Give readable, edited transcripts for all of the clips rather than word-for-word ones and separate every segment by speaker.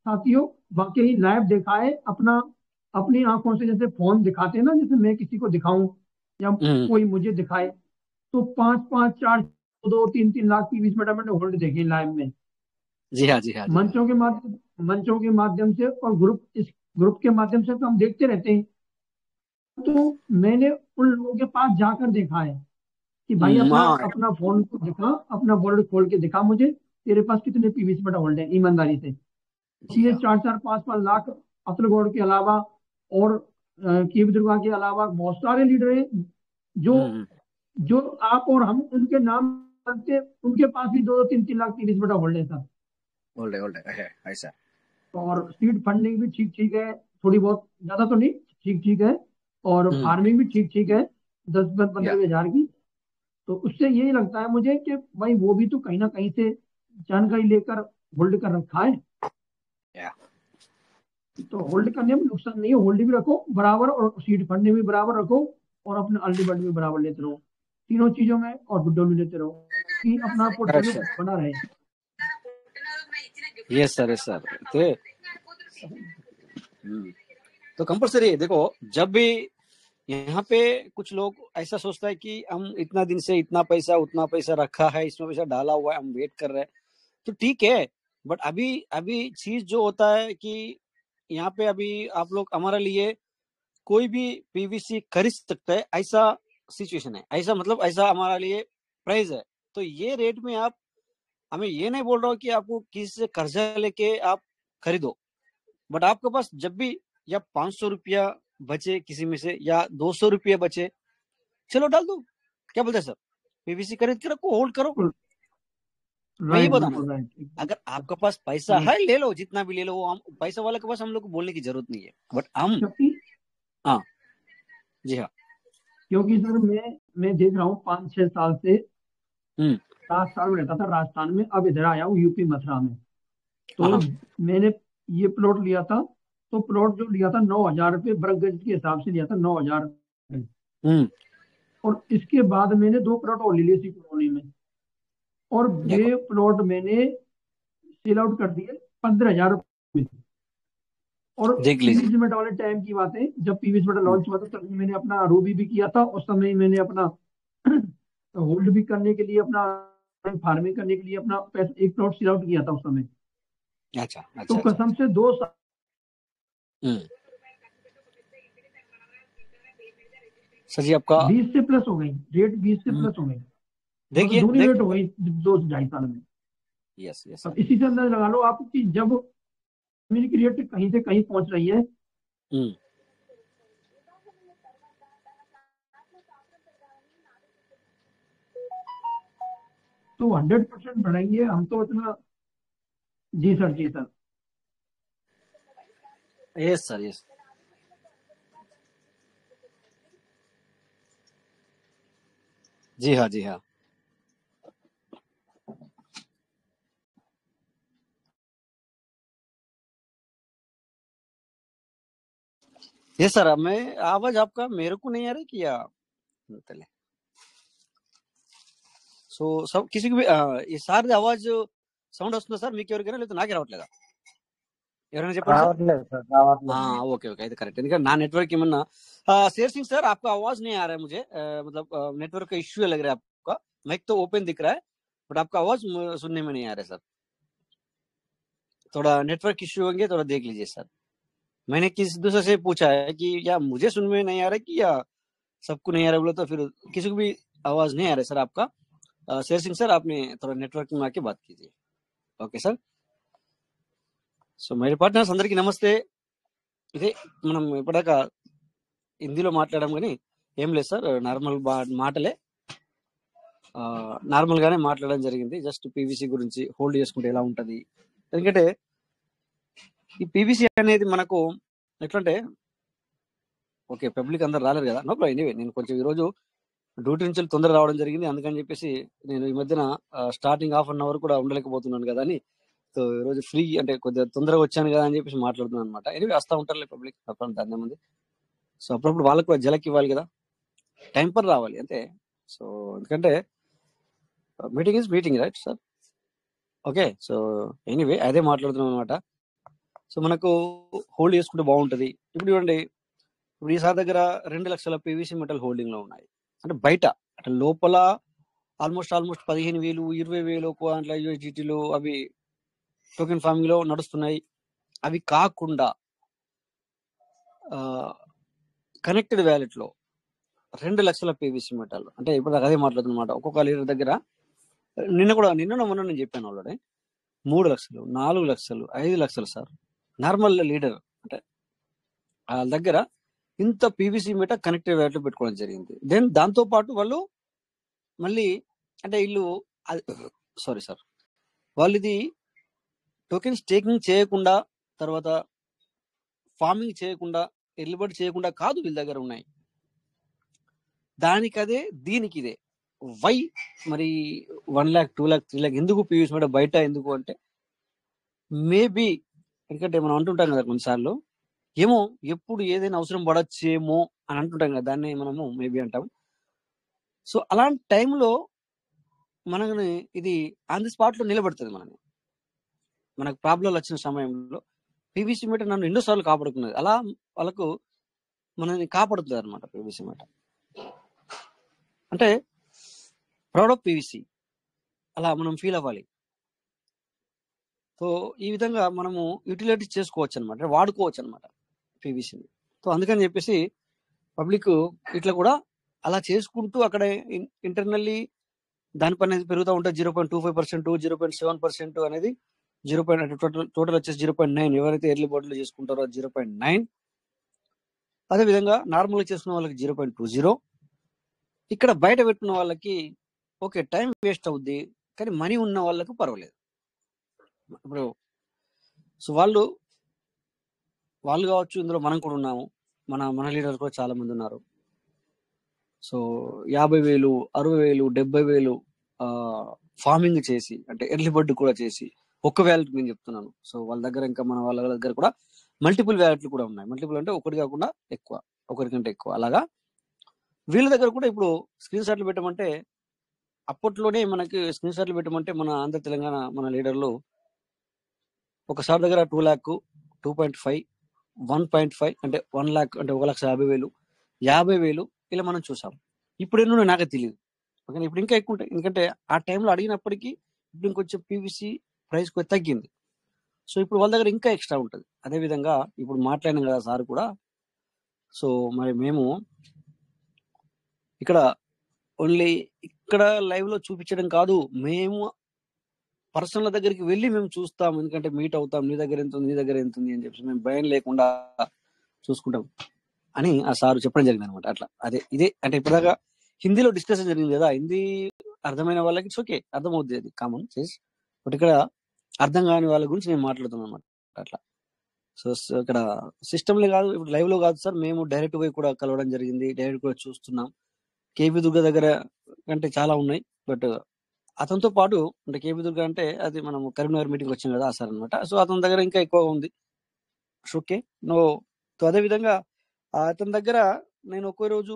Speaker 1: साथियों वाकई लाइव देखा है अपना, अपनी आंखों से। जैसे फोन दिखाते हैं ना, जैसे मैं किसी को दिखाऊं या
Speaker 2: हम्म।
Speaker 1: कोई मुझे दिखाए, तो 5-5, 4, 2, 3 3 लाख की 20 मिनट मैंने होल्ड देखी लाइव में।
Speaker 2: जी हाँ, जी हाँ, जी हाँ।
Speaker 1: मंचों के माध्यम से और इस ग्रुप के माध्यम से तो हम देखते रहते हैं। तो मैंने उन लोगों के पास जाकर देखा है कि भाई अपना
Speaker 2: हाँ।
Speaker 1: अपना फोन को दिखा, अपना वॉलेट खोल के दिखा मुझे, तेरे पास कितने पीवीसी बटा होल्ड है ईमानदारी से।
Speaker 2: जी
Speaker 1: तो ये
Speaker 2: हाँ।
Speaker 1: 4-4, 5-5 लाख अतुल गौड़ के अलावा और के दुर्गा के अलावा बहुत सारे लीडर हैं जो
Speaker 2: हम्म।
Speaker 1: जो आप और हम उनके नाम जानते हैं, उनके पास भी 2-2, 3-3 लाख पीवीसी बटा होल्ड है सर।
Speaker 2: ओल्ड है ऐसा।
Speaker 1: और सीड फंडिंग भी ठीक ठीक है, थोड़ी बहुत, ज्यादा तो नहीं, ठीक ठीक है। और
Speaker 2: हम्म।
Speaker 1: फार्मिंग भी ठीक ठीक है, 10 10 15
Speaker 2: या
Speaker 1: हजार की। तो उससे यही लगता है मुझे कि भाई वो भी तो कहीं ना कहीं से जानकारी लेकर होल्ड कर रखा है।
Speaker 2: या
Speaker 1: तो होल्ड करने में नुकसान नहीं है, होल्ड भी रखो बराबर और सीड फंडिंग भी बराबर रखो और अपने अर्ली बर्ड भी बराबर लेते रहो, तीनों चीजों में, और विड्रॉल भी लेते रहो कि अपना
Speaker 2: करेक्ट
Speaker 1: पोर्टफोलियो
Speaker 2: सर।
Speaker 1: बना रहे।
Speaker 2: Yes sir, yes sir. तो तो कंपलसरी है, देखो जब भी यहाँ पे कुछ लोग ऐसा सोचता है कि हम इतना दिन से इतना पैसा उतना पैसा रखा है, इसमें पैसा डाला हुआ है, हम वेट कर रहे हैं, तो ठीक है। बट अभी अभी चीज जो होता है कि यहाँ पे अभी आप लोग हमारे लिए कोई भी पीवीसी खरीद सकता है, ऐसा सिचुएशन है, ऐसा मतलब ऐसा हमारे लिए प्राइस है। तो ये रेट में आप, हमें ये नहीं बोल रहा हूँ कि आपको किसी से कर्जा लेके आप खरीदो, बट आपके पास जब भी या 500 रुपया बचे किसी में से या 200 रुपया बचे, चलो डाल दो। क्या बोलते हैं सर? पीवीसी खरीद के रखो, होल्ड करो। मैं ये
Speaker 1: राइट,
Speaker 2: बताना
Speaker 1: बिल्कुल
Speaker 2: चाहता
Speaker 1: राइट,
Speaker 2: हूँ,
Speaker 1: एकदम
Speaker 2: अगर आपके पास पैसा
Speaker 1: राइट।
Speaker 2: है ले लो, जितना भी ले लो, वो हम पैसा वाले के पास हम लोग को बोलने की जरूरत नहीं है, बट हम।
Speaker 1: क्योंकि
Speaker 2: हाँ। जी हाँ।
Speaker 1: क्योंकि सर मैं देख रहा हूँ 5-6 साल से,
Speaker 2: हम्म।
Speaker 1: 7 साल में रहता था राजस्थान में, अब इधर आया हूँ यूपी मथुरा में। तो
Speaker 2: हाँ।
Speaker 1: मैंने ये प्लॉट लिया था, तो प्लॉट जो लिया था 9,000 रुपये वर्ग गज के हिसाब से लिया था, 9,000।
Speaker 2: हम्म।
Speaker 1: और इसके बाद मैंने 2 प्लॉट और ले लिए इसी कॉलोनी में, और
Speaker 2: देखो।
Speaker 1: वे प्लॉट मैंने सेल आउट कर दिए 15,000 रुपये में। और
Speaker 2: देख
Speaker 1: पीवी
Speaker 2: लीजिए।
Speaker 1: सीमेंट वाले टाइम की बात है, जब पीवी सीमेंट
Speaker 2: हम्म।
Speaker 1: लॉन्च हुआ था तभी मैंने अपना रूबी भी किया था, उस समय मैंने अपना होल्ड भी करने के लिए, अपना फार्मिंग करने के लिए अपना पैसा, एक प्लॉट सेल आउट किया था उस समय।
Speaker 2: अच्छा,
Speaker 1: तो
Speaker 2: अच्छा, अच्छा,
Speaker 1: कसम
Speaker 2: अच्छा।
Speaker 1: से 2 साल,
Speaker 2: हम्म। सर जी आपका।
Speaker 1: 20 से प्लस हो गई रेट, 20 से
Speaker 2: हम्म,
Speaker 1: प्लस हो गई, मतलब
Speaker 2: देखिए
Speaker 1: दूनी
Speaker 2: देख।
Speaker 1: रेट हो गई 2 से 2.5 साल में।
Speaker 2: यस, यस
Speaker 1: अब
Speaker 2: सर।
Speaker 1: इसी से अंदाजा लगा लो आप कि जब जमीन की रेट कहीं से कहीं पहुंच रही है,
Speaker 2: हम्म।
Speaker 1: तो 100% बढ़ेंगे हम तो इतना। जी सर, जी सर।
Speaker 2: Yes sir, yes. जी हाँ, जी हाँ। यस सर, मैं आवाज आपका मेरे को नहीं आ रही कि या चले। సో కిసి ఈసారి అవాజ్ సౌండ్ వస్తుందా సార్ మీకు ఎవరికైనా, లేకపోతే నాకే రావట్లేదా? ఎవరైనా చెప్పండి సార్.
Speaker 3: రావట్లేదు సార్, రావట్లేదు.
Speaker 2: ओके ओके, అయితే करेक्ट, ఎందుకంటే నా నెట్వర్క్ ఏమన్నా शेर सिंह सर आपका आवाज नहीं आ रहा है मुझे, मतलब नेटवर्क का इश्यू लग रहा है आपका. माइक तो ओपन दिख रहा है, बट आपका आवाज सुनने में नहीं आ रहा है सर. थोड़ा नेटवर्क इश्यू होंगे, थोड़ा देख लीजिए सर. मैंने किसी दूसरे से पूछा है कि या मुझे सुनने में नहीं आ रहा है कि या सबको नहीं आ रहा, बोला तो फिर किसी को भी आवाज नहीं आ रहा है सर आपका. शेर सिंह सर आपने थोड़ा नेटवर्क में आके बात कीजिए. Okay sir. So my partners అందరికీ నమస్తే. ఇదే మనం ఇప్పటిదాకా హిందీలో మాట్లాడడం కానీ ఏం లేదు సార్, నార్మల్ మాటలే, నార్మల్ గానే మాట్లాడడం జరిగింది. జస్ట్ పీవీసీ గురించి హోల్డ్ చేసుకుంటే ఎలా ఉంటది, ఎందుకంటే ఈ పీవీసీ అనేది మనకు ఎట్లంటే, ఓకే పబ్లిక్ అందరు రాలేరు కదా, నో ప్రాబ్లం. ఎనీవే నేను కొంచెం ఈరోజు డ్యూటీ నుంచి తొందరగా రావడం జరిగింది, అందుకని చెప్పేసి నేను ఈ మధ్యన స్టార్టింగ్ హాఫ్ అన్ అవర్ కూడా ఉండలేకపోతున్నాను కదా అని. సో ఈ రోజు ఫ్రీ అంటే కొద్దిగా తొందరగా వచ్చాను కదా అని చెప్పేసి మాట్లాడుతున్నాను అనమాట. ఎనివే వస్తా ఉంటారులే పబ్లిక్, అప్పుడు దాన్ని ఏముంది. సో అప్పుడప్పుడు వాళ్ళకు కూడా జలకి ఇవ్వాలి కదా, టైం పర్ రావాలి అంతే. సో ఎందుకంటే meeting is meeting right sir. Okay. So anyway అదే మాట్లాడుతున్నాం అనమాట. సో మనకు హోల్డ్ చేసుకుంటే బాగుంటది. ఇప్పుడు చూడండి, ఇప్పుడు ఈ సార్ దగ్గర 2 లక్షల పీవీసీ మెటల్ హోల్డింగ్ లో ఉన్నాయి. అంటే బయట అంటే లోపల ఆల్మోస్ట్ 15,000 20,000 దాంట్లో యూఎస్డిటీలు అవి టోకెన్ ఫార్మింగ్ లో నడుస్తున్నాయి. అవి కాకుండా కనెక్టెడ్ వ్యాలెట్ లో 2 లక్షల పీవీసీ మెటల్, అంటే ఇప్పుడు అదే మాట్లాడుతున్నమాట. ఒక్కొక్క లీడర్ దగ్గర నిన్న మొన్న నేను చెప్పాను ఆల్రెడీ 3 లక్షలు 4 లక్షలు 5 లక్షలు సార్ నార్మల్ లీడర్ అంటే వాళ్ళ దగ్గర ఇంత పీవీసీ మీటర్ కనెక్టెడ్ వ్యాలెట్ లో పెట్టుకోవడం జరిగింది. దెన్ దాంతో పాటు వాళ్ళు మళ్ళీ అంటే వీళ్ళు సారీ సార్ వాళ్ళు ఇది టోకెన్ స్టేకింగ్ చేయకుండా, తర్వాత ఫార్మింగ్ చేయకుండా, ఎర్లీబర్డ్ చేయకుండా కాదు, వీళ్ళ దగ్గర ఉన్నాయి. దానికదే దీనికి ఇదే వై మరి 1 lakh 2 lakh 3 lakh ఎందుకు పీవీసీ మీటర్ బయట ఎందుకు అంటే మేబీ ఎందుకంటే మనం అంటుంటాం కదా కొన్నిసార్లు ఏమో ఎప్పుడు ఏదైనా అవసరం పడచ్చేమో అని అంటుంటాం కదా, దాన్ని మనము మేబీ అంటాం. సో అలాంటి టైంలో మనని ఇది ఆన్ ది స్పాట్ లో నిలబడుతుంది. మనకు ప్రాబ్లం వచ్చిన సమయంలో పీవీసీ మీటర్ నన్ను ఎన్నోసార్లు కాపాడుకున్నది. అలా వాళ్ళకు మనల్ని కాపాడుతుంది అనమాట పీవీసీ మీటర్. అంటే ప్రౌడ్ ఆఫ్ పీవీసీ అలా మనం ఫీల్ అవ్వాలి. సో ఈ విధంగా మనము యూటిలైజ్ చేసుకోవచ్చు అనమాట, వాడుకోవచ్చు అనమాట పీవీసీని. సో అందుకని చెప్పేసి పబ్లిక్ ఇట్లా కూడా అలా చేసుకుంటూ అక్కడ ఇంటర్నల్లీ దానిపైన పెరుగుతూ ఉంటుంది. 0.25%, 0.7% అనేది 0. టోటల్ వచ్చేసి 0.9. ఎవరైతే ఎర్లీ బోర్డులో చేసుకుంటారో 0.9. అదేవిధంగా నార్మల్గా చేసుకున్న వాళ్ళకి 0.20. ఇక్కడ బయట పెట్టుకున్న వాళ్ళకి ఓకే టైం వేస్ట్ అవుద్ది, కానీ మనీ ఉన్న వాళ్ళకు పర్వాలేదు. ఇప్పుడు సో వాళ్ళు కావచ్చు, ఇందులో మనం కూడా ఉన్నాము, మన లీడర్స్ కూడా చాలా మంది ఉన్నారు. సో 50,000 60,000 70,000 ఫార్మింగ్ చేసి అంటే ఎర్లీ బర్డ్ కూడా చేసి ఒక్క వ్యాలెట్ నేను చెప్తున్నాను. సో వాళ్ళ దగ్గర ఇంకా మన వాళ్ళ దగ్గర కూడా మల్టిపుల్ వ్యాలెట్లు కూడా ఉన్నాయి. మల్టిపుల్ అంటే ఒకటి కాకుండా ఎక్కువ, ఒకరికంటే ఎక్కువ. అలాగా వీళ్ళ దగ్గర కూడా ఇప్పుడు స్క్రీన్ షాట్లు పెట్టమంటే అప్పట్లోనే మనకి స్క్రీన్ షాట్లు పెట్టమంటే మన ఆంధ్ర తెలంగాణ మన లీడర్లు ఒకసారి దగ్గర 2 lakh 2.5 1.5 అంటే 1 lakh అంటే 1,50,000 50,000 ఇలా మనం చూసాం. ఇప్పుడు ఎన్నో నాకే తెలియదు, ఓకే. ఇప్పుడు ఇంకా ఎక్కువ ఉంటాయి, ఎందుకంటే ఆ టైంలో అడిగినప్పటికీ ఇప్పుడు ఇంకొంచెం పీవీసీ ప్రైస్ కొంచెం తగ్గింది. సో ఇప్పుడు వాళ్ళ దగ్గర ఇంకా ఎక్స్ట్రా ఉంటుంది. అదేవిధంగా ఇప్పుడు మాట్లాడినాం కదా సార్ కూడా. సో మరి మేము ఇక్కడ ఓన్లీ ఇక్కడ లైవ్ లో చూపించడం కాదు, మేము పర్సనల్ దగ్గరికి వెళ్ళి మేము చూస్తాం, ఎందుకంటే మీట్ అవుతాం, నీ దగ్గర ఎంత ఉంది, నీ దగ్గర ఎంత ఉంది అని చెప్పి మేము భయం లేకుండా చూసుకుంటాం అని ఆ సార్ చెప్పడం జరిగింది అనమాట. అట్లా అదే ఇదే అంటే ఇప్పటిదాకా హిందీలో డిస్కషన్ జరిగింది కదా, హిందీ అర్థమైన వాళ్ళకి ఇట్స్ ఓకే, అర్థమవుద్ది, అది కామన్ చేసి. బట్ ఇక్కడ అర్థం కాని వాళ్ళ గురించి నేను మాట్లాడుతున్నాను అనమాట. అట్లా సో ఇక్కడ సిస్టమ్లే కాదు, ఇప్పుడు లైవ్ లో కాదు సార్, మేము డైరెక్ట్ పోయి కూడా కలవడం జరిగింది, డైరెక్ట్ కూడా చూస్తున్నాం. కేపీ దుర్గ దగ్గర అంటే చాలా ఉన్నాయి, బట్ అతనితో పాటు అంటే కేపీ దుర్గ అంటే అది మనం కరీంనగర్ మీటింగ్ వచ్చింది కదా సార్ అనమాట. సో అతని దగ్గర ఇంకా ఎక్కువ ఉంది. Okay no. సో అదే విధంగా అతని దగ్గర నేను ఒక్కో రోజు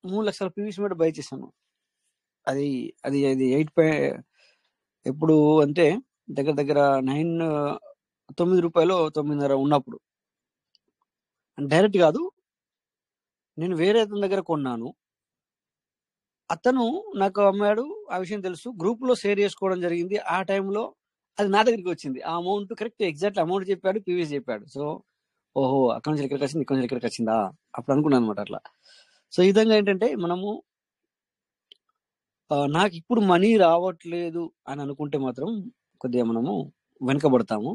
Speaker 2: 3 లక్షల పీవీసీ మీటర్ బై చేశాను. అది 8 ఎప్పుడు అంటే దగ్గర 9 రూపాయలు 9.5 ఉన్నప్పుడు డైరెక్ట్ కాదు, నేను వేరే అతని దగ్గర కొన్నాను, అతను నాకు అమ్మాడు, ఆ విషయం తెలుసు, గ్రూప్ లో షేర్ చేసుకోవడం జరిగింది. ఆ టైంలో అది నా దగ్గరికి వచ్చింది, ఆ అమౌంట్ కరెక్ట్ ఎగ్జాక్ట్ అమౌంట్ చెప్పాడు, పీవీసీ చెప్పాడు. సో ఓహో అక్కడి నుంచి ఇక్కడికి వచ్చింది, ఇక్కడ నుంచి ఇక్కడికి వచ్చిందా అప్పుడు అనుకున్నాను అనమాట. అట్లా సో ఈ విధంగా ఏంటంటే మనము నాకు ఇప్పుడు మనీ రావట్లేదు అని అనుకుంటే మాత్రం కొద్దిగా మనము వెనకబడతాము.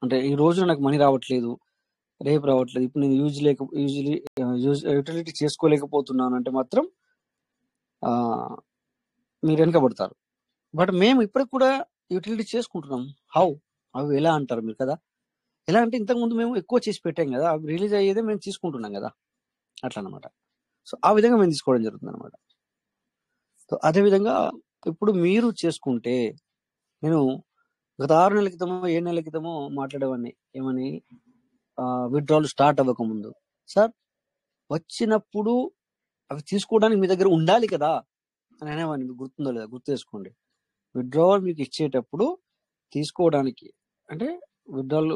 Speaker 2: అంటే ఈ రోజు నాకు మనీ రావట్లేదు, రేపు రావట్లేదు, ఇప్పుడు నేను యూటిలిటీ చేసుకోలేకపోతున్నాను అంటే మాత్రం మీరు వెనకబడతారు. బట్ మేము ఇప్పటికి కూడా యూటిలిటీ చేసుకుంటున్నాం. అవి ఎలా అంటారు మీరు కదా, ఎలా అంటే ఇంతకుముందు మేము ఎక్కువ చేసి పెట్టాం కదా, అవి రిలీజ్ అయ్యేదే మేము తీసుకుంటున్నాం కదా, అట్లా అనమాట. సో ఆ విధంగా మేము తీసుకోవడం జరుగుతుంది అనమాట. సో అదేవిధంగా ఇప్పుడు మీరు చేసుకుంటే, నేను గత 6 నెలల క్రితమో 7 నెలల క్రితమో మాట్లాడేవాడిని ఏమని, విత్డ్రాల్ స్టార్ట్ అవ్వకముందు, సార్ వచ్చినప్పుడు అవి తీసుకోవడానికి మీ దగ్గర ఉండాలి కదా అని అనేవాడిని. మీకు గుర్తుందో లేదా, గుర్తు చేసుకోండి. విత్డ్రావల్ మీకు ఇచ్చేటప్పుడు తీసుకోవడానికి అంటే విత్డ్రాల్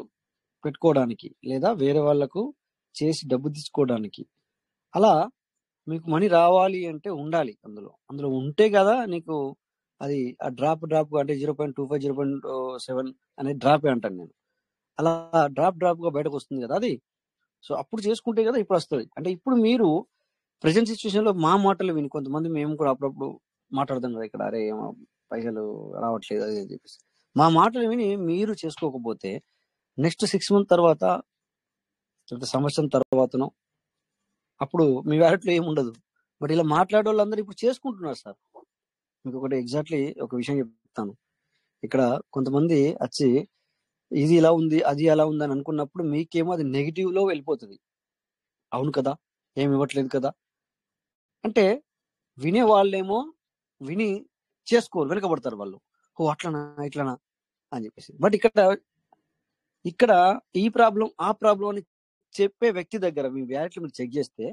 Speaker 2: పెట్టుకోవడానికి లేదా వేరే వాళ్ళకు చేసి డబ్బు తీసుకోవడానికి. అలా మీకు మనీ రావాలి అంటే ఉండాలి అందులో ఉంటే కదా నీకు అది ఆ డ్రాప్ అంటే 0.25 0.7 అనే డ్రాప్ అంటాను నేను. అలా డ్రాప్ గా బయటకు వస్తుంది కదా అది. సో అప్పుడు చేసుకుంటే కదా ఇప్పుడు వస్తుంది. అంటే ఇప్పుడు మీరు ప్రెసెంట్ సిచ్యువేషన్ లో మా మాటలు విని కొంతమంది మేము కూడా అప్పుడప్పుడు మాట్లాడదాం కదా ఇక్కడ, అరే ఏమో పైసలు రావట్లేదు అది అని చెప్పేసి. మా మాటలు విని మీరు చేసుకోకపోతే నెక్స్ట్ 6 months తర్వాత లేదా సంవత్సరం తర్వాతనో అప్పుడు మీ వ్యాలెట్లో ఏముండదు. బట్ ఇలా మాట్లాడే వాళ్ళందరూ ఇప్పుడు చేసుకుంటున్నారు సార్. మీకు ఒకటి ఎగ్జాక్ట్లీ ఒక విషయం చెప్తాను. ఇక్కడ కొంతమంది వచ్చి ఇది ఇలా ఉంది అది అలా ఉంది అని అనుకున్నప్పుడు మీకేమో అది నెగిటివ్ లో వెళ్ళిపోతుంది. అవును కదా, ఏమి ఇవ్వట్లేదు కదా అంటే వినే వాళ్ళేమో విని చేసుకోరు, వెనకబడతారు వాళ్ళు. ఓ అట్లనా ఇట్లనా అని చెప్పేసి. బట్ ఇక్కడ ఈ ప్రాబ్లం ఆ ప్రాబ్లం అని చెప్పే వ్యక్తి దగ్గర మీ వ్యాలెట్లు మీరు చెక్ చేస్తే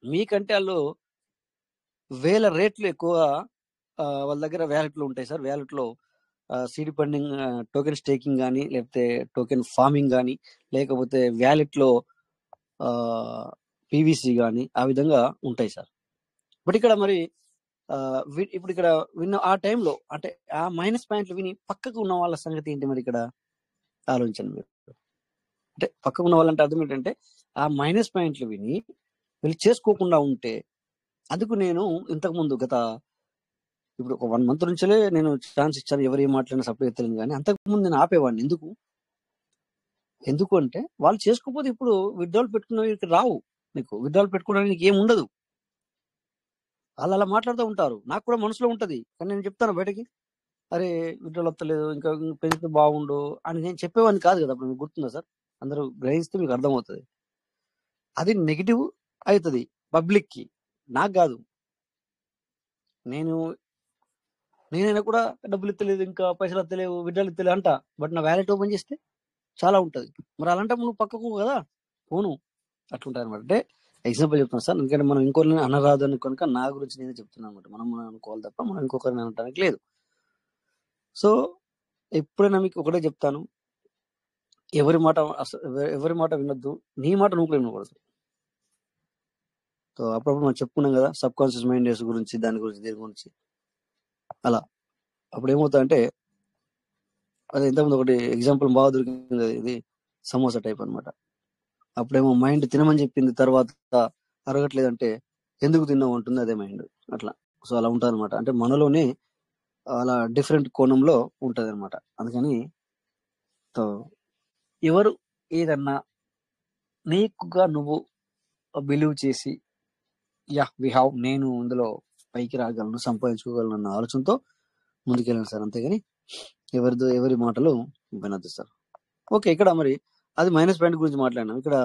Speaker 2: మీకంటే వాళ్ళు వేల రేట్లు ఎక్కువ వాళ్ళ దగ్గర వ్యాలెట్లు ఉంటాయి సార్. వ్యాలెట్లో సీడ్ ఫండింగ్, టోకెన్ స్టేకింగ్ కానీ, లేకపోతే టోకెన్ ఫార్మింగ్ కానీ, లేకపోతే వ్యాలెట్లో పీవీసీ కానీ ఆ విధంగా ఉంటాయి సార్. బట్ ఇక్కడ మరి ఇప్పుడు ఇక్కడ విన్న ఆ టైంలో అంటే ఆ మైనస్ పాయింట్లు విని పక్కకు ఉన్న వాళ్ళ సంగతి ఏంటి మరి ఇక్కడ ఆలోచించండి మీరు. అంటే పక్కకు ఉన్న వాళ్ళంటే అర్థం ఏంటంటే ఆ మైనస్ పాయింట్లు విని వీళ్ళు చేసుకోకుండా ఉంటే, అందుకు నేను ఇంతకుముందు ఇప్పుడు ఒక 1 month నుంచే నేను ఛాన్స్ ఇచ్చాను, ఎవరు ఏం మాట్లాడినా సపరేట్ తెలియదు. కానీ అంతకుముందు నేను ఆపేవాడిని. ఎందుకు అంటే వాళ్ళు చేసుకోకపోతే ఇప్పుడు విత్డ్రాల్ పెట్టుకున్న రావు. నీకు విత్డ్రాల్ పెట్టుకోవడానికి నీకు ఏం ఉండదు. వాళ్ళు అలా మాట్లాడుతూ ఉంటారు. నాకు కూడా మనసులో ఉంటది, కానీ నేను చెప్తాను బయటకి, అరే విత్డ్రాల్ వస్తలేదు, ఇంకా పెంచితే బాగుండు అని నేను చెప్పేవాడిని కాదు కదా. అప్పుడు మీకు గుర్తుందా సార్? అందరూ గ్రహిస్తే మీకు అర్థమవుతుంది. అది నెగిటివ్ అవుతుంది పబ్లిక్ కి, నాకు కాదు. నేనైనా కూడా డబ్బులు ఇస్తలేదు, ఇంకా పైసలు ఇస్తలేవు, విడ్డాలు ఇస్తలేవు అంట. బట్ నా వ్యాలెట్ ఓపెన్ చేస్తే చాలా ఉంటుంది. మరి అలాంటప్పుడు నువ్వు పక్కకు కదా పోను. అట్లుంటాయి అనమాట. అంటే ఎగ్జాంపుల్ చెప్తాను సార్, ఎందుకంటే మనం ఇంకొకరిని అనరాదు అని కనుక నా గురించి నేనే చెప్తున్నాను అనమాట. మనం అనుకోవాలి తప్ప మనం ఇంకొకరిని అనడానికి లేదు. సో ఎప్పుడైనా మీకు ఒకటే చెప్తాను, ఎవరి మాట వినొద్దు, నీ మాట నువ్వు కూడా వినకూడదు. సో అప్పుడప్పుడు మనం చెప్పుకున్నాం కదా సబ్ కాన్షియస్ మైండ్ గురించి, దీని గురించి. అలా అప్పుడు ఏమవుతుందంటే, అది ఇంతకుముందు ఒకటి ఎగ్జాంపుల్ బాగా దొరికింది, ఇది సమోసా టైప్ అనమాట. అప్పుడేమో మైండ్ తినమని చెప్పింది, తర్వాత అరగట్లేదంటే ఎందుకు తిన్నావు అంటుంది అదే మైండ్. అట్లా. సో అలా ఉంటుంది అనమాట. అంటే మనలోనే అలా డిఫరెంట్ కోణంలో ఉంటది అనమాట. అందుకని ఎవరు ఏదన్నా నీకుగా నువ్వు బిలీవ్ చేసి నేను ఇందులో పైకి రాగలను, సంపాదించుకోగలను అన్న ఆలోచనతో ముందుకెళ్ళండి సార్. అంతేగాని ఎవరి మాటలు వినొద్దు సార్. ఓకే, ఇక్కడ మరి అది మైనస్ పాయింట్ గురించి మాట్లాడినాం. ఇక్కడ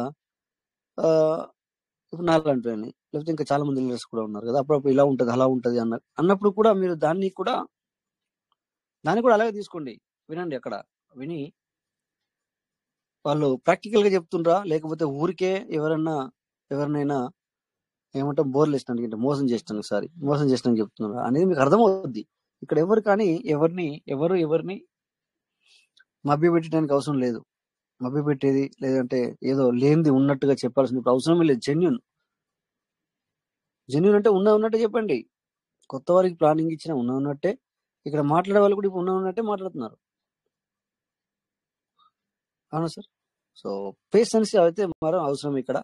Speaker 2: ఇప్పుడు నాలాంటివని, లేకపోతే ఇంకా చాలా మంది లీడర్స్ కూడా ఉన్నారు కదా, అప్పుడప్పుడు ఇలా ఉంటది అలా ఉంటది అన్నప్పుడు కూడా మీరు దాన్ని కూడా అలాగే తీసుకోండి, వినండి. అక్కడ విని వాళ్ళు ప్రాక్టికల్ గా చెప్తుండ్రా, లేకపోతే ఊరికే ఎవరినైనా ఏమంటాం బోర్లు వేసినానికి, మోసం చేసినానికి చెప్తున్నారా అనేది మీకు అర్థమవుద్ది. ఇక్కడ ఎవరిని మభ్య పెట్టడానికి అవసరం లేదు. మభ్య పెట్టేది లేదంటే ఏదో లేనిది ఉన్నట్టుగా చెప్పాల్సిన అవసరమే లేదు. జెన్యున్ అంటే ఉన్నట్టే చెప్పండి. కొత్త వారికి ప్లానింగ్ ఇచ్చిన ఉన్నట్టే, ఇక్కడ మాట్లాడే వాళ్ళు కూడా ఇప్పుడు ఉన్నట్టే మాట్లాడుతున్నారు. అవునా సార్? సో పేషెన్స్ అయితే మరో అవసరం ఇక్కడ.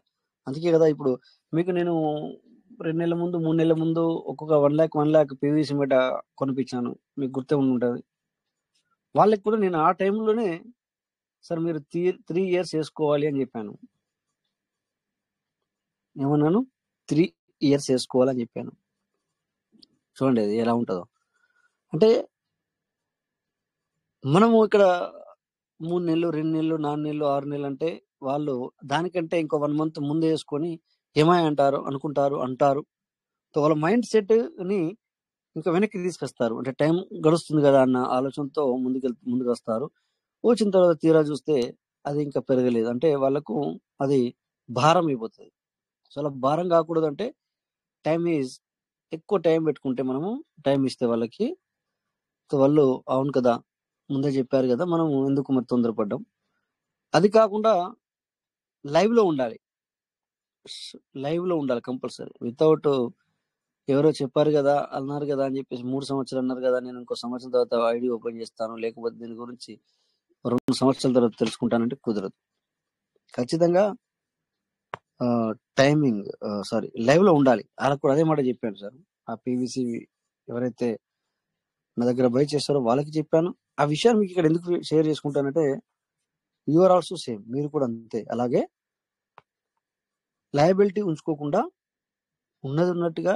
Speaker 2: అందుకే కదా ఇప్పుడు మీకు నేను 2 నెలల ముందు 3 నెలల ముందు ఒక్కొక్క 1 lakh పీవీసీ మీట కొనిపించాను, మీకు గుర్తే ఉంటుంది. వాళ్ళకి కూడా నేను ఆ టైంలోనే సార్ మీరు 3 years వేసుకోవాలి అని చెప్పాను. ఏమన్నాను? 3 years వేసుకోవాలని చెప్పాను. చూడండి అది ఎలా ఉంటుందో. అంటే మనము ఇక్కడ 3 నెలలు 2 నెలలు 4 నెలలు 6 నెలలు అంటే వాళ్ళు దానికంటే ఇంకో 1 month ముందు వేసుకొని ఏమై అంటారు. వాళ్ళ మైండ్ సెట్ ని ఇంకా వెనక్కి తీసుకొస్తారు. అంటే టైం గడుస్తుంది కదా అన్న ఆలోచనతో ముందుకు వస్తారు. వచ్చిన తర్వాత తీరా చూస్తే అది ఇంకా పెరగలేదు. అంటే వాళ్ళకు అది భారం అయిపోతుంది. సో అలా భారం కాకూడదు అంటే ఎక్కువ టైం పెట్టుకుంటే, మనము టైం ఇస్తే వాళ్ళకి, వాళ్ళు అవును కదా ముందే చెప్పారు కదా, మనం ఎందుకు మరి తొందరపడ్డాం, అది కాకుండా లైవ్ లో ఉండాలి, కంపల్సరీ. వితౌట్ ఎవరో చెప్పారు కదా, అన్నారు కదా అని చెప్పేసి 3 సంవత్సరాలు అన్నారు కదా, నేను ఇంకో సంవత్సరం తర్వాత ఐడి ఓపెన్ చేస్తాను, లేకపోతే దీని గురించి 2 సంవత్సరాల తర్వాత తెలుసుకుంటానంటే కుదరదు. ఖచ్చితంగా టైమింగ్ లైవ్ లో ఉండాలి. వాళ్ళకు కూడా అదే మాట చెప్పాను సార్. ఆ పీవీసీ ఎవరైతే నా దగ్గర బై చేస్తారో వాళ్ళకి చెప్పాను. ఆ విషయాన్ని మీకు ఇక్కడ ఎందుకు షేర్ చేసుకుంటానంటే, యు ఆర్ ఆల్సో సేమ్, మీరు కూడా అంతే. అలాగే లయబిలిటీ ఉంచుకోకుండా ఉన్నది ఉన్నట్టుగా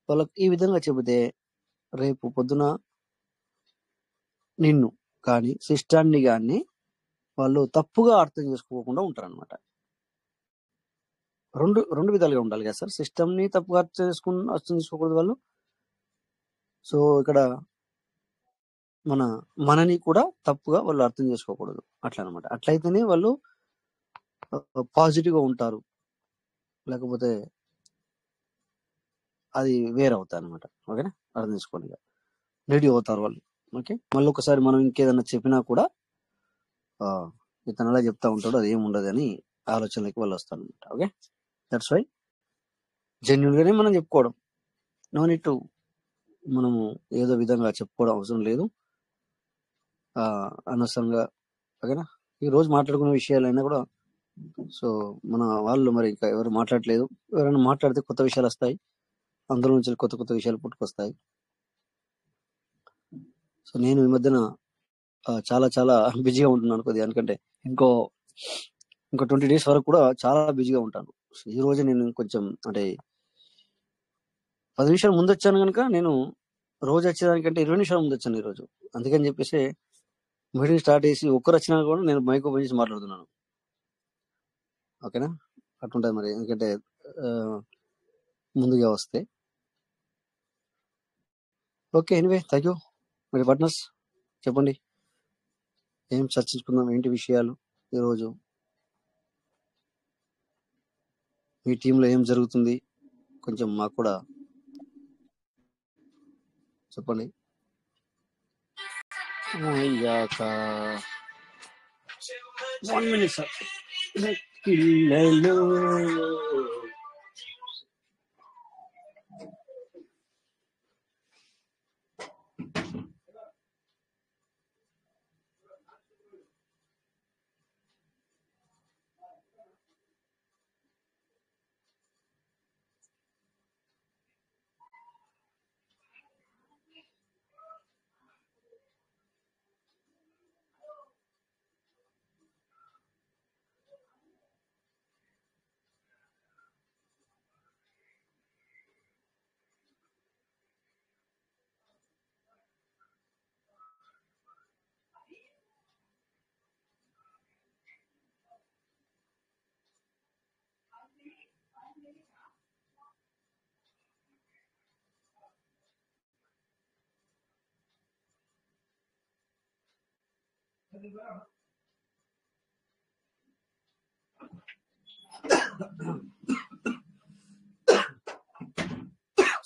Speaker 2: వాళ్ళకి ఈ విధంగా చెబితే రేపు పొద్దున నిన్ను కానీ సిస్టాన్ని కానీ వాళ్ళు తప్పుగా అర్థం చేసుకోకుండా ఉంటారు అనమాట. రెండు విధాలుగా ఉండాలి కదా సార్. సిస్టమ్ ని తప్పుగా అర్థం చేసుకోకూడదు వాళ్ళు. సో ఇక్కడ మనని కూడా తప్పుగా వాళ్ళు అర్థం చేసుకోకూడదు, అట్లా అనమాట. అట్లయితేనే వాళ్ళు పాజిటివ్ గా ఉంటారు, లేకపోతే అది వేరే అవుతాయి అనమాట. ఓకేనా, అర్థం చేసుకోండి. నెగిటివ్ అవుతారు వాళ్ళు. ఓకే, మళ్ళీ ఒకసారి మనం ఇంకేదన్నా చెప్పినా కూడా ఇతను అలా చెప్తా ఉంటాడు, అది ఏమి ఉండదు అని ఆలోచనలకి వాళ్ళు వస్తారు అనమాట. ఓకే, దట్స్ వై జెన్యున్ గానే మనం చెప్పుకోవడం. నో నీడ్ టు మనము ఏదో విధంగా చెప్పుకోవడం అవసరం లేదు అనవసరంగా. ఓకేనా, ఈ రోజు మాట్లాడుకునే విషయాలైనా కూడా సో మన వాళ్ళు మరి ఇంకా ఎవరు మాట్లాడలేదు. ఎవరైనా మాట్లాడితే కొత్త విషయాలు వస్తాయి, అందులో నుంచి కొత్త కొత్త విషయాలు పుట్టుకొస్తాయి. సో నేను ఈ మధ్యన చాలా చాలా బిజీగా ఉంటున్నాను కొద్దిగా, ఎందుకంటే ఇంకో 20 days వరకు కూడా చాలా బిజీగా ఉంటాను. సో ఈ రోజు నేను కొంచెం అంటే 10 నిమిషాలు ముందు వచ్చాను కనుక, నేను రోజు వచ్చేదానికంటే 20 నిమిషాలు ముందు వచ్చాను ఈరోజు. అందుకని చెప్పేసి మీటింగ్ స్టార్ట్ చేసి ఒక్కరు వచ్చినా కూడా నేను మైక్ ఓపెన్ చేసి మాట్లాడుతున్నాను. ఓకేనా, అట్లుంటుంది మరి, ఎందుకంటే ముందుగా వస్తే. Okay, anyway thank you. మరి పార్ట్నర్స్ చెప్పండి, ఏం చర్చించుకుందాం, ఏంటి విషయాలు ఈరోజు, మీ టీంలో ఏం జరుగుతుంది కొంచెం మాకు కూడా చెప్పండి. అయ్యాక 1 minute సార్. పిల్లలు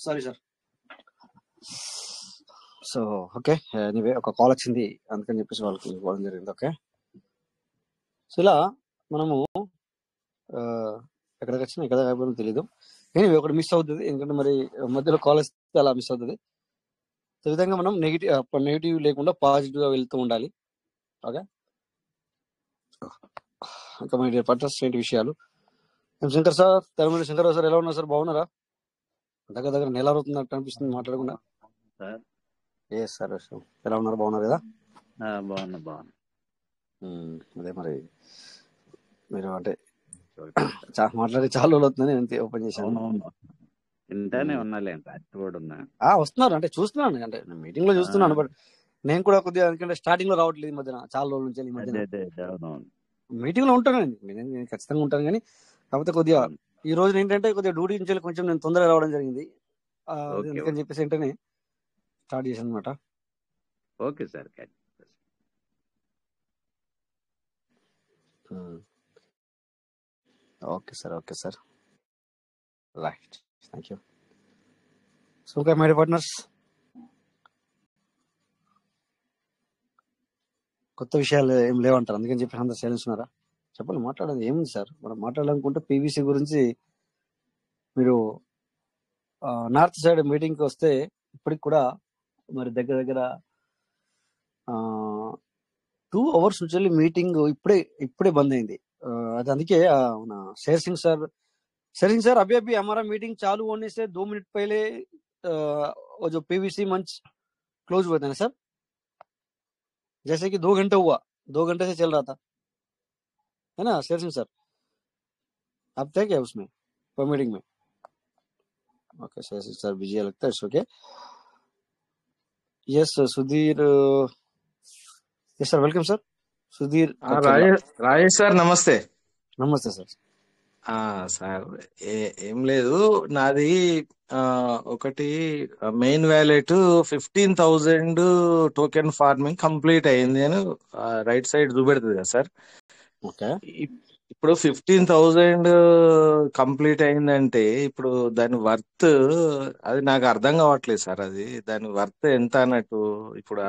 Speaker 2: sorry sir. So okay, anyway ఒక కాల్ వచ్చింది, అందుకని చెప్పేసి వాళ్ళకి ఇవ్వడం జరిగింది. ఓకే, సో ఇలా మనము ఎక్కడికి వచ్చినా ఎక్కడ అయిపోయిందో తెలీదు. ఎనీవే ఒకటి మిస్ అవుతుంది, ఎందుకంటే మరి మధ్యలో కాల్ వస్తే అలా మిస్ అవుతుంది. ఈ విధంగా మనం నెగిటివ్ లేకుండా పాజిటివ్ గా వెళ్తూ ఉండాలి. ఓకే, ఇంకా మై డియర్ పార్ట్నర్స్ ఏంటి విషయాలు. శంకర్ సార్, తెలంగాణ శంకర్ సార్ ఎలా ఉన్నారు సార్, బాగున్నారా? దగ్గర నెల అవుతున్నట్టు అనిపిస్తుంది మాట్లాడకుండా. ఏ సార్ ఎలా ఉన్నారు, బాగున్నారు కదా?
Speaker 3: బాగున్నా.
Speaker 2: అదే మరి మీరు అంటే మాట్లాడి చాలా రోజులు అవుతుందని నేను ఓపెన్ చేశాను.
Speaker 3: ఇంటానే ఉన్నాలే,
Speaker 2: వస్తున్నారు అంటే చూస్తున్నాను, అంటే మీటింగ్ లో చూస్తున్నాను. బట్ నేను కూడా కొద్దిగా, ఎందుకంటే స్టార్టింగ్ లో రావట్లేదు ఈ మధ్యన, చాలా రోజుల నుంచి. ఈ మధ్యన మీటింగ్ లో ఉంటాను, నేను ఖచ్చితంగా ఉంటాను. కానీ కాకపోతే కొద్దిగా ఈ రోజు ఏంటంటే కొద్దిగా డ్యూటీ నుంచి కొంచెం నేను తొందరగా రావడం జరిగింది, అందుకని చెప్పేసి ఏంటనే స్టార్ట్ చేశాను అనమాట.
Speaker 3: Okay sir.
Speaker 2: Okay sir, right, thank you. So okay my partners, కొత్త విషయాలు ఏం లేవంటారు, అందుకని చెప్పి అందరు సైలెన్స్ ఉన్నారా? చెప్పండి, మాట్లాడండి. ఏముంది సార్, మనం మాట్లాడాలనుకుంటే పీవీసీ గురించి మీరు నార్త్ సైడ్ మీటింగ్కి వస్తే ఇప్పటికి కూడా మరి దగ్గర దగ్గర 2 hours నుంచి మీటింగ్ ఇప్పుడే బంద్ అయింది. అది అందుకే మన शेर सिंह सर अभी हमारा मीटिंग चालू होने से 2 मिनट पहले वो जो पीवीसी मंच क्लोज हुआ था ना सर, जैसे कि 2 घंटे हुआ, 2 घंटे से चल रहा था, है ना शेर सिंह सर? आप थे क्या उसमें मीटिंग में? Okay, Sher Singh sir busy लगता है, okay. Yes Sudhir, yes sir, welcome sir. Sudhir
Speaker 4: Rajesh sir నమస్తే.
Speaker 2: నమస్తే సార్.
Speaker 4: సార్ ఏం లేదు, నాది ఒకటి main wallet 15,000 token farming complete అయింది అని రైట్ సైడ్ చూపెడుతుంది కదా సార్.
Speaker 2: ఓకే,
Speaker 4: ఇప్పుడు 15,000 కంప్లీట్ అయిందంటే ఇప్పుడు దాని వర్త్ అది నాకు అర్థం కావట్లేదు సార్. అది దాని వర్త్ ఎంత అన్నట్టు. ఇప్పుడు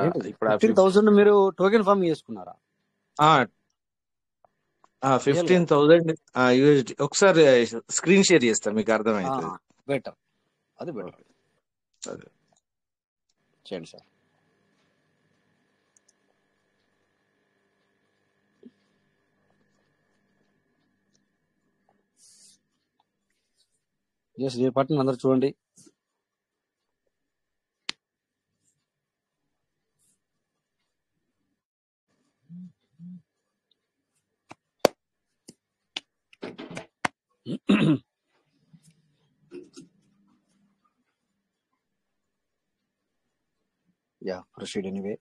Speaker 2: 15,000 మీరు టోకెన్ ఫార్మింగ్ చేసుకున్నారా?
Speaker 4: 15,000 USD. ఒకసారి స్క్రీన్ షేర్ చేస్తా, మీకు అర్థమవుతుంది.
Speaker 2: బెటర్, అది బెటర్. చేయండి సార్. జస్ట్ ఏ పట్టణం అందరు చూడండి. Yeah, proceed anyway.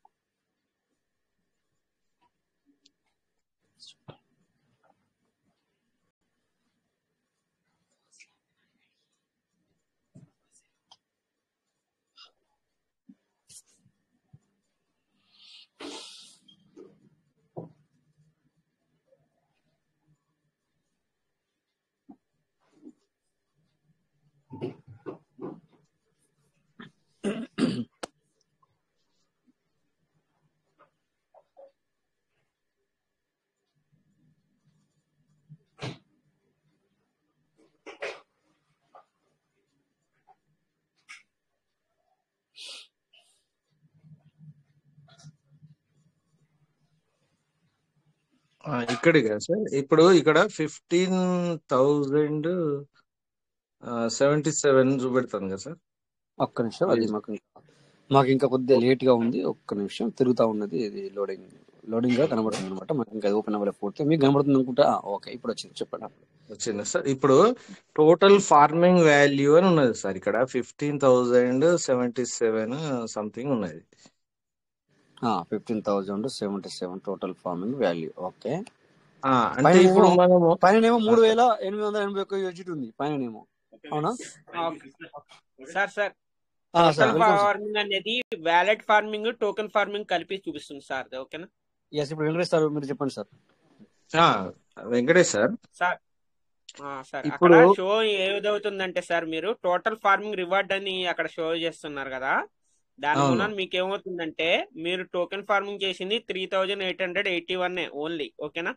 Speaker 4: ఇక్కడే కదా సార్, ఇప్పుడు ఇక్కడ 15,077 చూపెడతాను కదా సార్.
Speaker 2: ఒక్క నిమిషం, అది మాకు ఇంకా కొద్దిగా లేట్ గా ఉంది. ఒక్క నిమిషం, తిరుగుతా ఉన్నది, ఇది లోడింగ్ గా కనబడుతుంది అనమాట. మాకు ఇంకా ఓపెన్ అవ్వలేకపోతే మీకు కనబడుతుంది అనుకుంటా. ఓకే, ఇప్పుడు వచ్చింది, చెప్పండి.
Speaker 4: వచ్చిందా సార్? ఇప్పుడు టోటల్ ఫార్మింగ్ వాల్యూ అని ఉన్నది సార్. ఇక్కడ 15,077 సంథింగ్ ఉన్నది.
Speaker 2: 15,077 టోటల్ ఫార్మింగ్ వాల్యూ. ఓకే,
Speaker 4: అంటే ఇప్పుడు మనము
Speaker 2: పైననేమో 3,881 యూజిట్ ఉంది పైననేమో, అవునా
Speaker 5: సార్? ఫార్మింగ్ అనేది వ్యాలెట్ ఫార్మింగ్, టోకెన్ ఫార్మింగ్ కలిపి చూపిస్తుంది సార్. ఓకేనా?
Speaker 2: ఎస్, ఇప్పుడు వెంకటేష్ సార్ మీరు చెప్పండి సార్.
Speaker 4: వెంకటేష్ సార్,
Speaker 5: అక్కడ షో ఏదవుతుందంటే సార్, మీరు టోటల్ ఫార్మింగ్ రివార్డ్ అని అక్కడ షో చేస్తున్నారు కదా, దాని వల్ల మీకు ఏమవుతుందంటే మీరు టోకెన్ ఫార్మింగ్ చేసింది 3,881 ఓన్లీ. ఓకేనా?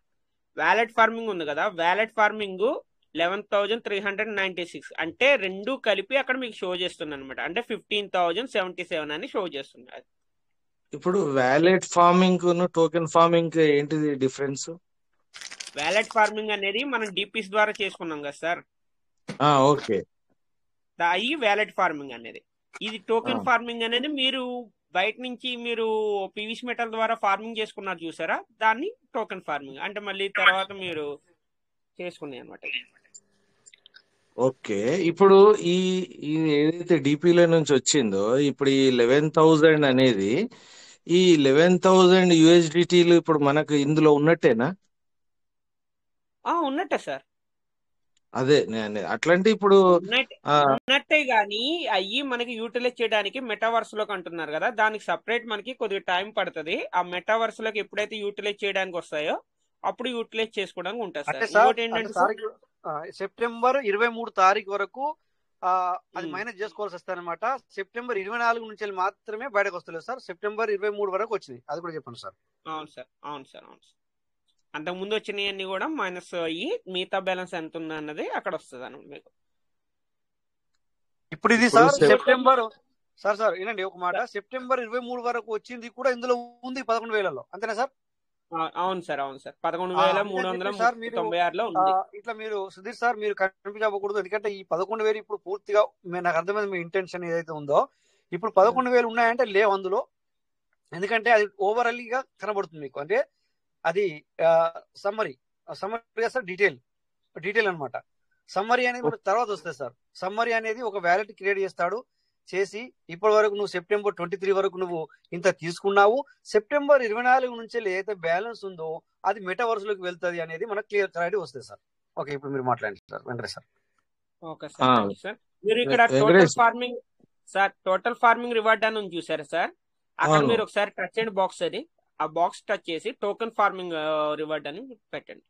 Speaker 5: వ్యాలెట్ ఫార్మింగ్ ఉంది కదా, వ్యాలెట్ ఫార్మింగ్ 11,396, అంటే రెండు కలిపి అక్కడ మీకు షో చేస్తుంది అనమాట. అంటే 15,077 అని షో చేస్తున్నారు.
Speaker 4: ఇప్పుడు వ్యాలెట్ ఫార్మింగ్ టోకెన్ ఫార్మింగ్ ఏంటిది డిఫరెన్స్?
Speaker 5: వ్యాలెట్ ఫార్మింగ్ అనేది మనం డిపిస్ ద్వారా చేసుకున్నాం కదా సార్.
Speaker 4: ఓకే,
Speaker 5: ఈ వ్యాలెట్ ఫార్మింగ్ అనేది, ఇది టోకెన్ ఫార్మింగ్ అనేది మీరు బయట నుంచి మీరు పీవీసీ మెటల్ ద్వారా ఫార్మింగ్ చేసుకున్నారు చూసారా, దాన్ని టోకెన్ ఫార్మింగ్ అంటే మళ్ళీ తర్వాత మీరు చేసుకున్నాయి అనమాట.
Speaker 4: ఓకే, ఇప్పుడు ఈ ఏదైతే డిపిలో నుంచి వచ్చిందో ఇప్పుడు ఈ 11,000 అనేది, ఈ 11,000 USDTలు ఇప్పుడు మనకు ఇందులో ఉన్నట్టేనా?
Speaker 5: ఉన్నట్టే సార్.
Speaker 4: అదే అట్లాంటి ఇప్పుడు
Speaker 5: ఉన్నట్టే గానీ అయ్యి మనకి యూటిలైజ్ చేయడానికి మెటావర్స్ లోకి అంటున్నారు కదా, దానికి సపరేట్ మనకి కొద్దిగా టైం పడుతుంది. ఆ మెటావర్స్ లోకి ఎప్పుడైతే యూటిలైజ్ చేయడానికి వస్తాయో అప్పుడు యూటిలైజ్ చేసుకోవడానికి ఉంటుంది సార్. ఇంకోటి ఏంటంటే
Speaker 2: సెప్టెంబర్ 23 తారీఖు వరకు అది మైనస్ చేసుకోవాల్సి వస్తారనమాట. సెప్టెంబర్ 24 నుంచి మాత్రమే బయటకు వస్తలేదు సార్. సెప్టెంబర్ 23 వరకు వచ్చింది, అది కూడా చెప్పండి సార్.
Speaker 5: అవును సార్, అవును సార్, అవును సార్. అంతకు ముందు వచ్చినవన్నీ కూడా మైనస్ అయ్యి మిగతా బ్యాలెన్స్ ఎంత ఉంది అన్నది అక్కడ వస్తుంది అన్నమాట మీకు.
Speaker 2: ఇప్పుడు ఇది సార్ సెప్టెంబర్ సార్ వినండి ఒక మాట, సెప్టెంబర్ 23 వరకు వచ్చింది కూడా ఇందులో ఉంది 11,000లో, అంతేనా సార్?
Speaker 5: అవును సార్, అవును సార్. 11,396లో ఉంది.
Speaker 2: ఇట్లా మీరు సుధీర్ సార్ మీరు కన్ఫ్యూజ్ అవ్వకూడదు, ఎందుకంటే ఈ 11,000 ఇప్పుడు పూర్తిగా నాకు అర్థమైంది మీ ఇంటెన్షన్ ఏదైతే ఉందో. ఇప్పుడు 11,000 ఉన్నాయంటే లేవు అందులో, ఎందుకంటే అది ఓవరాల్ గా కనబడుతుంది మీకు. అంటే అది సమ్మరీ సార్, డీటెయిల్ అనమాట. సమ్మరీ అనేది మనకు తర్వాత వస్తుంది సార్. సమ్మరీ అనేది ఒక వ్యాలెట్ క్రియేట్ చేస్తాడు, చేసి ఇప్పటి వరకు నువ్వు సెప్టెంబర్ 23 వరకు నువ్వు ఇంత తీసుకున్నావు, సెప్టెంబర్ 24 నుంచి ఏదైతే బ్యాలెన్స్ ఉందో అది మెటావర్స్ లోకి వెళ్తుంది అనేది మనకు క్లారిటీ వస్తుంది సార్. ఓకే, ఇప్పుడు మీరు మాట్లాడండి sir Venkatesh sir.
Speaker 5: Okay sir, మీరు ఇక్కడ టోటల్ ఫార్మింగ్ రివార్డ్ అని చూసారా సార్? అక్కడ మీరు ఒకసారి టచ్ చేయండి బాక్స్, అది ఆ బాక్స్ టచ్ చేసి టోకెన్ ఫార్మింగ్ రివార్డ్ అని పెట్టండి.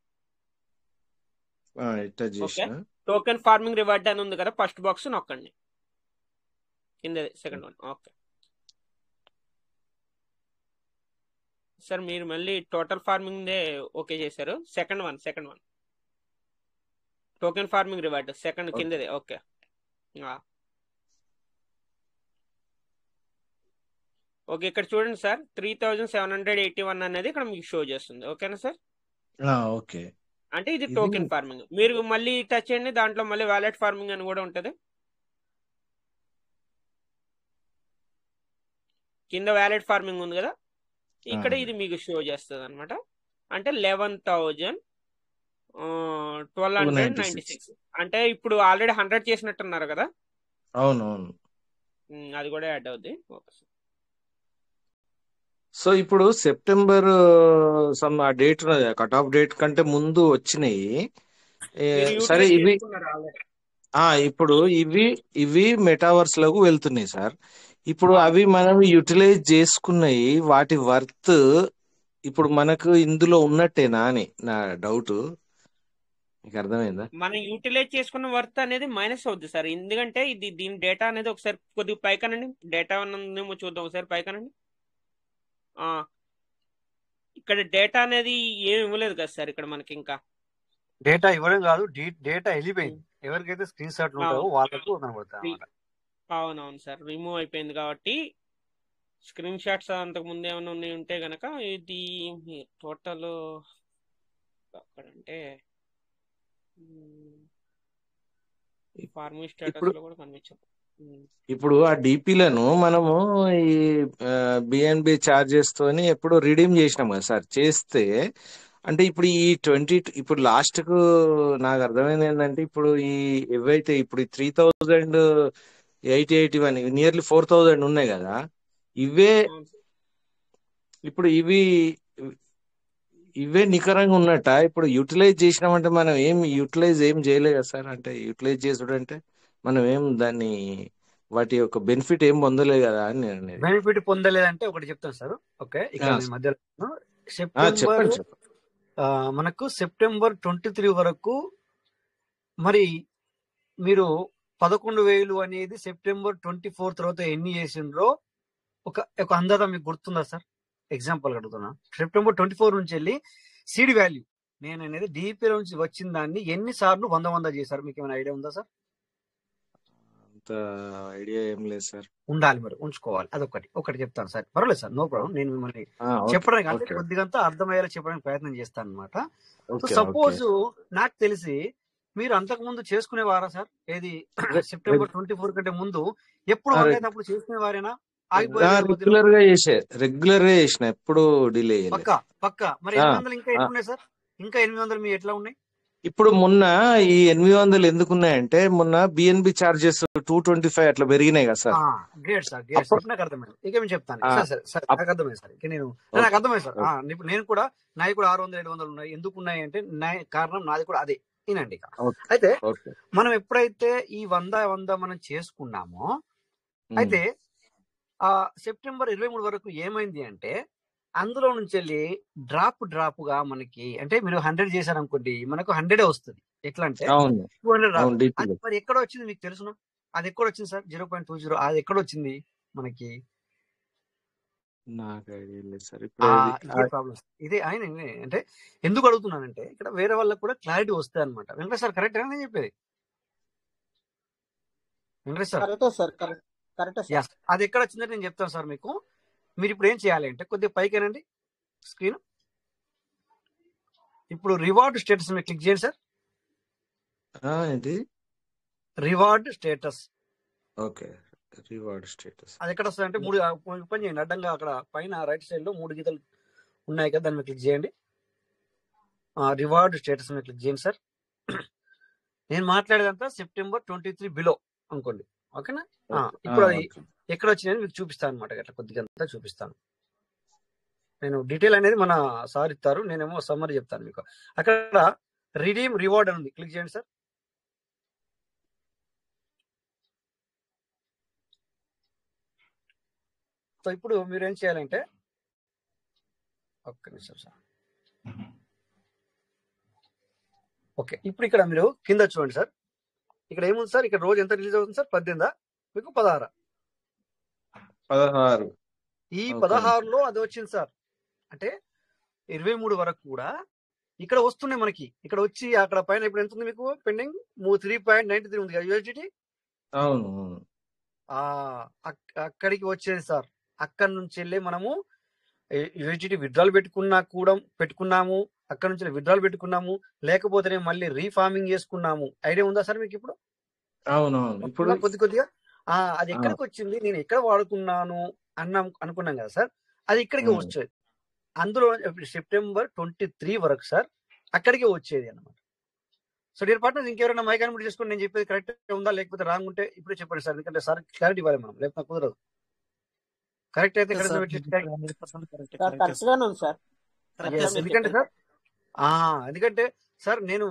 Speaker 5: టోకెన్ ఫార్మింగ్ రివార్డ్ అని ఉంది కదా, ఫస్ట్ బాక్స్ నొక్కండి, కింద సెకండ్ వన్. ఓకే సార్, మీరు మళ్ళీ టోటల్ ఫార్మింగ్ ఓకే చేశారు. Second one token farming reward second కిందదే. ఓకే, ఓకే ఇక్కడ చూడండి సార్, 3,781 అనేది ఇక్కడ మీకు షో చేస్తుంది. ఓకేనా సార్?
Speaker 4: ఓకే,
Speaker 5: అంటే ఇది టోకెన్ ఫార్మింగ్. మీరు మళ్ళీ టచ్ చేయండి, దాంట్లో మళ్ళీ వాలెట్ ఫార్మింగ్ అని కూడా ఉంటది. కింద వ్యాలెట్ ఫార్మింగ్ ఉంది కదా, ఇక్కడ ఇది మీకు షో చేస్తుంది అనమాట. అంటే 11,1296. అంటే ఇప్పుడు ఆల్రెడీ 100 చేసినట్టున్నారు కదా.
Speaker 4: అవునవును,
Speaker 5: అది కూడా యాడ్ అవుద్ది. Okay sir.
Speaker 4: సో ఇప్పుడు సెప్టెంబర్ ఆ డేట్ ఉన్నది, కట్ ఆఫ్ డేట్ కంటే ముందు వచ్చినాయి. సరే, ఇప్పుడు ఇవి మెటావర్స్ లకు వెళ్తున్నాయి సార్. ఇప్పుడు అవి మనం యూటిలైజ్ చేసుకున్నాయి, వాటి వర్త్ ఇప్పుడు మనకు ఇందులో ఉన్నట్టేనా అని నా డౌట్. మీకు అర్థమైందా?
Speaker 5: మనం యూటిలైజ్ చేసుకున్న వర్త్ అనేది మైనస్ అవుద్ది సార్, ఎందుకంటే దీని డేటా అనేది ఒకసారి కొద్దిగా పైకనండి, డేటా ఉన్నదేమో చూద్దాం ఒకసారి పైకనండి. ఇక్కడ డేటా అనేది ఏమి ఇవ్వలేదు కదా సార్, ఇక్కడ మనకి ఇంకా
Speaker 2: డేటా ఇవ్వడం కాదు, డేటా వెళ్ళిపోయింది. ఎవరికైతే స్క్రీన్ షాట్ ఉంటాయో వాళ్ళకు కనబడతాయి.
Speaker 5: అవునవును సార్, రిమూవ్ అయిపోయింది కాబట్టి స్క్రీన్ షాట్స్ అంతకు ముందు ఏమైనా ఉన్నాయి ఉంటే గనక ఇది టోటల్ అక్కడంటే ఫార్మింగ్ స్టేటస్ లో కూడా కనిపించదు.
Speaker 4: ఇప్పుడు ఆ డిపిలను మనము ఈ బిఎన్బి చార్జెస్ తోని ఎప్పుడు రిడీమ్ చేసినాం కదా సార్. చేస్తే అంటే ఇప్పుడు ఈ 20 ఇప్పుడు లాస్ట్ కు నాకు అర్థమైంది ఏంటంటే, ఇప్పుడు ఈ ఏవైతే ఇప్పుడు 3,081 నియర్లీ 4,000 ఉన్నాయి కదా, ఇవే ఇప్పుడు ఇవే నికరంగా ఉన్నట్ట. ఇప్పుడు యూటిలైజ్ చేసినామంటే మనం ఏం చేయలేదు కదా సార్. అంటే యూటిలైజ్ చేసుడు అంటే మనం ఏం దాన్ని వాటి యొక్క బెనిఫిట్ ఏం పొందలేదు కదా అని నేను అనేది.
Speaker 2: బెనిఫిట్ పొందలేదంటే ఒకటి చెప్తాను సార్. ఓకే, ఇక్కడ మధ్యలో
Speaker 4: చెప్పండి.
Speaker 2: మనకు సెప్టెంబర్ 23 వరకు మరి మీరు 11,000 అనేది సెప్టెంబర్ 24 తర్వాత ఎన్ని చేసిండ్రో ఒక అందాజ మీకు గుర్తుందా సార్? ఎగ్జాంపుల్ అడుగుతున్నా. సెప్టెంబర్ 24 నుంచి వెళ్ళి సీడ్ వాల్యూ నేను అనేది డిపి నుంచి వచ్చిన దాన్ని ఎన్నిసార్లు 100 చేశారు, మీకు ఏమైనా ఐడియా ఉందా సార్?
Speaker 4: అంత ఐడియా ఏం లేదు సార్.
Speaker 2: ఉండాలి, మరి ఉంచుకోవాలి. ఒకటి చెప్తాను సార్, పర్వాలేదు సార్, నో ప్రాబ్లం. నేను మిమ్మల్ని చెప్పడానికి అంటే కొద్దిగా అర్థమయ్యేలా చెప్పడానికి ప్రయత్నం చేస్తాను అనమాట. సపోజ్ నాకు తెలిసి మీరు అంతకు ముందు చేసుకునేవారా సార్? ఏది సెప్టెంబర్ 24 కంటే ముందు ఎప్పుడు అప్పుడు చేసుకునేవారేనా?
Speaker 4: రెగ్యులర్ గా చేసిన, ఎప్పుడు డిలే
Speaker 2: పక్కా. మరి 800 ఇంకా ఎట్లా ఉన్నాయి సార్? ఇంకా 800 మీ ఎట్లా ఉన్నాయి?
Speaker 4: ఇప్పుడు మొన్న ఈ 800 ఎందుకున్నాయంటే, మొన్న బిఎన్బి చార్జెస్ 225 అట్లా పెరిగినాయి కదా సార్.
Speaker 2: గ్రేట్ సార్, నాకు అర్థమైంది. ఇక నేను చెప్తాను సార్, నాకు అర్థమైంది సార్. నాకు అర్థమైంది సార్. నేను కూడా నాయి కూడా 600-700 ఉన్నాయి. ఎందుకు ఉన్నాయి అంటే కారణం నాది కూడా అదే. వినండి. అయితే మనం ఎప్పుడైతే ఈ 100 మనం చేసుకున్నామో, అయితే సెప్టెంబర్ 23 వరకు ఏమైంది అంటే, అందులో నుంచి వెళ్ళి డ్రాప్ గా మనకి, అంటే మీరు 100 చేశారనుకోండి, మనకు 100 వస్తుంది. ఎట్లా అంటే 200 రాదు. మరి ఎక్కడ వచ్చింది మీకు తెలుసునా? అది ఎక్కడ వచ్చింది సార్ 0.20? అది ఎక్కడ వచ్చింది మనకి?
Speaker 4: నాకు ఐడియా లేదు సార్.
Speaker 2: ఇదే ప్రాబ్లమ్. ఇదే ఆయన అంటే ఎందుకు అడుగుతున్నానంటే ఇక్కడ వేరే వాళ్ళకి కూడా క్లారిటీ వస్తాయి అనమాట. వెంకటేష్ సార్ కరెక్ట్ నేను చెప్పేది? Venkatesh sir Yes. అది ఎక్కడ వచ్చిందని నేను చెప్తాను సార్ మీకు. మీరు ఇప్పుడు ఏం చేయాలి అంటే కొద్దిగా పైకేనండి స్క్రీన్. ఇప్పుడు రివార్డ్ స్టేటస్ మీద క్లిక్ చేయండి సార్.
Speaker 4: ఏంటి
Speaker 2: reward status?
Speaker 4: Okay, reward status
Speaker 2: అది ఎక్కడ వస్తుంది అంటే 3 పని చేయండి. అడ్డంగా అక్కడ పైన రైట్ సైడ్ లో 3 గీతలు ఉన్నాయి కదా, దాని మీద క్లిక్ చేయండి. రివార్డ్ స్టేటస్ మీద క్లిక్ చేయండి సార్. నేను మాట్లాడేదంతా సెప్టెంబర్ 23 బిలో అనుకోండి, ఓకేనా? ఇప్పుడు అది ఎక్కడ వచ్చిందని మీకు చూపిస్తాను అనమాట. అట్లా కొద్దిగా అంతా చూపిస్తాను. నేను డీటెయిల్ అనేది మన సార్ ఇస్తారు, నేనేమో సమ్మరీ చెప్తాను మీకు. అక్కడ రిడీమ్ రివార్డ్ అని ఉంది, క్లిక్ చేయండి సార్. సో ఇప్పుడు మీరు ఏం చేయాలంటే ఒక్క నిమిషం సార్. ఓకే, ఇప్పుడు ఇక్కడ మీరు కింద చూడండి సార్. ఇక్కడ ఏముంది సార్? ఇక్కడ రోజు ఎంత రిలీజ్ అవుతుంది సార్? 18 మీకు 16? ఈ 16లో అది వచ్చింది సార్. అంటే 23 వరకు కూడా ఇక్కడ వస్తున్నాయి మనకి. ఇక్కడ వచ్చి అక్కడ పైన ఇప్పుడు ఎంత ఉంది మీకు పెండింగ్? 3.93 ఉంది కదా USDT.
Speaker 4: అవును,
Speaker 2: అక్కడికి వచ్చేది సార్. అక్కడి నుంచి వెళ్ళి మనము USDT విత్డ్రాల్ పెట్టుకున్నాము. అక్కడ నుంచి విత్డ్రాల్ పెట్టుకున్నాము, లేకపోతే మళ్ళీ రీఫార్మింగ్ చేసుకున్నాము. ఐడియా ఉందా సార్ మీకు ఇప్పుడు?
Speaker 4: అవునవును. ఇప్పుడు
Speaker 2: కొద్దిగా అది ఎక్కడికి వచ్చింది, నేను ఎక్కడ వాడుకున్నాను అనుకున్నాం కదా సార్, అది ఇక్కడికి వచ్చేది. అందులో సెప్టెంబర్ 23 వరకు సార్ అక్కడికి వచ్చేది అన్నమాట. సో డియర్ పార్ట్నర్స్, ఇంకెవరైనా మైక్ అన్మ్యూట్ చేసుకుని నేను చెప్పేది కరెక్ట్ ఉందా లేకపోతే రాంగ్ ఉంటే ఇప్పుడే చెప్పండి సార్, ఎందుకంటే సార్ క్లారిటీ ఇవ్వాలి మనం, లేకపోతే కుదరదు. కరెక్ట్ అయితే ఎందుకంటే సార్ నేను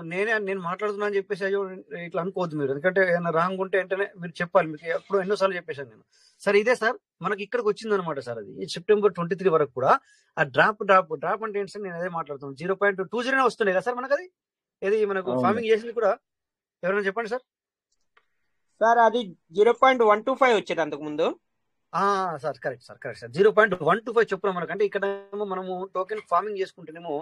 Speaker 2: మాట్లాడుతున్నా అని చెప్పేసి అయ్యో ఇట్లా అనుకోవద్దు మీరు, ఎందుకంటే ఏమైనా రాంగ్ ఉంటే వెంటనే మీరు చెప్పాలి. మీకు ఎప్పుడు ఎన్నోసార్లు చెప్పేశాను నేను. సార్ ఇదే సార్ మనకి ఇక్కడికి వచ్చింది అనమాట సార్. అది సెప్టెంబర్ 23 వరకు కూడా ఆ డ్రాప్ అంటే ఏంటి సార్? నేను అదే మాట్లాడుతున్నాను. 0.20 వస్తున్నాయి కదా సార్ మనకు. అది ఏది మనకు ఫార్మింగ్ చేసింది కూడా ఎవరైనా చెప్పండి సార్.
Speaker 5: సార్ అది 0.125 వచ్చేది అంతకు ముందు.
Speaker 2: సార్ కరెక్ట్ సార్ 0.125 చొప్పున మనకు. అంటే ఇక్కడ మనము టోకెన్ ఫార్మింగ్ చేసుకుంటేనేమో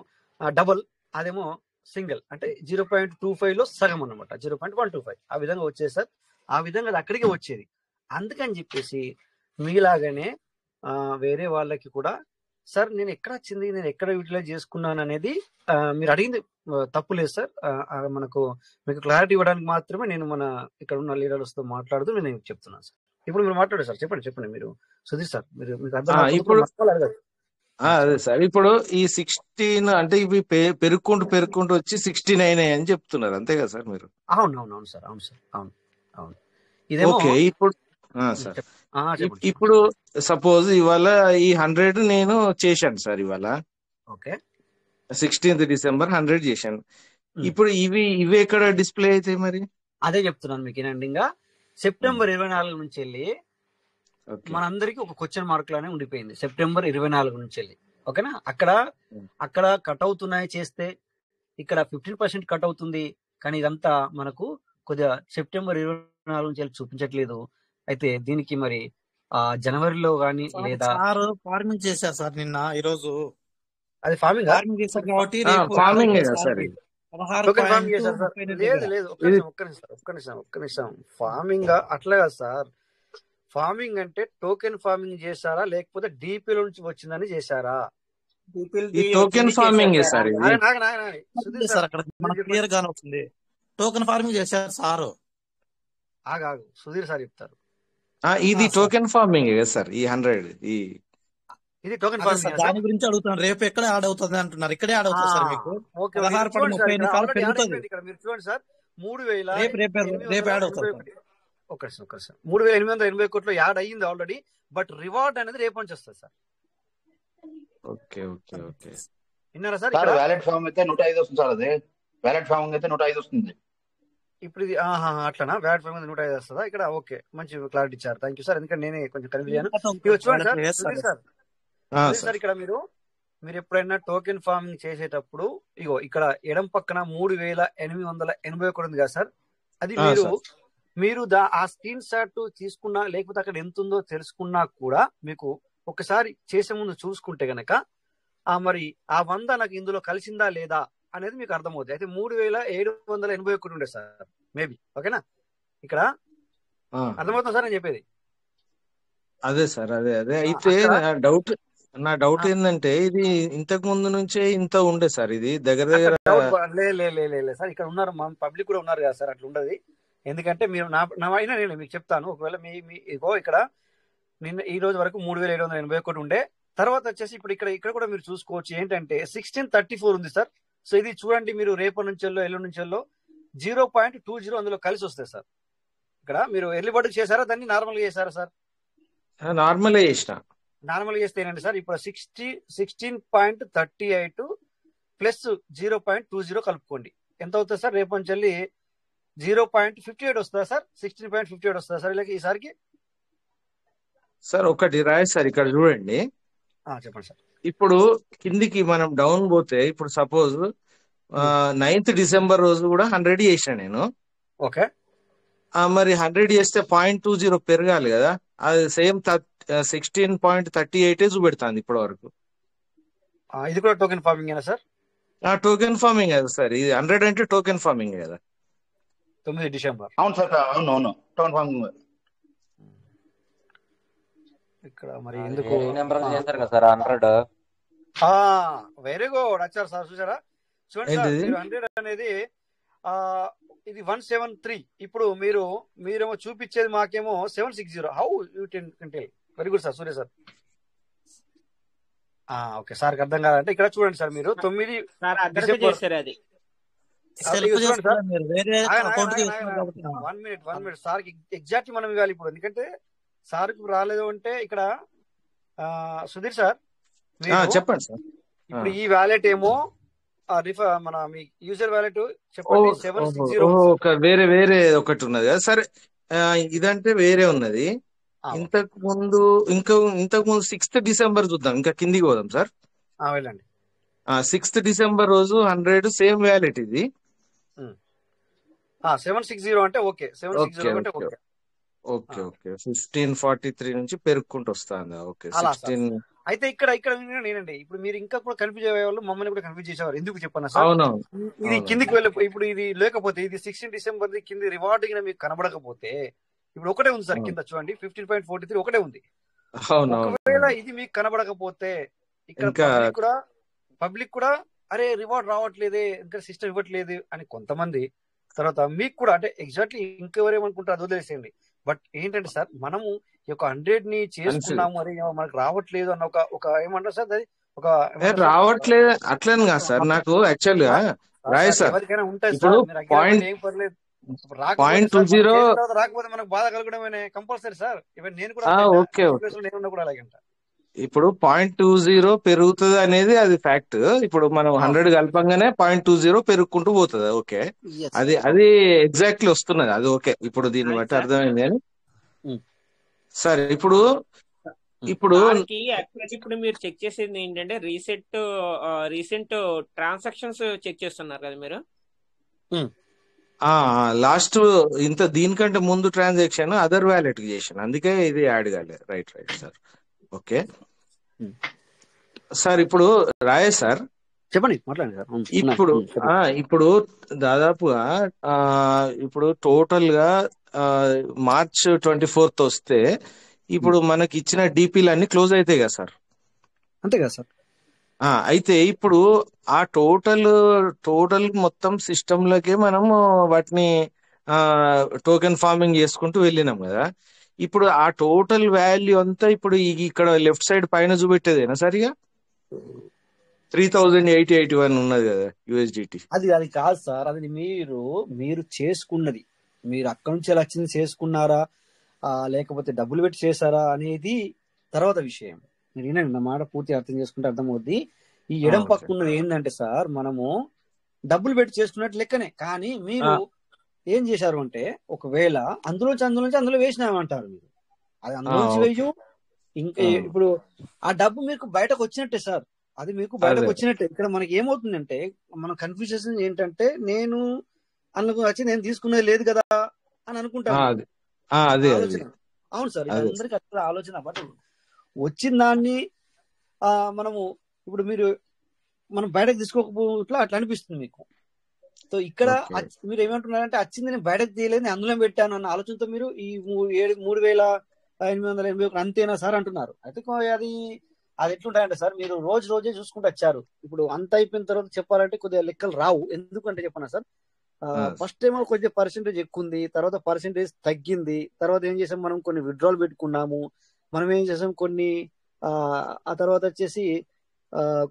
Speaker 2: డబుల్, అదేమో సింగిల్, అంటే 0.25లో సగం అనమాట. 0.125 ఆ విధంగా వచ్చేది సార్. ఆ విధంగా అది అక్కడికి వచ్చేది. అందుకని చెప్పేసి మీలాగానే వేరే వాళ్ళకి కూడా సార్ నేను ఎక్కడ వచ్చింది, నేను ఎక్కడ యూటిలైజ్ చేసుకున్నాను అనేది మీరు అడిగింది తప్పు లేదు సార్. మీకు క్లారిటీ ఇవ్వడానికి మాత్రమే నేను మన ఇక్కడ ఉన్న లీడర్స్తో మాట్లాడుతూ నేను చెప్తున్నాను సార్. ఇప్పుడు మీరు మాట్లాడారు సార్, చెప్పండి మీరు సుధీర్ సార్, మీకు అర్థం
Speaker 4: అదే సార్. ఇప్పుడు ఈ 16 అంటే ఇవి పెరుక్కుంటూ వచ్చి 69 అని చెప్తున్నారు, అంతే కదా సార్ మీరు?
Speaker 2: అవును సార్, అవును. ఇదేమో
Speaker 4: ఓకే. ఇప్పుడు సార్ ఇప్పుడు సపోజ్ ఇవాళ ఈ 100 నేను చేశాను సార్. ఇవాళ
Speaker 2: ఓకే
Speaker 4: 16th డిసెంబర్ 100 చేశాను. ఇప్పుడు ఇవి ఎక్కడ డిస్ప్లే అవుతాయి మరి?
Speaker 2: అదే చెప్తున్నాను మీకు. ఏంటంటే సెప్టెంబర్ 24 నుంచి వెళ్ళి మనందరికి ఒక క్వశ్చన్ మార్క్ లానే ఉండిపోయింది. సెప్టెంబర్ 24 నుంచి వెళ్ళి, ఓకేనా? అక్కడ కట్ అవుతున్నాయి చేస్తే, ఇక్కడ 15% కట్ అవుతుంది. కానీ ఇదంతా మనకు కొద్దిగా సెప్టెంబర్ 24 నుంచి వెళ్ళి చూపించట్లేదు. అయితే దీనికి మరి జనవరిలో గానీ లేదా
Speaker 6: ఫార్మింగ్ చేశారు సార్ నిన్న ఈ రోజు.
Speaker 2: అది ఫార్మింగ్
Speaker 6: చేశారు కాబట్టి
Speaker 2: లేదు. ఒక్క నిమిషం. ఫార్మింగ్ అట్లా కాదు సార్. ఫార్మింగ్ అంటే టోకెన్ ఫార్మింగ్ చేశారా లేకపోతే డిపిలో నుంచి వచ్చిందని చేశారా?
Speaker 4: టోకెన్ ఫార్మింగ్
Speaker 6: క్లియర్ గానే వస్తుంది. టోకెన్ ఫార్మింగ్ చేశారు సార్.
Speaker 2: ఆగాగు సుధీర్ సార్ చెప్తారు.
Speaker 4: ఇది టోకెన్ ఫార్మింగ్ కదా సార్. ఈ 100
Speaker 2: ఇది టోకెన్ ఫార్మింగ్.
Speaker 6: దాని గురించి అడుగుతాను. రేపు ఎక్కడ యాడ్ అవుతుంది అంటున్నారు? ఇక్కడే యాడ్ అవుతుంది సార్. మీకు 16.30 నిమిషాలు పెరుగుతుంది.
Speaker 2: ఇక్కడ మీరు చూడండి సార్, 3000
Speaker 6: రేపు యాడ్ అవుతుంది.
Speaker 2: ఒక్క నిమిషం. 3880 కోట్లు యాడ్ అయ్యింది ఆల్రెడీ. బట్ రివార్డ్ అనేది రేపు నుంచి వస్తుంది సార్.
Speaker 4: ఓకే
Speaker 2: విన్నారా సార్?
Speaker 7: వ్యాలెట్ ఫామ్ అయితే 105 వస్తుంది సార్. అది వ్యాలెట్ ఫామ్ అయితే 105 వస్తుంది.
Speaker 2: ఇప్పుడు ఇది అట్లనా? వ్యాలెట్ ఫామ్ 105 వస్తుందా ఇక్కడ? ఓకే, మంచి క్లారిటీ ఇచ్చారు. Thank you sir. ఎందుకంటే నేనే కొంచెం కన్ఫ్యూజ్ అయ్యాను. చూడండి సార్, ఇక్కడ మీరు ఎప్పుడైనా టోకెన్ ఫార్మింగ్ చేసేటప్పుడు ఇగో ఇక్కడ ఎడం పక్కన 3881 ఉంది కదా సార్. అది మీరు ఆ స్క్రీన్ షాట్ తీసుకున్నా లేకపోతే అక్కడ ఎంత ఉందో తెలుసుకున్నా కూడా మీకు ఒకసారి చేసే ముందు చూసుకుంటే గనక మరి ఆ 100 నాకు ఇందులో కలిసిందా లేదా అనేది మీకు అర్థమవుతుంది. అయితే 3781 ఉండే సార్ మేబీ. ఓకేనా? ఇక్కడ అర్థమవుతుంది సార్ నేను చెప్పేది.
Speaker 4: అదే సార్, అదే అయితే నా డౌట్ ఏంటంటే ఇది ఇంతకు ముందు నుంచే ఇంత ఉండే సార్, ఇది దగ్గర
Speaker 2: లేదు సార్, ఇక్కడ ఉన్నారు పబ్లిక్ కూడా ఉన్నారు కదా సార్, అట్లా ఉండదు. ఎందుకంటే మీరు నా అయినా నేను మీకు చెప్తాను. ఒకవేళ ఇగో ఇక్కడ నిన్న ఈ రోజు వరకు 3781 ఉండే. తర్వాత వచ్చేసి ఇప్పుడు ఇక్కడ కూడా మీరు చూసుకోవచ్చు ఏంటంటే 1634 ఉంది సార్. సో ఇది చూడండి, మీరు రేపటి నుంచెల్లో ఎల్లుండి నుంచెల్లో 0.20 అందులో కలిసి వస్తాయి సార్. ఇక్కడ మీరు ఎర్లీ బర్డ్ చేశారా, దాన్ని నార్మల్గా చేశారా సార్?
Speaker 4: నార్మల్
Speaker 2: చేస్తే ఏంటంటే సార్ ఇప్పుడు 16.38 ప్లస్ 0.20 కలుపుకోండి. ఎంత అవుతుంది సార్? రేపు నుంచి 0.58 వస్తుందా సార్? 16.58 వస్తుందా సార్ ఇలా ఈసారికి?
Speaker 4: సార్ ఒకటి రాయ్ సార్, ఇక్కడ చూడండి.
Speaker 2: చెప్పండి సార్.
Speaker 4: ఇప్పుడు కిందికి మనం డౌన్ పోతే, ఇప్పుడు సపోజ్ 9th December రోజు కూడా 100 చేసిన నేను.
Speaker 2: ఓకే.
Speaker 4: మరి 100 చేస్తే 0.20 పెరగాలి కదా, అది సేమ్ 16.38 చూపెడుతుంది ఇప్పటి వరకు.
Speaker 2: ఇది కూడా token farming sir?
Speaker 4: Token farming కదా సార్, ఇది 100 అంటే టోకెన్ ఫార్మింగ్ కదా.
Speaker 2: 9 December.
Speaker 7: అవును సార్, అవును టోకెన్ ఫార్మింగ్.
Speaker 2: ఇక్కడ మరి ఎందుకు
Speaker 8: నెంబర్ చేశారు కదా సార్ 100?
Speaker 2: వెరీ గుడ్ వచ్చారు సార్, చూసారా? చూడండి సార్, 100 అనేది ఇది 173. ఇప్పుడు మీరేమో చూపించేది మాకేమో 760. How you can tell? Very good sir Surya sir. Okay సార్కి అర్థం కాదంటే ఇక్కడ చూడండి సార్, మీరు 9 December. అది 1 minute సార్కి ఎగ్జాక్ట్ మనం ఇవ్వాలి ఇప్పుడు, ఎందుకంటే సార్కి రాలేదు అంటే ఇక్కడ సుధీర్ సార్
Speaker 4: చెప్పండి సార్.
Speaker 2: ఇప్పుడు ఈ వ్యాలెట్ ఏమో మన మీ యూజర్ వ్యాలెట్ చెప్పండి. 760
Speaker 4: వేరే ఒకటి ఉన్నది కదా సరే, ఇదంటే వేరే ఉన్నది. ఇంతకు ముందు 6th December చూద్దాం, ఇంకా కిందికి పోదాం సార్.
Speaker 2: వెళ్ళండి.
Speaker 4: 6th December రోజు 100 సేమ్ వ్యాలెట్ ఇది.
Speaker 2: 760 అంటే ఓకే. 760 అంటే ఓకే.
Speaker 4: 1543 నుంచి పెరుగుకుంటూ వస్తుంది. ఓకే 16.
Speaker 2: అయితే ఇక్కడ నేనండి, ఇప్పుడు మీరు ఇంకా కూడా కన్ఫ్యూజ్ అయ్యే వాళ్ళు, మమ్మల్ని కూడా కన్ఫ్యూజ్ చేసేవారు. ఎందుకు చెప్పన్నా సార్, ఇది కిందికి వెళ్ళి ఇప్పుడు ఇది లేకపోతే ఇది 16 December కింద రివార్డ్ మీకు కనబడకపోతే, ఇప్పుడు ఒకటే ఉంది సార్ కింద చూడండి 15.43 ఒకటే ఉంది. ఒకవేళ ఇది మీకు కనబడకపోతే ఇక్కడ పబ్లిక్ కూడా అరే రివార్డ్ రావట్లేదే, ఇంకా సిస్టమ్ ఇవ్వట్లేదు అని కొంతమంది, తర్వాత మీకు కూడా అంటే ఎగ్జాక్ట్లీ ఇంకెవరేమనుకుంటారు అది వదిలేసేయండి. బట్ ఏంటంటే సార్, మనము ఈ యొక్క 100 చేసుకున్నాము, అరే మనకు రావట్లేదు అన్న ఒక ఏమంటారు సార్, అది ఒక
Speaker 4: రావట్లేదు అట్లని కాదు సార్. నాకు యాక్చువల్ గా రాయ్ సార్,
Speaker 2: ఎవరికైనా ఉంటాయి
Speaker 4: ఇప్పుడు
Speaker 2: ఏం పర్లేదు, రాకపోతే మనకు బాధ కలగడమే కంపల్సరీ సార్. ఈవెన్ నేను కూడా కూడా అలాగే అంట.
Speaker 4: ఇప్పుడు 0.20 పెరుగుతుంది అనేది అది ఫ్యాక్ట్. ఇప్పుడు మనం 100 కలపంగానే 0.20 పెరుగుకుంటూ పోతుంది. ఓకే, అది ఎగ్జాక్ట్లీ వస్తున్నది, అది ఓకే. ఇప్పుడు దీన్ని బట్టి అర్థమైంది. అని సరే ఇప్పుడు
Speaker 5: మీరు చెక్ చేసేది ఏంటంటే రీసెంట్ ట్రాన్సాక్షన్స్ చెక్ చేస్తున్నారు కదా మీరు.
Speaker 4: లాస్ట్ దీనికంటే ముందు ట్రాన్సాక్షన్ అదర్ వ్యాలెట్ కి చేశాను, అందుకే ఇది యాడ్ కాలేదు. Right sir. ఓకే సార్, ఇప్పుడు రాయే సార్
Speaker 2: చెప్పండి, మాట్లాడండి సార్.
Speaker 4: ఇప్పుడు దాదాపుగా ఇప్పుడు టోటల్ గా March 24th వస్తే ఇప్పుడు మనకి ఇచ్చిన డిపిలు అన్ని క్లోజ్ అవుతాయి కదా సార్?
Speaker 2: అంతే కదా సార్.
Speaker 4: అయితే ఇప్పుడు ఆ టోటల్ మొత్తం సిస్టమ్ లోకే మనము వాటిని టోకెన్ ఫార్మింగ్ చేసుకుంటూ వెళ్ళినాం కదా. ఇప్పుడు ఆ టోటల్ వాల్యూ అంతా ఇప్పుడు ఇక్కడ లెఫ్ట్ సైడ్ పైన చూపెట్టేదేనా సరిగా 3881 ఉన్నది కదా USDT.
Speaker 2: అది కాదు సార్, అది మీరు చేసుకున్నది, మీరు అక్కడి నుంచి వచ్చింది చేసుకున్నారా లేకపోతే డబ్బులు పెట్టి చేశారా అనేది తర్వాత విషయం. మీరు నా మాట పూర్తి అర్థం చేసుకుంటే అర్థమవుద్ది. ఈ ఎడం పక్కున్నది ఏంటంటే సార్, మనము డబ్బులు పెట్టి చేసుకున్నట్టు లెక్కనే, కానీ మీరు ఏం చేశారు అంటే ఒకవేళ అందులో వేసినామంటారు మీరు, అది అందులోంచి వేయు. ఇంకా ఇప్పుడు ఆ డబ్బు మీకు బయటకు వచ్చినట్టే సార్, అది మీకు బయటకు వచ్చినట్టే. ఇక్కడ మనకి ఏమవుతుందంటే మన కన్ఫ్యూజన్ ఏంటంటే, నేను అందులో వచ్చి నేను తీసుకునేది లేదు కదా అని అనుకుంటారు.
Speaker 4: అదే అదే
Speaker 2: ఆలోచన. అవును సార్, ఇది
Speaker 4: అదే
Speaker 2: అందరికి అట్లా ఆలోచన. బట్ వచ్చిన దాన్ని మనము ఇప్పుడు మనం బయటకు తీసుకోకపోవట్లా అట్లా అనిపిస్తుంది మీకు. సో ఇక్కడ
Speaker 4: ఓకే.
Speaker 2: మీరు ఏమంటున్నారంటే వచ్చింది నేను బయటకు తీయలేదు, అందులో పెట్టాను అన్న ఆలోచనతో మీరు ఈ 3,881 అంతేనా సార్ అంటున్నారు. అయితే అది ఎట్లుంటాయంటే సార్, మీరు రోజే చూసుకుంటూ వచ్చారు. ఇప్పుడు అంత అయిపోయిన తర్వాత చెప్పాలంటే కొద్దిగా లెక్కలు రావు. ఎందుకంటే చెప్పనా సార్, ఫస్ట్ ఏమో కొద్దిగా పర్సెంటేజ్ ఎక్కువ ఉంది, తర్వాత పర్సెంటేజ్ తగ్గింది, తర్వాత ఏం చేసాం మనం కొన్ని విత్డ్రాల్ పెట్టుకున్నాము, మనం ఏం చేసాం కొన్ని ఆ తర్వాత వచ్చేసి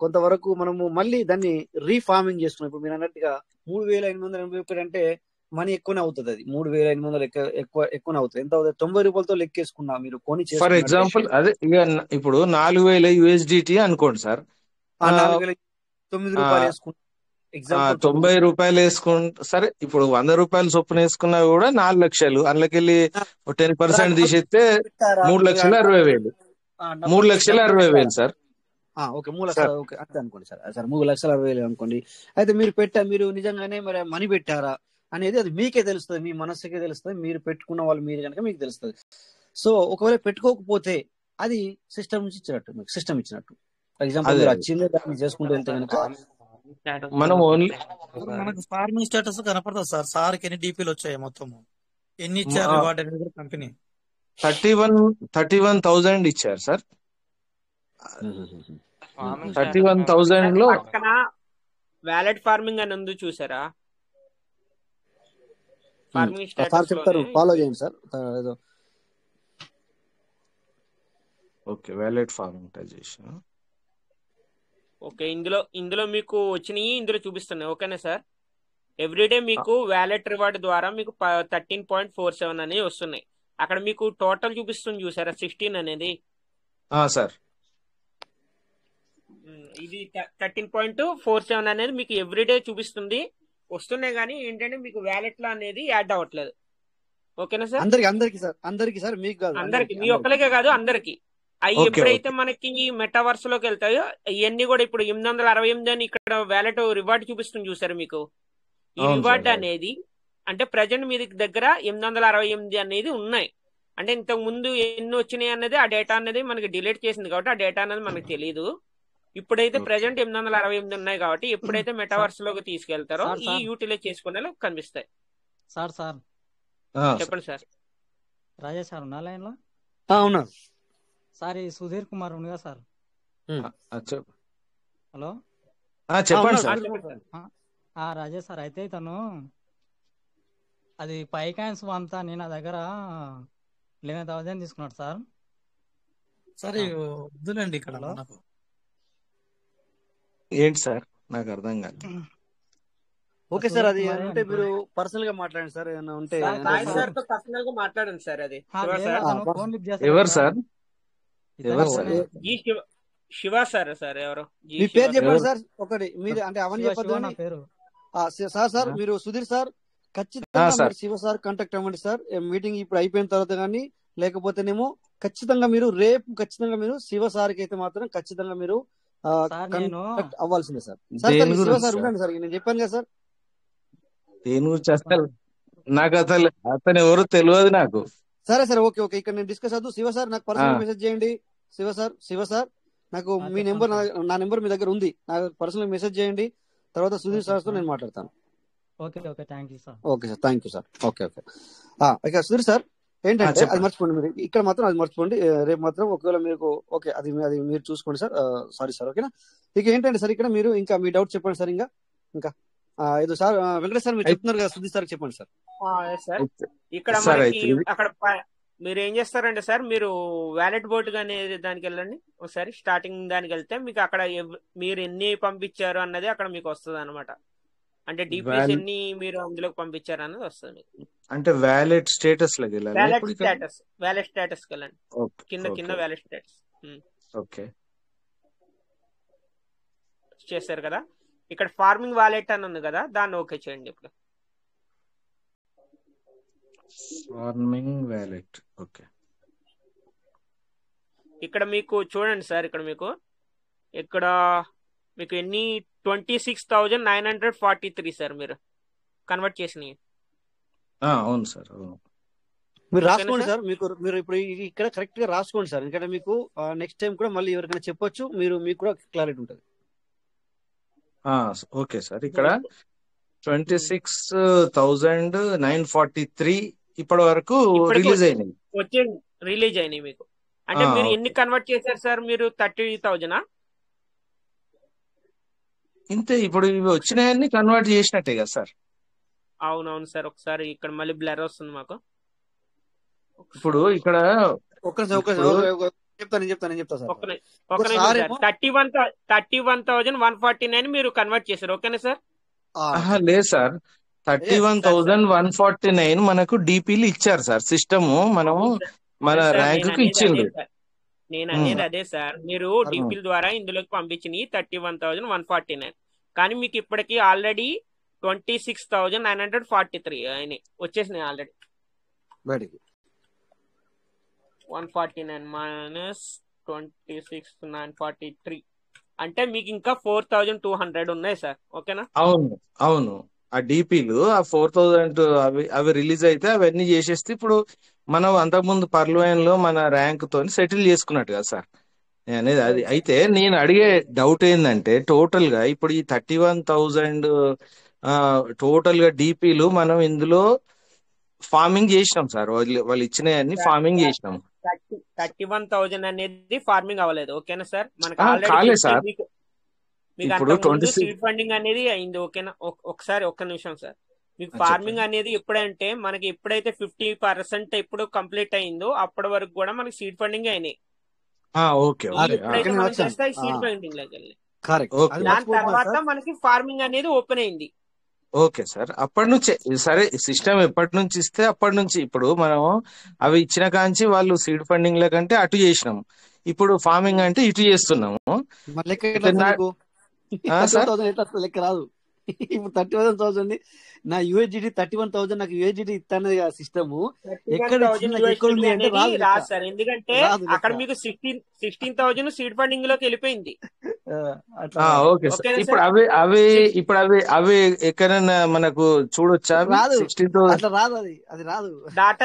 Speaker 2: కొంతవరకు మనము మళ్ళీ దాన్ని రీఫార్మింగ్ చేసుకున్నాం. ఇప్పుడు మీరు అన్నట్టుగా 3,881 అంటే మనీ ఎక్కువనే అవుతుంది. అది 3,800 ఎక్కువనే అవుతుంది. ఎంత అవుతుంది? 90 రూపాయలతో లెక్కేసుకున్నా మీరు కొని
Speaker 4: ఫర్
Speaker 2: చేసుకున్నట్టే.
Speaker 4: ఎగ్జాంపుల్ అదే ఇక ఇప్పుడు 4,000 USDT అనుకోండి సార్.
Speaker 2: 4,009 రూపాయలు వేసుకుంటా ఎగ్జాంపుల్
Speaker 4: 90 రూపాయలు వేసుకుంటా సరే. ఇప్పుడు 100 రూపాయలు చొప్పున వేసుకున్నా కూడా 4 లక్షలు, అందులోకెళ్ళి 10% తీసేస్తే 3,60,000. 3,60,000 సార్.
Speaker 2: ఓకే, 3,00,000. ఓకే అంతే అనుకోండి సార్. 3,60,000 అనుకోండి. అయితే మీరు నిజంగానే మరి మనీ పెట్టారా అనేది అది మీకే తెలుస్తుంది, మీ మనస్సుకే తెలుస్తుంది. మీరు పెట్టుకున్న వాళ్ళు మీరు కనుక మీకు తెలుస్తుంది. సో ఒకవేళ పెట్టుకోకపోతే అది సిస్టమ్ నుంచి ఇచ్చినట్టు, మీకు సిస్టమ్ ఇచ్చినట్టు. ఫర్ ఎగ్జాంపుల్ మీరు వచ్చిందే దాన్ని చేసుకుంటూ వెళ్తే కనుక
Speaker 4: మనం ఓన్లీ
Speaker 6: మనకు ఫార్మింగ్ స్టేటస్ కనపడుతుంది సార్. సార్కి ఎన్ని డీపీలు వచ్చాయి, మొత్తం ఎన్ని ఇచ్చారు రివార్డ్ అనేది కంపెనీ
Speaker 4: 31,000 ఇచ్చారు సార్. 31,000 లో
Speaker 5: పక్కన వ్యాలెట్ ఫార్మింగ్ అని ఉంది చూసారా? ఫార్మింగ్
Speaker 2: సార్ చెప్తారు, ఫాలో చేయండి sir.
Speaker 4: Okay, wallet farming.
Speaker 5: Okay, ఇందులో మీకు వచ్చినాయి, ఇందులో చూపిస్తున్నాయి. ఓకేనా సార్? ఎవ్రీడే మీకు వ్యాలెట్ రివార్డ్ ద్వారా మీకు 13.47 అనేవి వస్తున్నాయి. అక్కడ మీకు టోటల్ చూపిస్తుంది చూసారా 16 అనేది.
Speaker 4: సార్
Speaker 5: ఇది 13.47 అనేది మీకు ఎవ్రీడే చూపిస్తుంది. వస్తున్నాయి కానీ ఏంటంటే మీకు వ్యాలెట్ లో అనేది యాడ్ అవ్వట్లేదు. ఓకేనా సార్?
Speaker 2: అందరికి సార్, మీకు కాదు,
Speaker 5: అందరికి, మీ ఒక్కరికే కాదు అందరికి. అవి ఎప్పుడైతే మనకి మెటావర్స్ లోకి వెళ్తాయో ఇవన్నీ కూడా ఇప్పుడు 868 అని ఇక్కడ వ్యాలెట్ రివార్డ్ చూపిస్తుంది చూసారు మీకు. ఈ రివార్డ్ అనేది అంటే ప్రజెంట్ మీ దగ్గర 868 అనేది ఉన్నాయి. అంటే ఇంతకు ముందు ఎన్ని వచ్చినాయి అనేది ఆ డేటా అనేది మనకి డిలీట్ చేసింది కాబట్టి ఆ డేటా అనేది మనకు తెలియదు. ఇప్పుడైతే ప్రజెంట్ 868 ఉన్నాయి కాబట్టి ఎప్పుడైతే మెటావర్స్ లోకి తీసుకెళ్తారో ఈ యూటిలైజ్ చేసుకునే కనిపిస్తాయి.
Speaker 9: సార్
Speaker 5: చెప్పండి సార్.
Speaker 9: రాజేష్ సార్ ఉన్నా లైన్ లో?
Speaker 2: అవునా
Speaker 9: సార్, ఈ సుధీర్ కుమార్ ఉండగా సార్. హలో,
Speaker 4: చెప్పండి సార్.
Speaker 9: రాజేష్ సార్, అయితే తను అది పైకాయిన్స్ అంతా నేను నా దగ్గర 11,000 తీసుకున్నాడు సార్.
Speaker 6: సరే వద్దులేండి ఇక్కడ.
Speaker 4: ఏంటి సార్, నాకు అర్థం కాదు.
Speaker 2: ఓకే సార్, అది అంటే మీరు పర్సనల్ గా మాట్లాడండి సార్. ఏమైనా ఉంటే
Speaker 5: పర్సనల్ గా మాట్లాడండి సార్. అది
Speaker 4: ఎవరు సార్?
Speaker 5: శివ సార్. ఎవరు
Speaker 2: మీ పేరు చెప్పండి సార్. ఒకటి మీరు అంటే అవన్నీ చెప్పొద్దు. సార్ మీరు సుధీర్ సార్ ఖచ్చితంగా శివ సార్ కాంటాక్ట్ అవ్వండి సార్. మీటింగ్ ఇప్పుడు అయిపోయిన తర్వాత కానీ లేకపోతేనేమో ఖచ్చితంగా మీరు రేపు ఖచ్చితంగా మీరు శివ సార్ కి అయితే మాత్రం ఖచ్చితంగా మీరు అవ్వాల్సిందే సార్. శివ సార్ ఉండండి సార్, నేను చెప్పాను కదా సార్.
Speaker 4: దేని గురించి అసలు నాకు అతను ఎవరు తెలియదు నాకు.
Speaker 2: సరే ఓకే ఇక్కడ నేను డిస్కస్ అవుతూ. శివ సార్ నాకు పర్సనల్ మెసేజ్ చేయండి. శివ సార్ నాకు మీ నెంబర్, నా నెంబర్ మీ దగ్గర ఉంది, నాకు పర్సనల్ మెసేజ్ చేయండి. తర్వాత సుధీర్ సార్ తో నేను మాట్లాడతాను.
Speaker 9: Okay thank you sir.
Speaker 2: Okay sir, thank you sir. Okay ఇక సుధీర్ సార్ ఏంటంటే అది మర్చిపోండి మీరు, ఇక్కడ మాత్రం అది మర్చిపోండి. రేపు మాత్రం ఒకవేళ మీకు ఓకే అది మీరు చూసుకోండి సార్. Sorry sir. ఓకేనా? ఇక ఏంటంటే సార్ ఇక్కడ మీరు ఇంకా మీ డౌట్ చెప్పండి సార్. ఇంకా ఏదో సార్ వెంకటేష్ సార్ మీరు చెప్తున్నారు కదా, సుధీర్ సార్ చెప్పండి సార్.
Speaker 5: ఇక్కడ అక్కడ మీరు ఏం చేస్తారంటే సార్, మీరు వ్యాలెట్ బోర్డు అనేది దానికి వెళ్ళండి ఒకసారి. స్టార్టింగ్ దానికి వెళ్తే మీకు అక్కడ మీరు ఎన్ని పంపించారు అన్నది అక్కడ మీకు వస్తుంది అనమాట. అంటే డిపిఎస్ ఎన్ని మీరు అందులోకి పంపించారు అన్నది వస్తుంది.
Speaker 4: అంటే వ్యాలెట్ స్టేటస్ లోకి వెళ్ళాలి.
Speaker 5: వ్యాలెట్ స్టేటస్ కి వెళ్ళండి. కింద వ్యాలెట్ స్టేటస్.
Speaker 4: ఓకే
Speaker 5: చేశారు కదా. ఇక్కడ ఫార్మింగ్ వాలెట్ అని ఉంది కదా, దాన్ని ఓకే చేయండి. ఇప్పుడు
Speaker 4: ఫార్మింగ్ వాలెట్. ఓకే,
Speaker 5: ఇక్కడ మీకు చూడండి సార్. ఇక్కడ మీకు ఎన్ని 26,943 సార్ మీరు కన్వర్ట్ చేసినాయి.
Speaker 4: అవును సార్, అవును.
Speaker 2: మీరు
Speaker 5: ఓకేనా
Speaker 2: రాసుకోండి
Speaker 5: సార్?
Speaker 2: సార్. మీరు ఇప్పుడు ఇక్కడ కరెక్ట్ గా రాసుకోండి సార్, ఎందుకంటే మీకు నెక్స్ట్ టైం కూడా మళ్ళీ ఎవరికైనా చెప్పొచ్చు, మీకు కూడా క్లారిటీ ఉంటుంది.
Speaker 4: Okay sir. ఇక్కడ 26,943 ఇప్పటి వరకు
Speaker 5: ఇప్పటికి
Speaker 4: రిలీజ్ అయినాయి.
Speaker 5: రిలీజ్ అయినాయి మీకు. అంటే మీరు ఎన్ని
Speaker 4: ఓకే.
Speaker 5: కన్వర్ట్ చేశారు సార్? మీరు 30,000
Speaker 4: ఇంతే. ఇప్పుడు ఇవి వచ్చినాయన్ని కన్వర్ట్ చేసినట్టే కదా సార్.
Speaker 5: అవునవును సార్. ఒకసారి ఇక్కడ మళ్ళీ బ్లర్ వస్తుంది మాకు.
Speaker 4: ఇప్పుడు ఇక్కడ
Speaker 2: చెప్తాను సార్.
Speaker 5: ఒక నిమిషం సార్. 31,149 మీరు కన్వర్ట్ చేశారు. ఓకేనా సార్?
Speaker 4: లేదు సార్, 31,149 మనకు డిపిలు ఇచ్చారు సార్. సిస్టమ్ మనము మన ర్యాంక్ కు ఇచ్చిండు.
Speaker 5: నేను అనేది అదే సార్. మీరు డిపిల ద్వారా ఇందులోకి పంపించినవి 31,149, కానీ మీకు ఇప్పటికి ఆల్రెడీ 26,943 అయినాయి, వచ్చేసినాయి ఆల్రెడీ. 149 మైనస్ 26,943 అంటే మీకు ఇంకా 4,200 ఉన్నాయి సార్. ఓకేనా?
Speaker 4: అవును. ఆ డిపిలు ఆ 4,000 అవి రిలీజ్ అయితే అవన్నీ చేసేస్తే ఇప్పుడు మనం అంతకుముందు పర్లోయన్ లో మన ర్యాంక్ తో సెటిల్ చేసుకున్నట్టు కదా సార్. నేను అనేది అది. అయితే నేను అడిగే డౌట్ ఏంటంటే, టోటల్ గా ఇప్పుడు ఈ 31,000 టోటల్ గా డిపిలు మనం ఇందులో ఫార్మింగ్ చేసినాం సార్. వాళ్ళు ఇచ్చినవన్నీ ఫార్మింగ్ చేసినాం.
Speaker 5: 31,000 అనేది ఫార్మింగ్ అవ్వలేదు. ఓకేనా సార్? మనకు
Speaker 4: కాలేదు సార్.
Speaker 5: మీకు
Speaker 4: ఇప్పుడు
Speaker 5: అంతకుముందు సీడ్ ఫండింగ్ అనేది అయింది. ఓకేనా? ఒక్క నిమిషం సార్. మీకు ఫార్మింగ్ అనేది ఎప్పుడంటే మనకి ఎప్పుడైతే 50% ఎప్పుడు కంప్లీట్ అయిందో అప్పటి వరకు కూడా మనకి సీడ్ ఫండింగ్ అయినాయి. ఎప్పుడైతే మనం చేస్తే సీడ్ ఫండింగ్ లోకి వెళ్ళి దాని తర్వాత మనకి ఫార్మింగ్ అనేది ఓపెన్ అయింది.
Speaker 4: Okay sir. అప్పటి నుంచి సరే, సిస్టమ్ ఎప్పటి నుంచి ఇస్తే అప్పటి నుంచి ఇప్పుడు మనం అవి ఇచ్చిన కాంచి వాళ్ళు సీడ్ ఫండింగ్ లేకంటే అటు చేసినాం, ఇప్పుడు ఫార్మింగ్ అంటే ఇటు చేస్తున్నాము.
Speaker 2: లెక్క రాదు. ఇప్పుడు 31,000 నా యూఎస్జిడి 31,000 నాకు యూఎస్జిడి ఇస్తాను సిస్టమ్. ఎక్కడ అంటే
Speaker 5: రాదు సార్, ఎందుకంటే అక్కడ మీకు 16,000 సీడ్ ఫండింగ్ లోకి వెళ్ళిపోయింది.
Speaker 4: Okay sir. ఇప్పుడు అవి ఎక్కడైనా మనకు చూడొచ్చా?
Speaker 2: అట్లా రాదు, అది రాదు.
Speaker 5: డాటా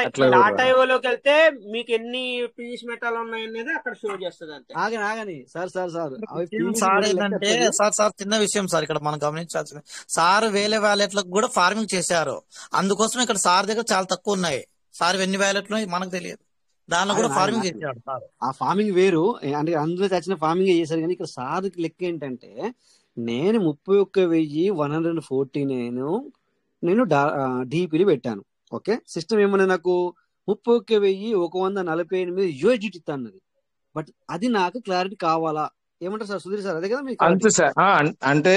Speaker 5: లోకి వెళ్తే మీకు ఎన్ని పీస్ మెటాల్ ఉన్నాయి అనేది అక్కడ షో చేస్తుంది. అంతే.
Speaker 2: ఆగని సార్
Speaker 6: ఏంటంటే సార్ చిన్న విషయం సార్, ఇక్కడ మనం గమనించాల్సింది సార్ వేరే వ్యాలెట్లకు కూడా ఫార్మింగ్ చేశారు. అందుకోసం ఇక్కడ సార్ దగ్గర చాలా తక్కువ ఉన్నాయి. సార్ ఎన్ని వ్యాలెట్లు మనకు తెలియదు, దానిలో కూడా ఫార్మింగ్ చేశాడు సార్.
Speaker 2: ఆ ఫార్మింగ్ వేరు, అంటే అందులో తెచ్చిన ఫార్మింగ్ చేశారు. కానీ ఇక్కడ సార్ లెక్క ఏంటంటే, నేను 31,149 నేను డిపిలు పెట్టాను. ఓకే, సిస్టమ్ ఏమన్నా నాకు 31,148 యూఎస్డిటి అన్నది. బట్ అది నాకు క్లారిటీ కావాలా? ఏమంటారు సార్ సుధీర్ సార్? అదే కదా మీకు
Speaker 4: అంతే సార్. అంటే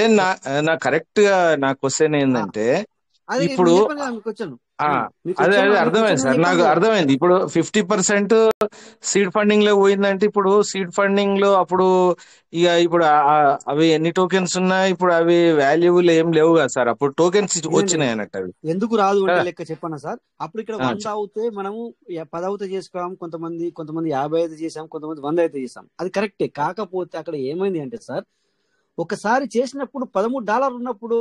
Speaker 4: నా కరెక్ట్ గా నా క్వశ్చన్ ఏంటంటే, ఇప్పుడు అదే అర్థమైంది సార్, నాకు అర్థమైంది. ఇప్పుడు 50% సీడ్ ఫండింగ్ లో పోయిందంటే, ఇప్పుడు సీడ్ ఫండింగ్ లో అప్పుడు ఇప్పుడు అవి ఎన్ని టోకెన్స్ ఉన్నాయి, ఇప్పుడు అవి వాల్యూబుల్ ఏం లేవు కదా సార్. అప్పుడు టోకెన్స్ వచ్చినాయి అన్నట్టు. అవి
Speaker 2: ఎందుకు రాదు అంటే లెక్క చెప్పన్నా సార్. అప్పుడు ఇక్కడ 100 అవుతే మనము 10 అవుతే చేసుకోం, కొంతమంది 50 అయితే చేసాం, కొంతమంది 100 అయితే చేసాం. అది కరెక్టే. కాకపోతే అక్కడ ఏమైంది అంటే సార్, ఒకసారి చేసినప్పుడు $13 ఉన్నప్పుడు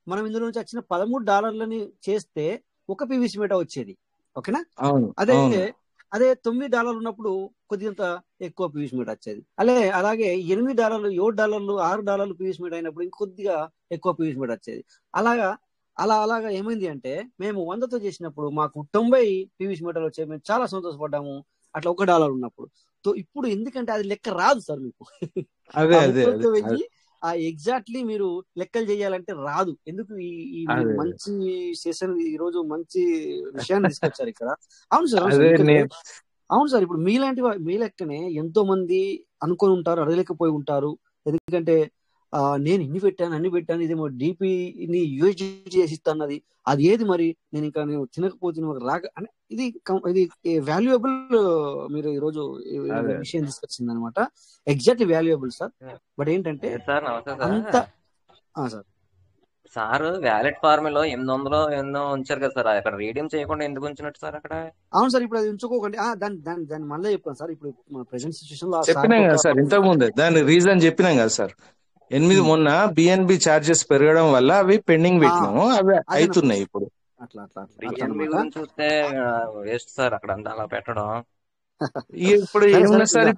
Speaker 2: మనం ఇందులో నుంచి వచ్చిన $13 చేస్తే ఒక పీవీసీ మీటర్ వచ్చేది. ఓకేనా? అదే $9 ఉన్నప్పుడు కొద్దిగా ఎక్కువ పీవీసీ మీటర్ వచ్చేది. అలాగే $8, $7, $6 పీవీసీ మీటర్ అయినప్పుడు ఇంకొద్దిగా ఎక్కువ పీవీసీ మీటర్ వచ్చేది. అలాగా ఏమైంది అంటే, మేము 100తో చేసినప్పుడు మాకు 90 పీవీసీ మీటర్లు వచ్చాయి. మేము చాలా సంతోషపడ్డాము అట్లా $1 ఉన్నప్పుడు. ఇప్పుడు ఎందుకంటే అది లెక్క రాదు సార్ మీకు. ఎగ్జాక్ట్లీ మీరు లెక్కలు చేయాలంటే రాదు. ఎందుకు ఈ మంచి సెషన్ ఈ రోజు మంచి విషయాన్ని తీసుకొచ్చారు ఇక్కడ. అవును సార్, ఇప్పుడు మీ లెక్కనే ఎంతో మంది అనుకొని ఉంటారు, అడగలేకపోయి ఉంటారు. ఎందుకంటే నేను ఇన్ని పెట్టాను అన్ని పెట్టాను, ఇదేమో డిపిని యూఎస్డి చేసి ఇస్తాన్నది. అది ఏది మరి? నేను తినకపోతే రాక అని ఇది వాల్యుయబుల్. మీరు ఈ రోజు విషయం తీసుకొచ్చింది అనమాట. Exactly valuable sir. బట్ ఏంటంటే
Speaker 8: సార్ వ్యాలెట్ ఫార్మ్ లో 800 ఉంచారు కదా సార్, అక్కడ రీడీమ్ చేయకుండా ఎందుకు ఉంచినట్టు సార్ అక్కడ?
Speaker 2: అవును సార్, ఇప్పుడు అది ఉంచుకోకండి. దాన్ని మళ్ళీ చెప్పాను సార్. ఇప్పుడు ప్రెసెంట్ సిచ్యువేషన్ లో
Speaker 4: చెప్పినాం కదా సార్ ఇంతకు ముందే, దాని రీజన్ చెప్పినాం కదా సార్. మొన్న బిఎన్బి చార్జెస్ పెరగడం వల్ల అవి పెండింగ్ పెట్టినాము, అవి అవుతున్నాయి ఇప్పుడు.
Speaker 8: బిఎన్బి
Speaker 2: అన్నమాట.
Speaker 8: గురించి చూస్తే వేస్ట్ సార్ అక్కడ అలా పెట్టడం.
Speaker 4: ఇప్పుడు
Speaker 2: సరే
Speaker 4: ఏమున్నా
Speaker 2: సరే
Speaker 4: సార్,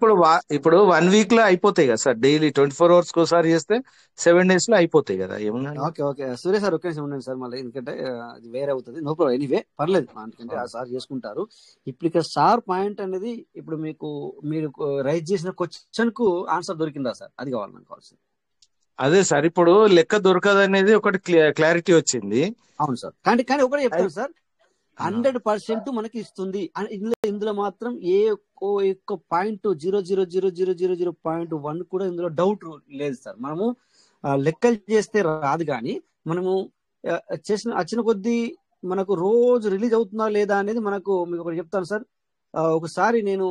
Speaker 4: ఇప్పుడు 1 వీక్ లో అయిపోతాయి కదా సార్, డైలీ 24 hours ఒకసారి చేస్తే 7 days లో అయిపోతాయి కదా, ఏమున్నా.
Speaker 2: ఓకే సూర్య సార్ ఒక్క నిమిషం ఉండండి సార్, మళ్ళీ ఎందుకంటే అది వేరే అవుతుంది. నో ప్రాబ్లం, ఎనీవే పర్లేదు, ఎందుకంటే ఆ సార్ చేసుకుంటారు. ఇప్పుడు ఇక్కడ సార్ పాయింట్ అనేది ఇప్పుడు మీరు రైజ్ చేసిన క్వశ్చన్ కు ఆన్సర్ దొరికిందా సార్, అది కావాలి మనకు కావాల్సింది.
Speaker 4: అదే సార్, ఇప్పుడు లెక్క దొరకదు అనేది ఒకటి క్లారిటీ వచ్చింది.
Speaker 2: అవును సార్, కానీ ఒకటే చెప్తాను సార్, 100% మనకి ఇస్తుంది. ఇందులో మాత్రం ఏ ఒక్క పాయింట్ 0.00000.1 కూడా ఇందులో డౌట్ లేదు సార్. మనము లెక్కలు చేస్తే రాదు, కానీ మనము వచ్చిన కొద్దీ మనకు రోజు రిలీజ్ అవుతుందా లేదా అనేది మీకు ఒకటి చెప్తాను సార్. ఒకసారి నేను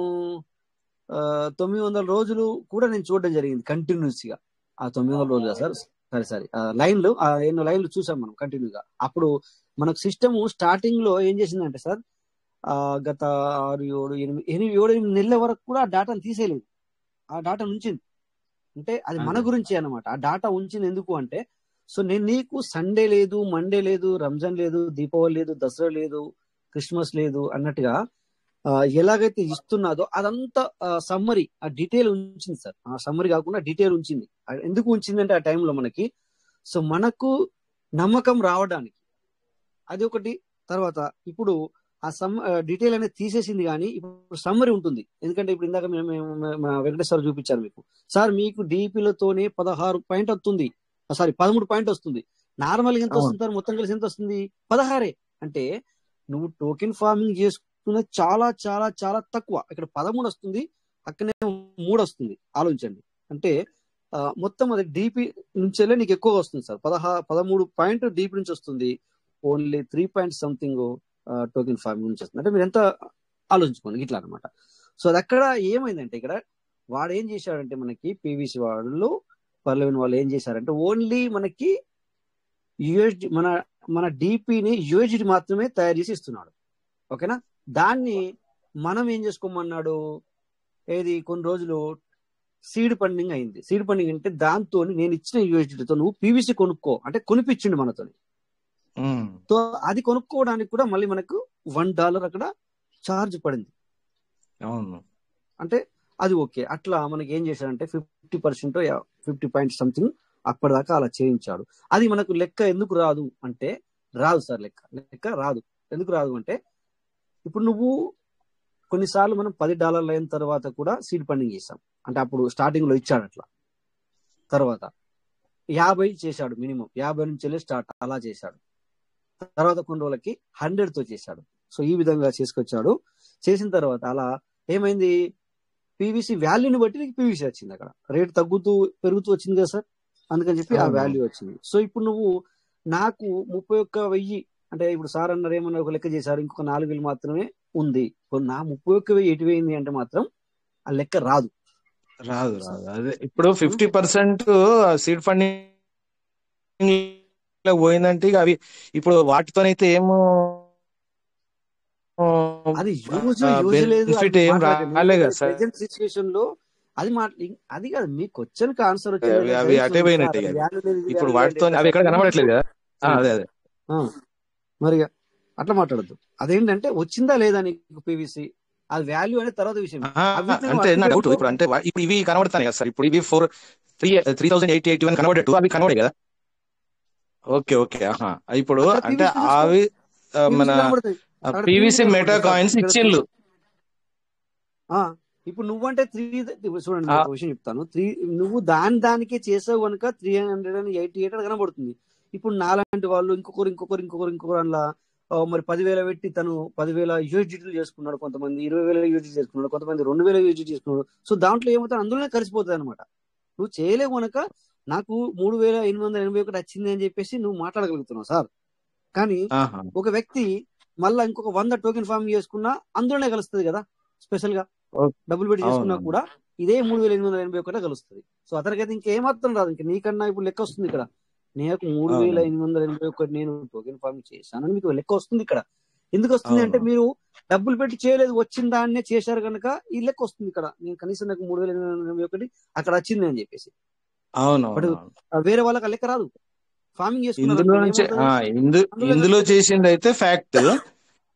Speaker 2: 900 రోజులు కూడా నేను చూడడం జరిగింది కంటిన్యూస్ గా. ఆ 900 రోజులు సార్, సరే లైన్లు ఎన్నో లైన్లు చూసాం మనం కంటిన్యూగా. అప్పుడు మనకు సిస్టమ్ స్టార్టింగ్ లో ఏం చేసిందంటే సార్, గత 6-7 నెలల వరకు కూడా ఆ డాటాను తీసేయలేదు, ఆ డాటా ఉంచింది. అంటే అది మన గురించి అన్నమాట. ఆ డాటా ఉంచింది ఎందుకు అంటే, సో నేను నీకు సండే లేదు, మండే లేదు, రంజాన్ లేదు, దీపావళి లేదు, దసరా లేదు, క్రిస్మస్ లేదు అన్నట్టుగా ఎలాగైతే ఇస్తున్నదో అదంతా సమ్మరీ, ఆ డీటెయిల్ ఉంచింది సార్. ఆ సమ్మరీ కాకుండా డీటెయిల్ ఉంచింది. ఎందుకు ఉంచిందంటే ఆ టైంలో సో మనకు నమ్మకం రావడానికి అది ఒకటి. తర్వాత ఇప్పుడు ఆ డీటెయిల్ అనేది తీసేసింది, కానీ ఇప్పుడు సమ్మరీ ఉంటుంది. ఎందుకంటే ఇప్పుడు ఇందాక మన వెంకటేశ్వర చూపించారు మీకు, సార్ మీకు డిపిలతోనే 16 పాయింట్ వస్తుంది, 13 పాయింట్ వస్తుంది. నార్మల్ ఎంత వస్తుంది సార్, మొత్తం కలిసి ఎంత వస్తుంది? 16. అంటే నువ్వు టోకెన్ ఫార్మింగ్ చేసుకున్న చాలా చాలా చాలా తక్కువ. ఇక్కడ 13 వస్తుంది, అక్కడనే 3 వస్తుంది. ఆలోచించండి. అంటే మొత్తం అది డిపి నుంచెల్లే నీకు ఎక్కువగా వస్తుంది సార్. 13 పాయింట్ డిపి నుంచి వస్తుంది, only 3 point something token farming నుంచి వస్తుంది. అంటే మీరు ఎంత ఆలోచించుకోండి, ఇట్లా అనమాట. సో అది అక్కడ ఏమైందంటే, ఇక్కడ వాడు ఏం చేశాడంటే, మనకి పీవీసీ వాళ్ళు పర్లెవెన్ వాళ్ళు ఏం చేశారంటే, ఓన్లీ మనకి యూఎస్డి మన డిపిని యూఎస్డి మాత్రమే తయారు చేసి ఇస్తున్నాడు. ఓకేనా? దాన్ని మనం ఏం చేసుకోమన్నాడు, ఏది కొన్ని రోజులు సీడ్ ఫండింగ్ అయింది. సీడ్ ఫండింగ్ అంటే దాంతో నేను ఇచ్చిన యూఎస్డితో నువ్వు పీవీసీ కొనుక్కో అంటే కొనిపించిండు మనతో. సో అది కొనుక్కోవడానికి కూడా మళ్ళీ మనకు $1 అక్కడ ఛార్జ్ పడింది.
Speaker 4: అవును,
Speaker 2: అంటే అది ఓకే. అట్లా మనకి ఏం చేశాడంటే 50% 50 పాయింట్ సంథింగ్ అప్పటిదాకా అలా చేయించాడు. అది మనకు లెక్క ఎందుకు రాదు అంటే, రాదు సార్, లెక్క రాదు. ఎందుకు రాదు అంటే, ఇప్పుడు నువ్వు కొన్నిసార్లు మనం $10 అయిన తర్వాత కూడా సీడ్ ఫండింగ్ చేసాం. అంటే అప్పుడు స్టార్టింగ్ లో ఇచ్చాడు, అట్లా తర్వాత 50 చేశాడు, మినిమం 50 నుంచి వెళ్ళి స్టార్ట్ అలా చేశాడు. తర్వాత కొన్ని రోజులకి 100తో చేశాడు. సో ఈ విధంగా చేసుకొచ్చాడు. చేసిన తర్వాత అలా ఏమైంది, పీవీసీ వాల్యూని బట్టి నీకు పీవీసీ వచ్చింది. అక్కడ రేట్ తగ్గుతూ పెరుగుతూ వచ్చింది కదా సార్, అందుకని చెప్పి ఆ వాల్యూ వచ్చింది. సో ఇప్పుడు నువ్వు నాకు 31,000 అంటే ఇప్పుడు సార్ అన్నారు ఏమన్నా ఒక లెక్క చేశారు, ఇంకొక 4,000 మాత్రమే ఉంది. నా 31,000 ఎటువైంది అంటే మాత్రం ఆ లెక్క రాదు.
Speaker 4: అదే ఇప్పుడు 50% సీడ్ ఫండింగ్ పోయిందంటే అవి ఇప్పుడు వాటితోనైతే ఏమో
Speaker 2: అది
Speaker 4: బెనిఫిట్ ఏం రాలే కదా సార్.
Speaker 2: ప్రెజెంట్ సిచ్యువేషన్ లో అది కాదు, మీ క్వశ్చన్ కి ఆన్సర్
Speaker 4: అవి అటే పోయినట్టే. ఇప్పుడు వాటితో అవి ఎక్కడ కనబడట్లేదు కదా. అదే
Speaker 2: మరి అట్లా మాట్లాడద్దు. అదేంటంటే వచ్చిందా లేదా నీకు పీవీసీ, అది వాల్యూ అనే తర్వాత విషయం.
Speaker 4: అంటే డౌట్ ఇప్పుడు అంటే ఇప్పుడు ఇవి కనబడతాయి కదా సార్. ఇప్పుడు ఇవి 3,881 కనబడేట్టు అవి కనబడే కదా. ఓకే ఇప్పుడు అంటే అవి మన పీవీసీ మెటా కాయిన్స్ ఇచ్చిండ్లు.
Speaker 2: ఇప్పుడు నువ్వంటే చూడండి విషయం చెప్తాను. నువ్వు దానికే చేసావు కనుక 388 కనబడుతుంది. ఇప్పుడు నాలాంటి వాళ్ళు ఇంకొకరు అలా మరి 10,000 పెట్టి తను 10,000 యూఎస్డిటీలు చేసుకున్నాడు, కొంతమంది 20,000 యూఎస్డి చేసుకున్నాడు, కొంతమంది 2,000 యూఎస్డి చేసుకున్నాడు. సో దాంట్లో ఏమవుతుంది, అందులోనే కలిసిపోతుంది అనమాట. నువ్వు చేయలేవు కనుక నాకు 3,881 వచ్చింది అని చెప్పేసి నువ్వు మాట్లాడగలుగుతున్నావు సార్. కానీ ఒక వ్యక్తి మళ్ళా ఇంకొక 100 టోకెన్ ఫార్మ్ చేసుకున్నా అందులోనే కలుస్తుంది కదా. స్పెషల్ గా డబ్బులు పెట్టి చేసుకున్నా కూడా ఇదే 3,881 కలుస్తుంది. సో అతనికైతే ఇంకేమాత్రం రాదు. ఇంకా నీకన్నా ఇప్పుడు లెక్క వస్తుంది ఇక్కడ. నాకు 3,881 నేను టోకెన్ ఫార్మింగ్ చేశానని మీకు లెక్క వస్తుంది ఇక్కడ. ఎందుకు వస్తుంది అంటే, మీరు డబ్బులు పెట్టి చేయలేదు, వచ్చిన దాన్నే చేశారు కనుక ఈ లెక్క వస్తుంది ఇక్కడ. నేను కనీసం నాకు 3,881 అక్కడ వచ్చింది అని చెప్పేసి. వేరే వాళ్ళకి ఆ లెక్క రాదు. ఫార్మింగ్ చేసుకున్నారు
Speaker 4: ఇందులో
Speaker 2: అనుకోండి,
Speaker 4: నుంచి
Speaker 2: ఏమవుతుంది అందులో
Speaker 4: ఇందులో చేసింది అయితే ఫ్యాక్ట్.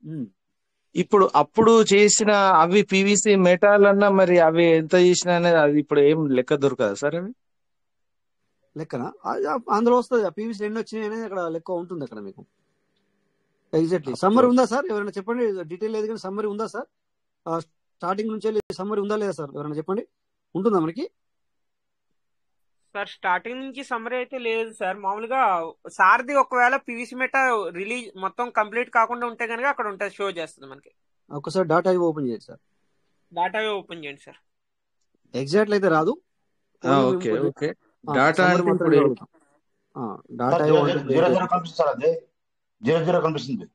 Speaker 2: ఉమ్.
Speaker 4: ఇప్పుడు అప్పుడు చేసిన అవి పీవీసీ మెటాల్ అన్నా మరి అవి ఎంత చేసినా అనేది అది ఇప్పుడు ఏం లెక్క దొరకదా సార్ అవి?
Speaker 2: లెక్కన అందులో వస్తుంది పీవీసీ ఎన్ని వచ్చినాయి అనేది అక్కడ లెక్క ఉంటుంది అక్కడ మీకు ఎగ్జాక్ట్లీ. సమ్మరీ ఉందా సార్? ఎవరైనా చెప్పండి, డీటెయిల్ లేదు కానీ సమ్మరీ ఉందా సార్? స్టార్టింగ్ నుంచి సమ్మరీ ఉందా లేదా సార్? ఎవరైనా చెప్పండి, ఉంటుందా మనకి?
Speaker 5: సార్ స్టార్టింగ్ నుంచి సమ్మరీ అయితే లేదు సార్. మామూలుగా సార్ది ఒకవేళ పీవీసీ మెటా రిలీజ్ మొత్తం కంప్లీట్ కాకుండా ఉంటే కనుక అక్కడ ఉంటుంది, షో చేస్తుంది మనకి.
Speaker 2: ఒకసారి డాటా ఓపెన్ చేయండి సార్.
Speaker 5: డాటా ఓపెన్ చేయండి సార్.
Speaker 2: ఎగ్జాక్ట్ అయితే రాదు.
Speaker 4: Okay okay. డాటా అంటే ఇప్పుడు
Speaker 2: డాటా
Speaker 7: కనిపిస్తుంది సార్, అదే 0 కనిపిస్తుంది.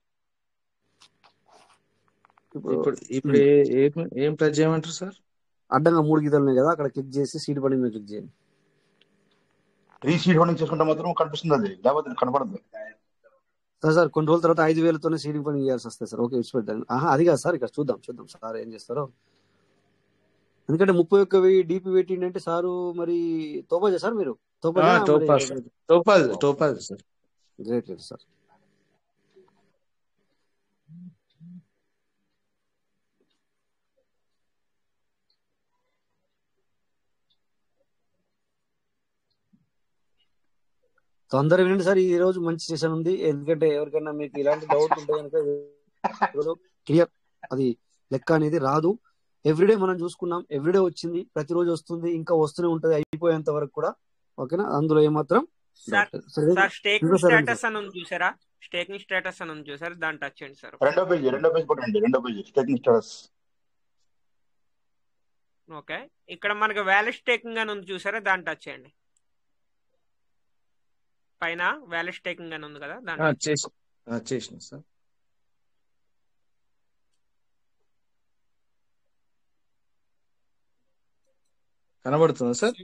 Speaker 4: ఇప్పుడు ఏం టచ్ చేయమంటారు సార్?
Speaker 2: అడ్డంగా 3 గీతలు ఉన్నాయి కదా, అక్కడ క్లిక్ చేసి సీడ్ ఫండింగ్ మీద క్లిక్ చేయండి.
Speaker 7: సీడ్ ఫండింగ్ చేసుకుంటే మాత్రం కనిపిస్తుంది, అది లేకపోతే కనపడదు
Speaker 2: సార్. కొన్ని రోజుల తర్వాత 5,000తోనే సీడింగ్ ఫండింగ్ చేయాల్సి వస్తుంది సార్. ఓకే, ఇచ్చిపెట్టాను. అది కాదు సార్, ఇక్కడ చూద్దాం సార్ ఏం చేస్తారో. ఎందుకంటే 31,000 డీపీ పెట్టిండి అంటే సారు మరి తోపాజా సార్? మీరు
Speaker 4: టోపాజ్ సార్.
Speaker 2: గ్రేట్ లేదు సార్. తొందరగా వినండి సార్, ఈ రోజు మంచి సెషన్ ఉంది. ఎందుకంటే ఎవరికైనా మీకు ఇలాంటి డౌట్ ఉంటే కనుక క్లియర్, అది లెక్క అనేది రాదు. ఎవ్రీడే మనం చూసుకున్నాం, ఎవ్రీడే వచ్చింది, ప్రతిరోజు వస్తుంది, ఇంకా వస్తూనే ఉంటది అయిపోయేంత వరకు కూడా. ఓకేనా? అందులో ఏమాత్రం
Speaker 5: స్టేకింగ్ స్టేటస్ అని ఉంది చూసారా? స్టేకింగ్ స్టేటస్ అని ఉంది చూసారా? దాన్ని టచ్ చేయండి సార్.
Speaker 7: రెండో పేజ్ కొట్టండి, రెండో పేజ్ స్టేకింగ్ స్టేటస్.
Speaker 5: ఓకే, ఇక్కడ మనకి వ్యాలిడ్ స్టేకింగ్ అని ఉంది చూసారా? దాన్ని టచ్ చేయండి. పైన వ్యాలిడ్ స్టేకింగ్ అని ఉంది కదా, దాన్ని
Speaker 4: చేసిన సార్. కనబడుతుంది సార్.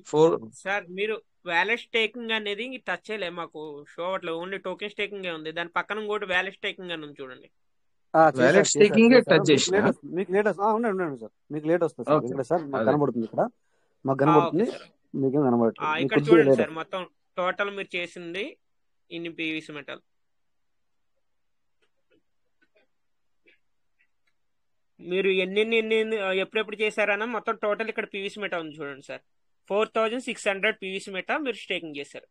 Speaker 5: సార్ మీరు వ్యాలిడ్ స్టేకింగ్ అనేది టచ్ చేయలే, మాకు షో అవ్వట్లేదు, ఓన్లీ టోకెన్ స్టేకింగ్ ఉంది. దాని పక్కన ఇంకోటి వ్యాలిడ్ స్టేకింగ్ అని ఉంది చూడండి.
Speaker 4: వ్యాలిడ్ స్టేకింగ్ టచ్ చేసిన
Speaker 2: మీకు లేట్ వస్తుంది. ఉండండి సార్, మీకు లేట్ వస్తుంది సార్. ఇక్కడ సార్ మాకు కనబడుతుంది, ఇక్కడ మాకు కనబడుతుంది, మీకేం కనబడుతుంది.
Speaker 5: ఇక్కడ చూడండి సార్, మొత్తం టోటల్ మీరు చేసింది ఇన్ని పీవీసీ మెటల్. మీరు ఎన్ని ఎప్పుడెప్పుడు చేశారన్నా మొత్తం టోటల్ ఇక్కడ పీవీసీ మెటా ఉంది చూడండి సార్. 4,600 పీవీసీ మెటా మీరు స్టేకింగ్ చేశారు.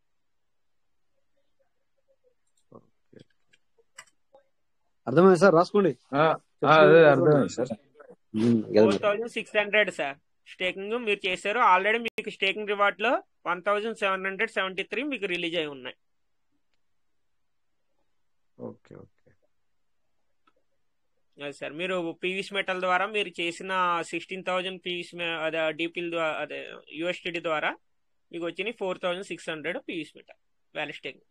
Speaker 2: అర్థమైంది సార్? రాసుకోండి.
Speaker 5: 4,600 సార్ స్టేకింగ్ మీరు చేశారు. ఆల్రెడీ మీకు స్టేకింగ్ రివార్డ్ లో 1,773 మీకు రిలీజ్ అయి ఉన్నాయి.
Speaker 4: ఓకే ఓకే
Speaker 5: సార్ మీరు పీవీసీ మెటల్ ద్వారా మీరు చేసిన 16,000 పీవీసీ అదే డీపీల్ ద్వారా, అదే యూఎస్టీడీ ద్వారా మీకు వచ్చిన 4,600 పీవీసీ మెటల్ వ్యాలిడ్ స్టేకింగ్.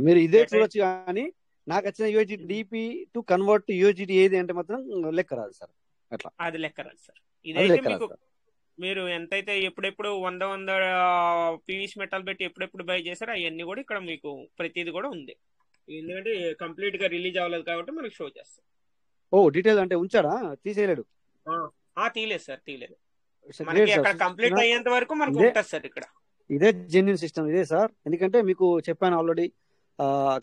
Speaker 2: మీరు ఇదే చూడొచ్చు, కానీ నాకు వచ్చిన USD DP to convert USD ఏది అంటే మాత్రం లెక్క రాదు సార్. అట్లా
Speaker 5: అది లెక్క రాదు సార్. ఇదైతే మీకు మీరు ఎంతైతే ఎప్పుడెప్పుడు 100 పీవీసీ మెటల్ పెట్టి ఎప్పుడెప్పుడు బై చేశారో అవన్నీ కూడా ఇక్కడ మీకు ప్రతిది కూడా ఉంది. ఎందుకంటే కంప్లీట్ గా రిలీజ్ అవ్వలేదు కాబట్టి మనకి షో చేస్తాం.
Speaker 2: డీటెయిల్ అంటే ఉంచాడా? తీసేయలేడు?
Speaker 5: తీయలేదు సార్, తీయలేదు. మనకి అక్కడ కంప్లీట్ అయ్యేంత వరకు మనకు ఉంటుంది సార్. ఇక్కడ
Speaker 2: ఇదే జెన్యూన్ సిస్టమ్ ఇదే సార్. ఎందుకంటే మీకు చెప్పాను ఆల్రెడీ.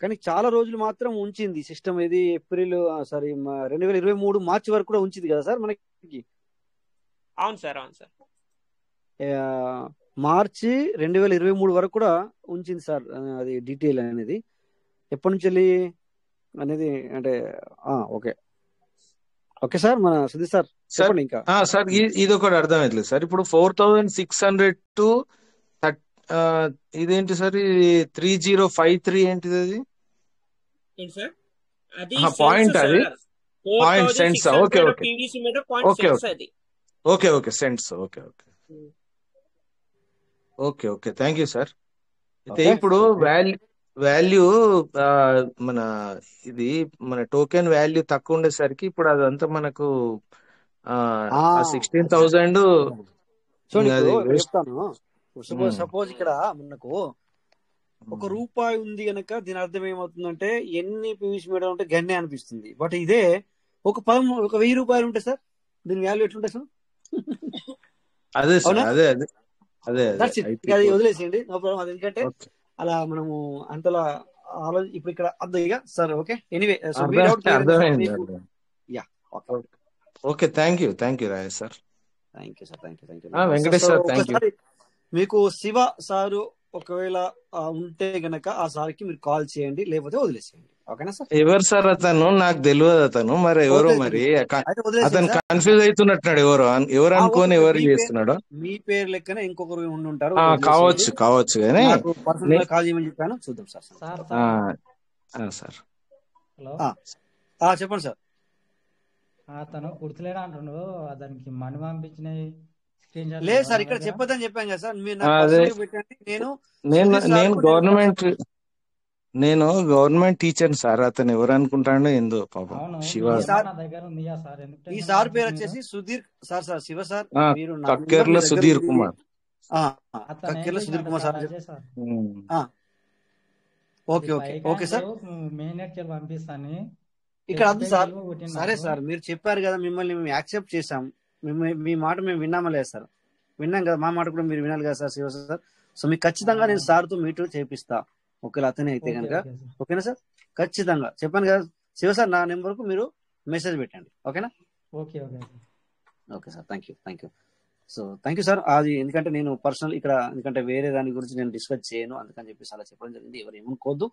Speaker 2: కానీ చాలా రోజులు మాత్రం ఉంచింది సిస్టమ్. ఇది ఏప్రిల్ 2023 మార్చి వరకు కూడా ఉంచింది కదా సార్ మనకి.
Speaker 5: అవును సార్, అవును సార్.
Speaker 2: మార్చి 2023 వరకు కూడా ఉంచింది సార్. అది డీటెయిల్ అనేది ఎప్పటి నుంచి వెళ్ళి అనేది అంటే ఓకే ఓకే సార్. మన సుధీర్ సార్ చెప్పండి ఇంకా.
Speaker 4: సార్ ఇది ఒకటి అర్థమవుతలేదు సార్. ఇప్పుడు 4,600 టు ఇదేంటి సార్? 3053 ఏంటిది? అది పాయింట్, అది point cents. Okay okay okay okay okay cents. Okay okay okay okay thank you sir. అయితే ఇప్పుడు వాల్యూ మన ఇది మన టోకెన్ వాల్యూ తక్కువ ఉండేసరికి ఇప్పుడు అదంతా మనకు 16,000
Speaker 2: చెప్తాను. సపోజ్ ఇక్కడ మనకు ₹1 ఉంది కనుక దీని అర్థం ఏమవుతుందంటే ఎన్ని పీవీసీ మీటర్ ఉంటే గన్నే అనిపిస్తుంది. బట్ ఇదే ఒక ₹1,000 ఉంటే సార్ దీని వాల్యూ ఎట్లుంటే సార్?
Speaker 4: అదే సార్, అదే అదే అదే
Speaker 2: దట్స్ ఇట్.
Speaker 4: ఐపీ
Speaker 2: అది
Speaker 4: కోడ్.
Speaker 2: వదిలేసేయండి, నో ప్రాబ్లం. అది ఎందుకంటే
Speaker 4: ఓకే,
Speaker 2: అలా మనము అంతలా ఇప్పుడు ఇక్కడ అర్థం ఇక సార్. ఓకే, ఎనీవే, సో మీ డౌట్ క్లియర్ అయింది సార్
Speaker 4: అర్థమైంది
Speaker 2: మీకు?
Speaker 4: అర్థమైంది.
Speaker 2: Yeah, okay.
Speaker 4: Okay, thank you Rajesh sir.
Speaker 2: Thank you sir, thank you.
Speaker 4: Venkatesh
Speaker 2: so
Speaker 4: sir thank you.
Speaker 2: ఒకసారి మీకు శివ సారు ఒకవేళ ఉంటే గనక ఆ సార్కి మీరు కాల్ చేయండి, లేకపోతే వదిలేసేయండి. ఓకేనా సార్?
Speaker 4: ఎవరు సార్ అతను? నాకు తెలియదు అతను, మరి ఎవరో మరి
Speaker 2: అయితే వదిలేసేయండి
Speaker 4: అతను
Speaker 2: సార్.
Speaker 4: కన్ఫ్యూజ్ అవుతున్నట్టున్నాడు. ఎవరు అనుకోని ఎవరు చేస్తున్నాడు.
Speaker 2: మీ పేరు లెక్కనే ఇంకొకరు ఉండి ఉంటారు,
Speaker 4: కావచ్చు కానీ
Speaker 2: నాకు పర్సనల్ కాల్ చేయమని చెప్పాను. చూద్దాం సార్.
Speaker 4: సార్
Speaker 9: హలో,
Speaker 2: చెప్పండి సార్.
Speaker 9: అతను గుర్తులేడా అంటుండు, దానికి మనీ పంపించినాయి స్క్రీన్ షాట్
Speaker 2: లేదు సార్, ఇక్కడ చెప్పొద్దని చెప్పాను కదా సార్. మీరు నాకు
Speaker 4: అదే
Speaker 2: personal పెట్టండి.
Speaker 4: నేను గవర్నమెంట్ టీచర్ సార్. అతను ఎవరు అనుకుంటాడో ఏందో పాపం.
Speaker 9: అవును,
Speaker 4: శివ
Speaker 9: ఈ నెంబర్ నా దగ్గర ఉందిగా సార్. ఎందుకు
Speaker 2: ఈ
Speaker 9: టెన్షన్
Speaker 2: సార్ పేరు
Speaker 9: పడుతున్నారు?
Speaker 2: వచ్చేసి సుధీర్ సార్. శివ సార్, మీరు నా
Speaker 4: కక్కెర్ల
Speaker 2: నెంబర్ మీ దగ్గర
Speaker 4: సుధీర్
Speaker 2: ఉంది.
Speaker 4: కుమార్.
Speaker 9: అతను ఏం
Speaker 2: కక్కెర్ల సుధీర్
Speaker 9: చేసినట్టు
Speaker 2: Kumar
Speaker 9: sir
Speaker 2: sir.
Speaker 9: Rajesh sir,
Speaker 2: okay okay okay sir.
Speaker 9: Main net కెళ్ళి పంపిస్తాను
Speaker 2: ఇక్కడ వద్దు సార్.
Speaker 9: కొట్టింది
Speaker 2: సరే
Speaker 9: నాకు.
Speaker 2: సార్, మీరు చెప్పారు కదా, మిమ్మల్ని మేము యాక్సెప్ట్ చేసాం. మీ మాట మేము విన్నామా లేదు సార్? విన్నాం కదా, మా మాట కూడా మీరు వినాలి కదా సార్. శివ సార్, సో మీకు ఖచ్చితంగా నేను సార్తో మీట్ చేపిస్తా, ఒకవేళ అతనే అయితే
Speaker 9: ఓకే
Speaker 2: కనుక.
Speaker 9: ఓకే సార్,
Speaker 2: ఓకేనా సార్? ఖచ్చితంగా చెప్పాను కదా శివ సార్, నా నెంబర్కు మీరు మెసేజ్ పెట్టండి. ఓకేనా?
Speaker 9: Okay okay sir.
Speaker 2: Okay sir, thank you. So thank you sir. అది ఎందుకంటే నేను పర్సనల్ ఇక్కడ, ఎందుకంటే వేరే దాని గురించి నేను డిస్కస్ చేయను, అందుకని చెప్పేసి అలా చెప్పడం జరిగింది. ఎవరు ఏమనుకోవద్దు.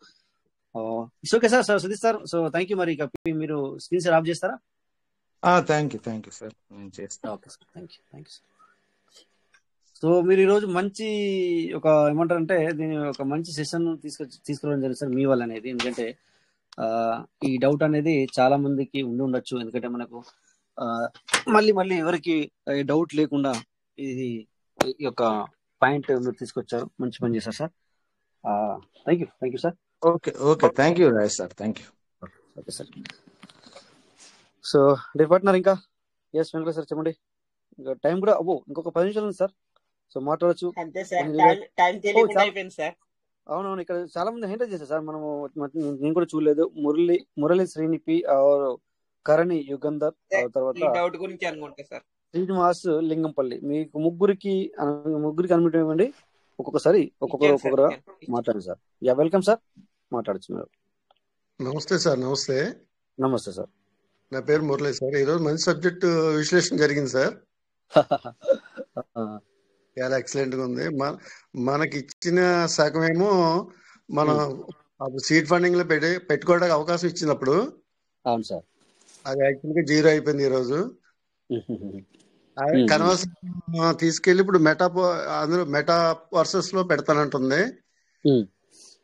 Speaker 2: It's okay sir. Sudheer sir, so thank you. మరి ఇక మీరు స్క్రీన్ షేర్ ఆఫ్ చేస్తారా?
Speaker 4: థ్యాంక్ యూ సార్, నేను చేస్తాను.
Speaker 2: Okay sir, thank you sir. So మీరు ఈరోజు మంచి ఏమంటారంటే దీని ఒక మంచి సెషన్ తీసుకురావడం జరిగింది సార్, మీ వల్ల అనేది. ఎందుకంటే ఈ డౌట్ అనేది చాలా మందికి ఉండి ఉండొచ్చు. ఎందుకంటే మనకు మళ్ళీ ఎవరికి డౌట్ లేకుండా ఈ యొక్క పాయింట్ మీరు తీసుకొచ్చారు. మంచి పని చేశారు sir. Thank you sir.
Speaker 4: Okay thank you Rajesh sir, thank you.
Speaker 2: Okay sir. So day partner ఇంకా ఎస్ వెంకటేష్ సార్ చెప్పండి. ఇంకా టైం కూడా ఇంకొక 10 నిమిషాలు ఉంది సార్. సో మాట్లాడచ్చు.
Speaker 5: అంతే సార్, టైం తెలియకుండా అయిపోయింది సార్.
Speaker 2: అవునవును, ఇక్కడ చాలా మంది హ్యాండిల్ చేశారు సార్. మనము నేను కూడా చూడలేదు. మురళి శ్రీనిపి, కరణి యుగంధర్, తర్వాత
Speaker 5: డౌట్ గురించి అనుకుంటా సార్
Speaker 2: శ్రీనివాస్ లింగంపల్లి. మీకు ముగ్గురికి అన్మ్యూట్ ఇవ్వండి. ఒక్కొక్కరు మాట్లాడండి సార్. వెల్కమ్ సార్, మాట్లాడచ్చు మీరు.
Speaker 10: నమస్తే సార్.
Speaker 2: నమస్తే సార్.
Speaker 10: నా పేరు మురళి సార్. ఈరోజు మంచి సబ్జెక్ట్ విశ్లేషణ జరిగింది సార్. చాలా ఎక్సలెంట్ గా ఉంది. మనకి ఇచ్చిన సగమేమో మనం సీడ్ ఫండింగ్ లో పెట్టుకోవడానికి అవకాశం ఇచ్చినప్పుడు
Speaker 2: అవును సార్,
Speaker 10: అది యాక్చువల్ గా 0 అయిపోయింది ఈ రోజు. కన్వర్స్ తీసుకెళ్లి ఇప్పుడు మెటా వర్సెస్ లో పెడతానంటుంది.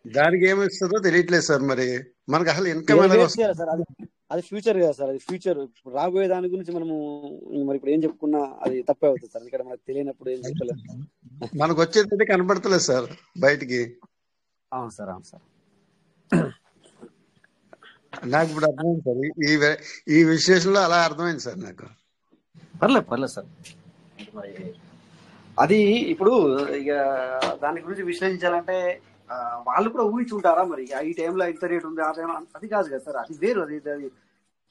Speaker 10: దానికి ఏమిస్తుందో తెలియట్లేదు సార్. మరి మనకు అసలు ఇన్కమ్
Speaker 2: అది ఫ్యూచర్ కదా సార్. అది ఫ్యూచర్. రాబోయే దాని గురించి మనము మరి ఇప్పుడు ఏం చెప్పుకున్నా అది తప్పే అవుతుంది సార్. ఎందుకంటే మనకు తెలియనప్పుడు ఏం చెప్పలేదు.
Speaker 10: మనకు వచ్చేది కనపడతలేదు సార్ బయటికి.
Speaker 2: అవును సార్.
Speaker 10: నాకు ఇప్పుడు అర్థమైంది సార్. ఈ విశ్లేషణలో అలా అర్థమైంది సార్ నాకు.
Speaker 2: పర్లేదు సార్. మరి అది ఇప్పుడు ఇక దాని గురించి విశ్లేషించాలంటే వాళ్ళు కూడా ఊహించుంటారా మరి ఈ టైంలో ఇంత రేట్ ఉంది, ఆ టైంలో అది కాదు కదా సార్. అది వేరు, అది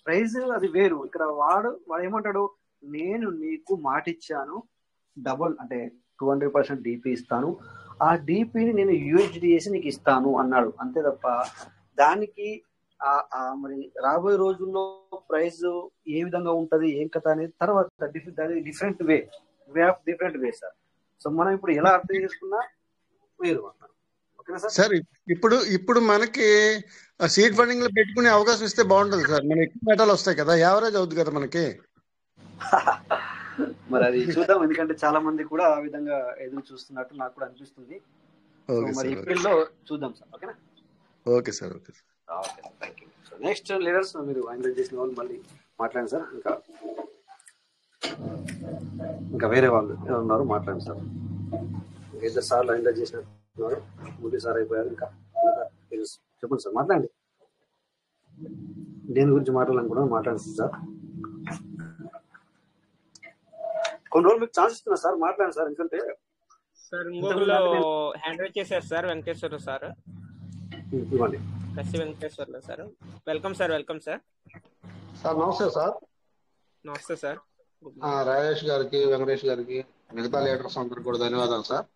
Speaker 2: ప్రైస్ అది వేరు. ఇక్కడ వాడు ఏమంటాడు, నేను నీకు మాట ఇచ్చాను, డబుల్ అంటే 200% డిపి ఇస్తాను, ఆ డిపిని నేను యూహెచ్డి చేసి నీకు ఇస్తాను అన్నాడు. అంతే తప్ప దానికి మరి రాబోయే రోజుల్లో ప్రైస్ ఏ విధంగా ఉంటది, ఏం కథ అనేది తర్వాత డిఫరెంట్ వే సార్. సో మనం ఇప్పుడు ఎలా అర్థం చేసుకున్నా వేరు అన్నారు.
Speaker 10: సార్ ఇప్పుడు మనకి సీడ్ ఫండింగ్ లో పెట్టుకునే అవకాశం ఇస్తే బాగుంటుంది సార్. మన ఎక్కువ మెటాలు వస్తాయి కదా, యావరేజ్ అవుతుంది కదా మనకి.
Speaker 2: మరి అది చూద్దాం. ఎందుకంటే చాలా మంది కూడా ఆ విధంగా ఎదురు చూస్తున్నట్టు నాకు కూడా అనిపిస్తుంది. మరి ఏప్రిల్లో చూద్దాం సార్. ఓకేనా?
Speaker 10: Okay sir.
Speaker 2: Thank you. So next leaders మీరు హ్యాండిల్ చేసిన వాళ్ళు మళ్ళీ మాట్లాడండి సార్. ఇంకా వేరే వాళ్ళు ఉన్నారు, మాట్లాడండి సార్. 2 సార్లు హ్యాండిల్ చేసిన ముందు సార్ అయిపోయారు. ఇంకా చెప్పండి సార్, మాట్లాడండి. దేని గురించి మాట్లాడాలనుకున్నాను మాట్లాడండి సార్. కొన్ని రోజులు మీకు ఛాన్స్ ఇస్తున్నా సార్, మాట్లాడండి సార్. ఎందుకంటే
Speaker 5: సార్ ఇంకొకరు హ్యాండ్ రైజ్ చేశారు సార్, వెంకటేశ్వర సార్.
Speaker 2: ఇవ్వండి.
Speaker 5: కసి వెంకటేశ్వర్లు సార్. Welcome sir.
Speaker 7: నమస్తే సార్.
Speaker 5: నమస్తే సార్.
Speaker 7: రాజేష్ గారికి, వెంకటేష్ గారికి
Speaker 10: మిగతా లీడర్స్ అందరికి కూడా ధన్యవాదాలు sir.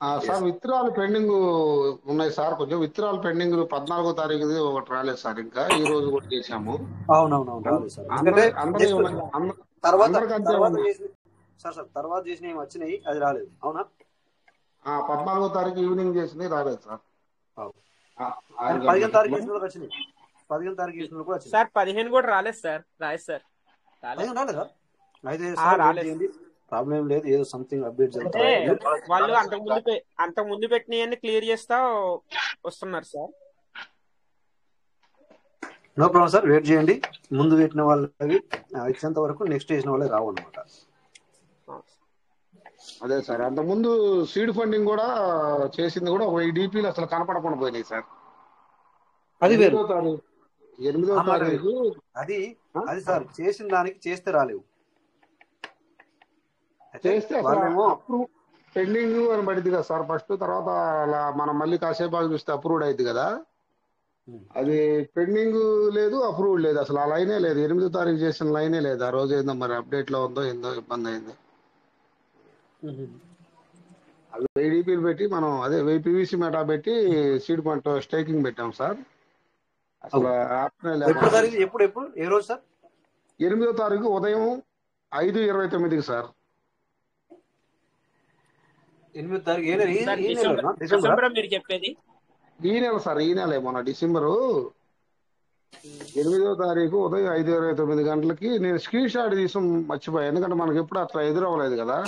Speaker 2: Yes.
Speaker 10: Sir withdrawal pending ఉన్నాయి సార్, కొంచెం విత్డ్రాల్ పెండింగ్ 14వ తారీఖుది ఒకటి రాలేదు సార్, ఇంకా ఈ రోజు కూడా చేశాము.
Speaker 2: అవునవునవును రాలేదు సార్. ఎందుకంటే
Speaker 10: అందరూ
Speaker 2: తర్వాత
Speaker 10: అందరికి అంతే
Speaker 2: తర్వాత
Speaker 10: ఉన్నాయి.
Speaker 2: చేసిన సార్ తర్వాత చేసిన ఏమి వచ్చినాయి అది రాలేదు. అవునా?
Speaker 10: 14వ తారీఖు ఈవినింగ్ చేసింది రాలేదు సార్.
Speaker 2: అవును.
Speaker 10: 6
Speaker 2: 15వ తారీఖు
Speaker 10: గంటలకు
Speaker 2: చేసిన వాళ్ళకి వచ్చినాయి. 15వ తారీఖు చేసిన వాళ్ళకి కూడా వచ్చినాయి.
Speaker 5: సార్ 15 కూడా రాలేదు సార్. రాలేదు సార్. రాలేదు.
Speaker 2: 15 రాలేదా? అయితే సార్ వెయిట్
Speaker 5: రాలేదు.
Speaker 2: చేయండి, ప్రాబ్లం ఏం లేదు. ఏదో సంథింగ్ అప్డేట్
Speaker 5: అంటే
Speaker 2: జరుగుతుంది.
Speaker 5: వాళ్ళు అంతకు ముందు పెట్టినవన్నీ క్లియర్ చేస్తా వస్తున్నారు sir.
Speaker 2: No problem sir, wait చేయండి. ముందు పెట్టిన వాళ్ళకి ఇచ్చేంత వరకు నెక్స్ట్ చేసిన వాళ్ళకి రావు అనమాట.
Speaker 10: అదే సార్, అంతకుముందు సీడ్ ఫండింగ్ కూడా చేసింది కూడా 1000 DPలు అసలు కనపడకుండా పోయినాయి సార్.
Speaker 2: అది వేరు.
Speaker 10: 8వ తారీఖు
Speaker 2: అది సార్ చేసిన దానికి చేస్తే రాలేవు.
Speaker 10: చేస్తే
Speaker 2: వాళ్ళేమో
Speaker 10: అప్రూవ్ పెండింగ్ అని పడింది కదా సార్ ఫస్ట్, తర్వాత అలా మనం మళ్ళీ కాసేపు చూస్తే అప్రూవ్డ్ అయింది కదా. అది పెండింగ్ లేదు, అప్రూవ్ లేదు, అసలు ఆ లైనే లేదు. 8వ తారీఖు చేసిన లైనే లేదు. ఆ రోజు ఏందో మరి అప్డేట్ లో ఉందో ఏందో ఇబ్బంది అయింది. అది 1000 DPలు పెట్టి మనం 1000 PVC మెటా పెట్టి సీడ్ పంట స్టేకింగ్ పెట్టాం సార్. అసలు
Speaker 2: ఎప్పుడు ఏ రోజు సార్?
Speaker 10: 8వ తారీఖు ఉదయం 5:29కి సార్.
Speaker 2: 8వ తారీఖు
Speaker 5: డిసెంబర్ మీరు చెప్పేది?
Speaker 10: ఈ నెల సార్, ఈ నెల మొన్న డిసెంబరు 8వ తారీఖు ఉదయం 5:29 గంటలకి. నేను స్క్రీన్ షాట్ తీసి మర్చిపోయాను, ఎందుకంటే మనకి ఎప్పుడు అట్లా ఎదురవ్వలేదు కదా.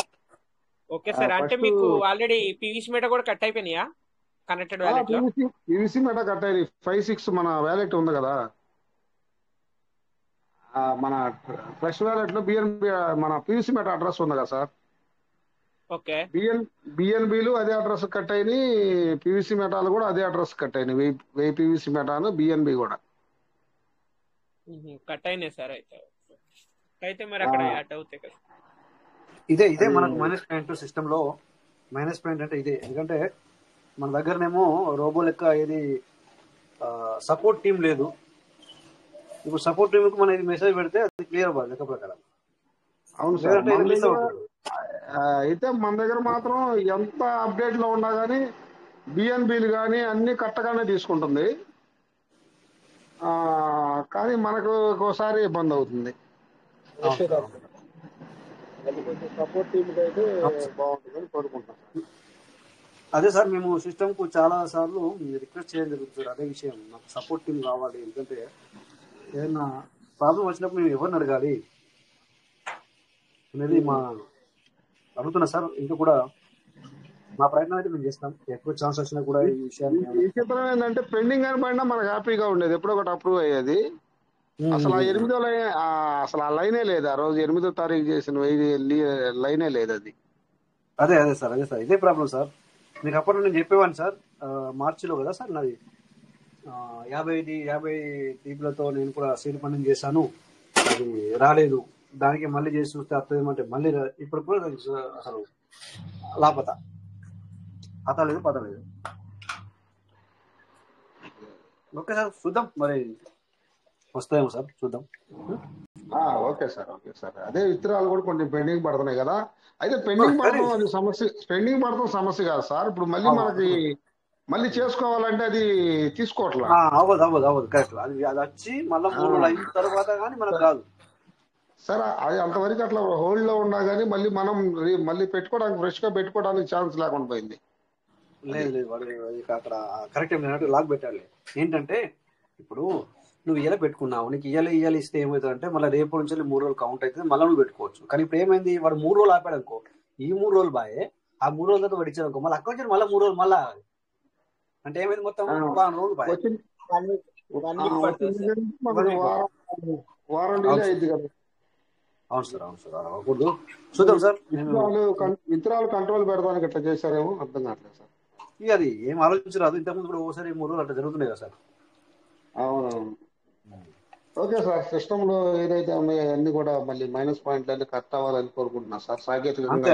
Speaker 5: Okay sir. అంటే మీకు ఆల్రెడీ పీవీసీ మెటా కూడా కట్ అయిపోయినాయా కనెక్టెడ్ వ్యాలెట్ లో?
Speaker 10: పీవీసీ మెటా కట్ అయ్యి 5-6 మన వ్యాలెట్ ఉంది కదా, మన ఫ్రెష్ వ్యాలెట్ లో బిఎన్బి మన పీవీసీ మెటా అడ్రస్ ఉంది కదా సార్.
Speaker 5: ఓకే.
Speaker 10: బిఎన్బిలు అదే అడ్రస్ కట్ అయినాయి, పీవీసీ మెటాలు కూడా అదే అడ్రస్ కట్ అయినాయి. 1000 పీవీసీ మెటాను బిఎన్బి కూడా
Speaker 5: కట్ అయినాయి సార్. అయితే మరి అక్కడ యాడ్ అవుతాయి కదా.
Speaker 2: ఇదే మనకు మైనస్ పాయింట్ సిస్టమ్ లో. మైనస్ పాయింట్ అంటే ఇదే, ఎందుకంటే మన దగ్గరనేమో రోబో లెక్క ఏది సపోర్ట్ టీం లేదు. ఇప్పుడు సపోర్ట్ టీమ్ కు మనం మెసేజ్ పెడితే అది క్లియర్ అవ్వాలి లెక్క ప్రకారం.
Speaker 10: అవును సార్. అయితే మన దగ్గర మాత్రం ఎంత అప్డేట్ లో ఉన్నా కానీ బిఎన్బిలు కానీ అన్ని కరెక్ట్గానే తీసుకుంటుంది, కానీ మనకు ఒకసారి ఇబ్బంది అవుతుంది. సపోర్ట్ టీమ్ అయితే బాగుంటుందని కోరుకుంటాం.
Speaker 2: అదే సార్, మేము సిస్టమ్ కు చాలా సార్లు రిక్వెస్ట్ చేయడం జరుగుతుంది. అదే విషయం, నాకు సపోర్ట్ టీం కావాలి. ఎందుకంటే ఏదైనా ప్రాబ్లం వచ్చినప్పుడు మేము ఎవరిని అడగాలి అనేది మా అడుగుతున్నా సార్. ఇంకా కూడా మా ప్రయత్నం అయితే మేము చేస్తాం. ఎక్కువ ఛాన్స్ వచ్చినా కూడా ఈ విషయాన్ని.
Speaker 10: ఈ చిత్రం ఏంటంటే పెండింగ్ అని పడినా మనకు హ్యాపీగా ఉండేది, ఎప్పుడో ఒకటి అప్రూవ్ అయ్యేది. అసలు 8వ లైన్, అసలు ఆ లైనే లేదు. ఆ రోజు 8వ తారీఖు చేసిన లైనే లేదు అది.
Speaker 2: అదే సార్ ఇదే ప్రాబ్లం సార్. మీకు అప్పట్లో నేను చెప్పేవాడిని సార్, మార్చిలో కదా సార్ నాది 50 DPలతో నేను కూడా సీడ్ ఫండింగ్ చేశాను, అది రాలేదు. దానికి మళ్ళీ చేసి చూస్తే అర్థమేమంటే మళ్ళీ ఇప్పుడు కూడా అసలు లాపత లేదు, పత లేదు. ఓకే సార్, చూద్దాం మరి వస్తాయేమో సార్, చూద్దాం.
Speaker 10: Okay sir. అదే విత్తనాలు కూడా కొంచెం పెండింగ్ పడుతున్నాయి కదా. అయితే పెండింగ్ పడతాం అది సమస్య, పెండింగ్ పడతాం సమస్య కాదు సార్. ఇప్పుడు మళ్ళీ మనకి మళ్ళీ చేసుకోవాలంటే అది తీసుకోవట్లేదు.
Speaker 2: అవ్వదు కరెక్ట్. అది వచ్చి మళ్ళీ 3 రోజులు అయిన తర్వాత కానీ మనకు కాదు
Speaker 10: సార్. అది అంతవరకు అట్లా హోల్డ్ లో ఉన్నా కానీ మళ్ళీ మనం మళ్ళీ పెట్టుకోవడానికి ఫ్రెష్ గా పెట్టుకోవడానికి ఛాన్స్ లేకుండా పోయింది.
Speaker 2: లేదు వాడు అక్కడ కరెక్ట్ లాక్ పెట్టాలి. ఏంటంటే ఇప్పుడు నువ్వు ఇయ్యాల పెట్టుకున్నావు, నీకు ఇయ్యాలి ఇస్తే ఏమవుతుందంటే మళ్ళీ రేపు నుంచి 3 రోజులు కౌంట్ అవుతుంది, మళ్ళీ నువ్వు పెట్టుకోవచ్చు. కానీ ఇప్పుడు ఏమైంది, వాడు 3 రోజులు ఆపాడు అనుకో, ఈ 3 రోజులు బాయే, ఆ 3 రోజుల తర్వాత పడిచాడు అనుకో, మళ్ళీ అక్కడ నుంచి మళ్ళీ 3 రోజులు మళ్ళీ అంటే ఏమైంది, మొత్తం 1 రోజులు బాయ్. అవును సార్ అవ్వకూడదు. చూద్దాం సార్.
Speaker 10: విత్తనాలు కంట్రోల్ పెడతానికి ఎట్లా చేశారేమో అర్థం కావట్లేదు సార్.
Speaker 2: ఇక అది ఏం ఆలోచించరాదు. ఇంతకుముందు కూడా ఒకసారి 3 రోజులు అట్లా జరుగుతున్నాయి కదా సార్.
Speaker 10: అవునవును. ఓకే సార్, సిస్టమ్ లో ఏదైతే ఉన్నాయో అన్ని కూడా మళ్ళీ మైనస్ పాయింట్లు అన్ని కరెక్ట్ అవ్వాలని కోరుకుంటున్నా సార్. సాంకేతికంగా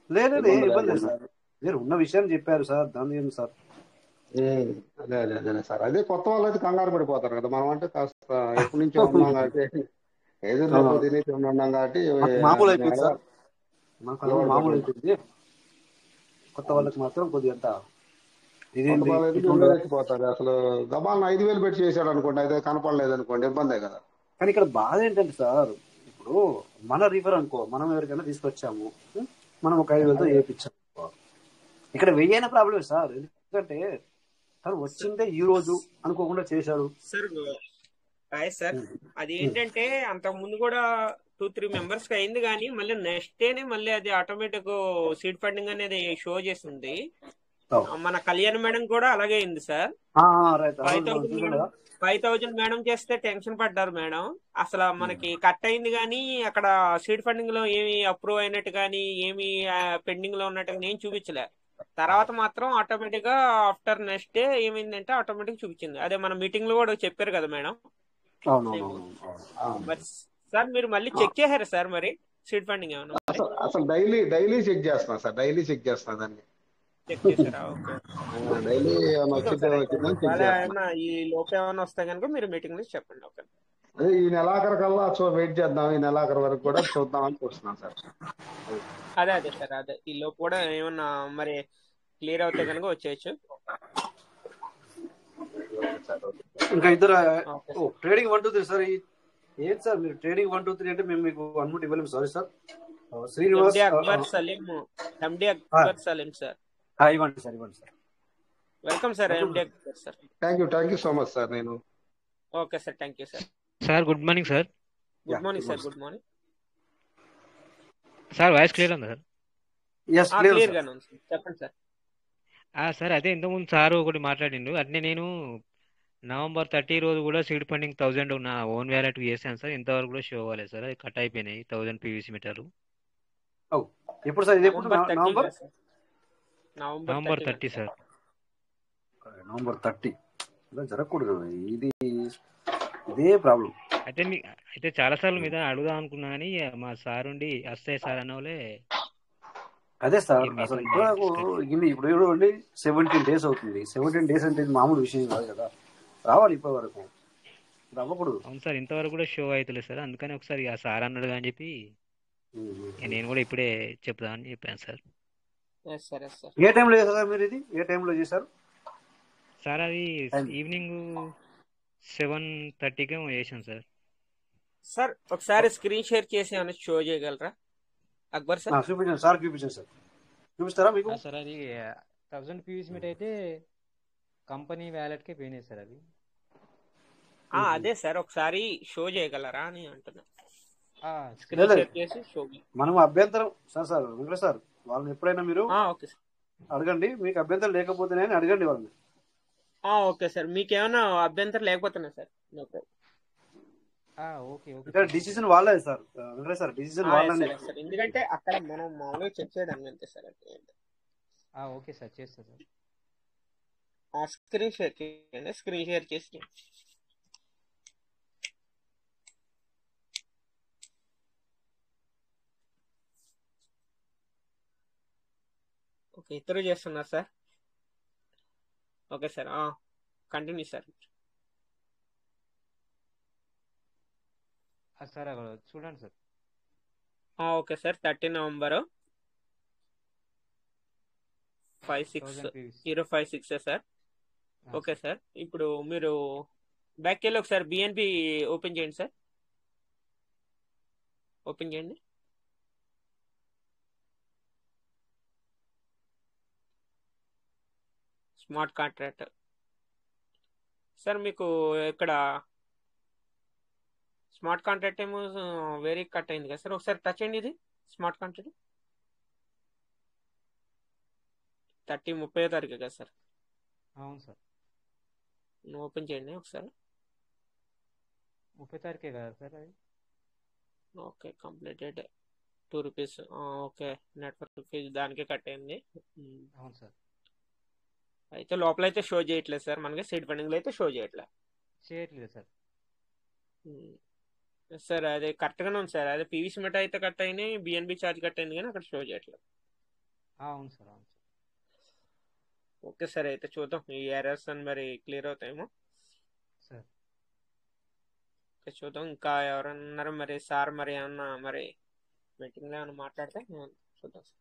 Speaker 2: లేదు ఇబ్బంది సార్, మీరు ఉన్న విషయం చెప్పారు సార్, దాని ఏంటి సార్.
Speaker 10: అదే సార్, అదే కొత్త వాళ్ళు అయితే కంగారు పడిపోతారు కదా. మనం అంటే కాస్త ఎప్పటి నుంచో ఉన్నాం కాబట్టి ఎదురు తినేసి ఉన్నాం కాబట్టి
Speaker 2: మామూలు అయిపోయింది సార్. మనకు
Speaker 10: అలవాటు
Speaker 2: మామూలు
Speaker 10: పడ్డాడు.
Speaker 2: అయిపోయింది. కొత్త వాళ్ళకి మాత్రం కొద్దిగా అంత
Speaker 10: కొత్త
Speaker 2: ఇదేంది
Speaker 10: బాల్ అయితే
Speaker 2: ఇట్లా ఉండదా.
Speaker 10: ఎక్కిపోతారు. అసలు గబాలను 5,000 పెట్టి చేశాడు అనుకోండి, అయితే కనపడలేదు అనుకోండి, ఇబ్బందే కదా.
Speaker 2: కానీ ఇక్కడ బాధ ఏంటంటే సార్, ఇప్పుడు మన రిఫర్ అనుకో, మనం ఎవరికైనా తీసుకొచ్చాము, మనం ఒక 5,000తో
Speaker 10: అదే
Speaker 2: చేయించాము. ఇక్కడ 1000 అయినా ప్రాబ్లమే సార్. ఎందుకంటే తను వచ్చిందే ఈ రోజు అనుకోకుండా చేశాడు.
Speaker 5: సార్ హాయ్ సార్, అది ఏంటంటే అంతకు ముందు కూడా 2-3 మెంబర్స్ కి అయింది, కానీ మళ్ళీ నెక్స్ట్ డేనే మళ్ళీ అది ఆటోమేటిక్ సీడ్ ఫండింగ్ అనేది షో చేసింది. మన కళ్యాణ్ మేడం కూడా అలాగే అయింది సార్.
Speaker 2: రైట్
Speaker 5: 5,000 మేడం చేస్తే టెన్షన్ పడ్డారు మేడం. అసలు మనకి కట్ అయింది కానీ అక్కడ సీడ్ ఫండింగ్ లో ఏమి అప్రూవ్ అయినట్టు కానీ ఏమి పెండింగ్ లో ఉన్నట్టు కానీ ఏం చూపించలే. తర్వాత మాత్రం ఆటోమేటిక్ గా ఆఫ్టర్ నెక్స్ట్ డే ఏమైందంటే ఆటోమేటిక్ చూపించింది. అదే మన మీటింగ్ లో కూడా చెప్పారు కదా మేడం. మరి సార్ మీరు మళ్ళీ చెక్ చేశారా సార్ మరి సీడ్ ఫండింగ్ ఏమన్నా?
Speaker 10: అసలు డైలీ చెక్ చేస్తున్నా సార్, డైలీ చెక్ చేస్తున్నా దాన్ని.
Speaker 5: చెక్ చేశారా? ఓకే.
Speaker 10: డైలీ వచ్చిందని చెక్ చేస్తున్నా.
Speaker 5: ఈ లోపు ఏమైనా వస్తే కనుక మీరు మీటింగ్ లో చెప్పండి. ఓకే.
Speaker 10: అదే ఈ నెలాఖరు కల్లా వెయిట్ చేద్దాం, ఈ నెలాఖరు వరకు కూడా చూద్దామని చూస్తున్నాం సార్.
Speaker 5: అదే సార్, అదే ఈ లోపు కూడా ఏమన్నా మరి క్లియర్ అవుతే కనుక వచ్చేయచ్చు.
Speaker 2: ఇంకా ఇద్దరు ట్రేడింగ్ 1 2 3 సార్. ఏంటి సార్ మీరు ట్రేడింగ్ 1 2 3 అంటే మేము మీకు అనుమతి ఇవ్వలేము. Sorry sir. Srinivas
Speaker 5: Akbar Saleem, MD Akbar Saleem sir.
Speaker 2: ఇవ్వండి సార్, ఇవ్వండి sir.
Speaker 5: Welcome sir MD Akbar sir.
Speaker 10: Thank you so much sir. నేను
Speaker 5: okay sir, thank you sir.
Speaker 11: Sir good morning sir.
Speaker 5: Good morning sir. Good morning
Speaker 11: sir. Voice clear ఉందా sir?
Speaker 5: Clear గానే ఉంది sir, చెప్పండి sir.
Speaker 11: Sir అదే ఇంతకుముందు sir ఒకటి మాట్లాడిండు, అట్నే నేను November 30 రోజు కూడా సీడ్ ఫండింగ్ 1000 నా ఓన్ వ్యాలెట్ చేశాను సార్. ఇంతవరకు కూడా షో అవ్వలేదు సార్. అది కట్ అయిపోయినాయి 1000 PVC మీటర్లు.
Speaker 2: ఎప్పుడు సార్? ఇది ఎప్పుడు?
Speaker 11: November 30 sir.
Speaker 2: November 30 జరగకూడదు. ఇదే ప్రాబ్లం.
Speaker 11: అయితే చాలా సార్లు మీద అడుగుదాం అనుకున్నా కానీ మా సార్ ఉండి వస్తాయి సార్ అన్నోలే.
Speaker 2: అదే సార్, అసలు ఇప్పుడు 17 days అవుతుంది. 17 days అంటే మామూలు విషయం కాదు కదా. రావాలి ఇప్పటి వరకు, అవ్వకూడదు.
Speaker 11: అవును సార్, ఇంతవరకు కూడా షో అవుతలేదు సార్. అందుకని ఒకసారి ఆ సార్ అన్నాడు అని చెప్పి నేను కూడా ఇప్పుడే చెప్దామని చెప్పాను సార్.
Speaker 2: ఏ టైంలో చేశారు సార్ మీరు? ఇది ఏ టైంలో చేశారు
Speaker 11: సార్? అది ఈవినింగ్ 7:30కి చేసాం సార్.
Speaker 5: సార్ ఒకసారి స్క్రీన్ షేర్ చేసి ఏమైనా షో చేయగలరా అక్బర్ సార్?
Speaker 2: చూపించండి సార్, చూపించండి సార్. చూపిస్తారా మీకు?
Speaker 11: సార్ అది 1000 PVC మీటర్ అయితే కంపెనీ వ్యాలెట్ కి పోయినాయి సార్. అది
Speaker 5: అదే సార్, ఒకసారి షో చేయగలరా అని అంటున్నా.
Speaker 2: మనం అభ్యంతరం సార్ వెంకటేష్ సార్, వాళ్ళని ఎప్పుడైనా మీరు అడగండి. మీకు అభ్యంతరం లేకపోతేనే అడగండి వాళ్ళని.
Speaker 5: ఓకే సార్, మీకేమైనా అభ్యంతరం లేకపోతున్నా సార్.
Speaker 2: డిసిజన్ వాళ్ళే సార్ వెంకటేష్ సార్, డిసిజన్ వాళ్ళనే.
Speaker 5: ఎందుకంటే అక్కడ మనం మామూలుగా చెక్ చేయడం అంతే సార్.
Speaker 11: ఓకే సార్, చేస్తా సార్.
Speaker 5: స్క్రీన్ షేర్ చేయండి. స్క్రీన్ షేర్ చేసి ఓకే, ఇద్దరు చేస్తున్నారు sir. Okay sir, continue sir.
Speaker 11: Sir చూడండి sir.
Speaker 5: Okay sir, 30 November 056 sir. Okay sir, ఇప్పుడు మీరు బ్యాక్ వెళ్ళి ఒకసారి బిఎన్పి ఓపెన్ చేయండి సార్. ఓపెన్ చేయండి. స్మార్ట్ కాంట్రాక్ట్ సార్, మీకు ఇక్కడ స్మార్ట్ కాంట్రాక్ట్ ఏమో వేరే కట్ అయింది కదా సార్. ఒకసారి టచ్ చేయండి. ఇది స్మార్ట్ కాంట్రాక్ట్ 30వ తారీఖు కదా సార్?
Speaker 11: అవును సార్.
Speaker 5: ఓపెన్ చేయండి ఒకసారి.
Speaker 11: 30వ తారీఖే కదా సార్ అది?
Speaker 5: Okay, completed ₹2. Okay, network fee దానికే కట్ అయింది.
Speaker 11: అవును సార్.
Speaker 5: అయితే లోపల అయితే షో చేయట్లేదు సార్, మనకి సీడ్ ఫండింగ్ లో అయితే షో చేయట్లేదు
Speaker 11: సార్.
Speaker 5: సార్ అదే కరెక్ట్ గానే ఉంది సార్. అదే పీవీసీ మెట అయితే కట్ అయినాయి, బిఎన్బి ఛార్జ్ కట్ అయింది కానీ అక్కడ షో చేయట్లేదు.
Speaker 11: అవును సార్, అవును సార్.
Speaker 5: ఓకే సార్, అయితే చూద్దాం ఈ ఎర్రర్స్ అని మరి క్లియర్ అవుతాయేమో
Speaker 11: సార్.
Speaker 5: చూద్దాం. ఇంకా ఎవరన్నారు మరి సార్? మరి ఏమన్నా మరి మీటింగ్ లో ఏమన్నా మాట్లాడితే చూద్దాం సార్.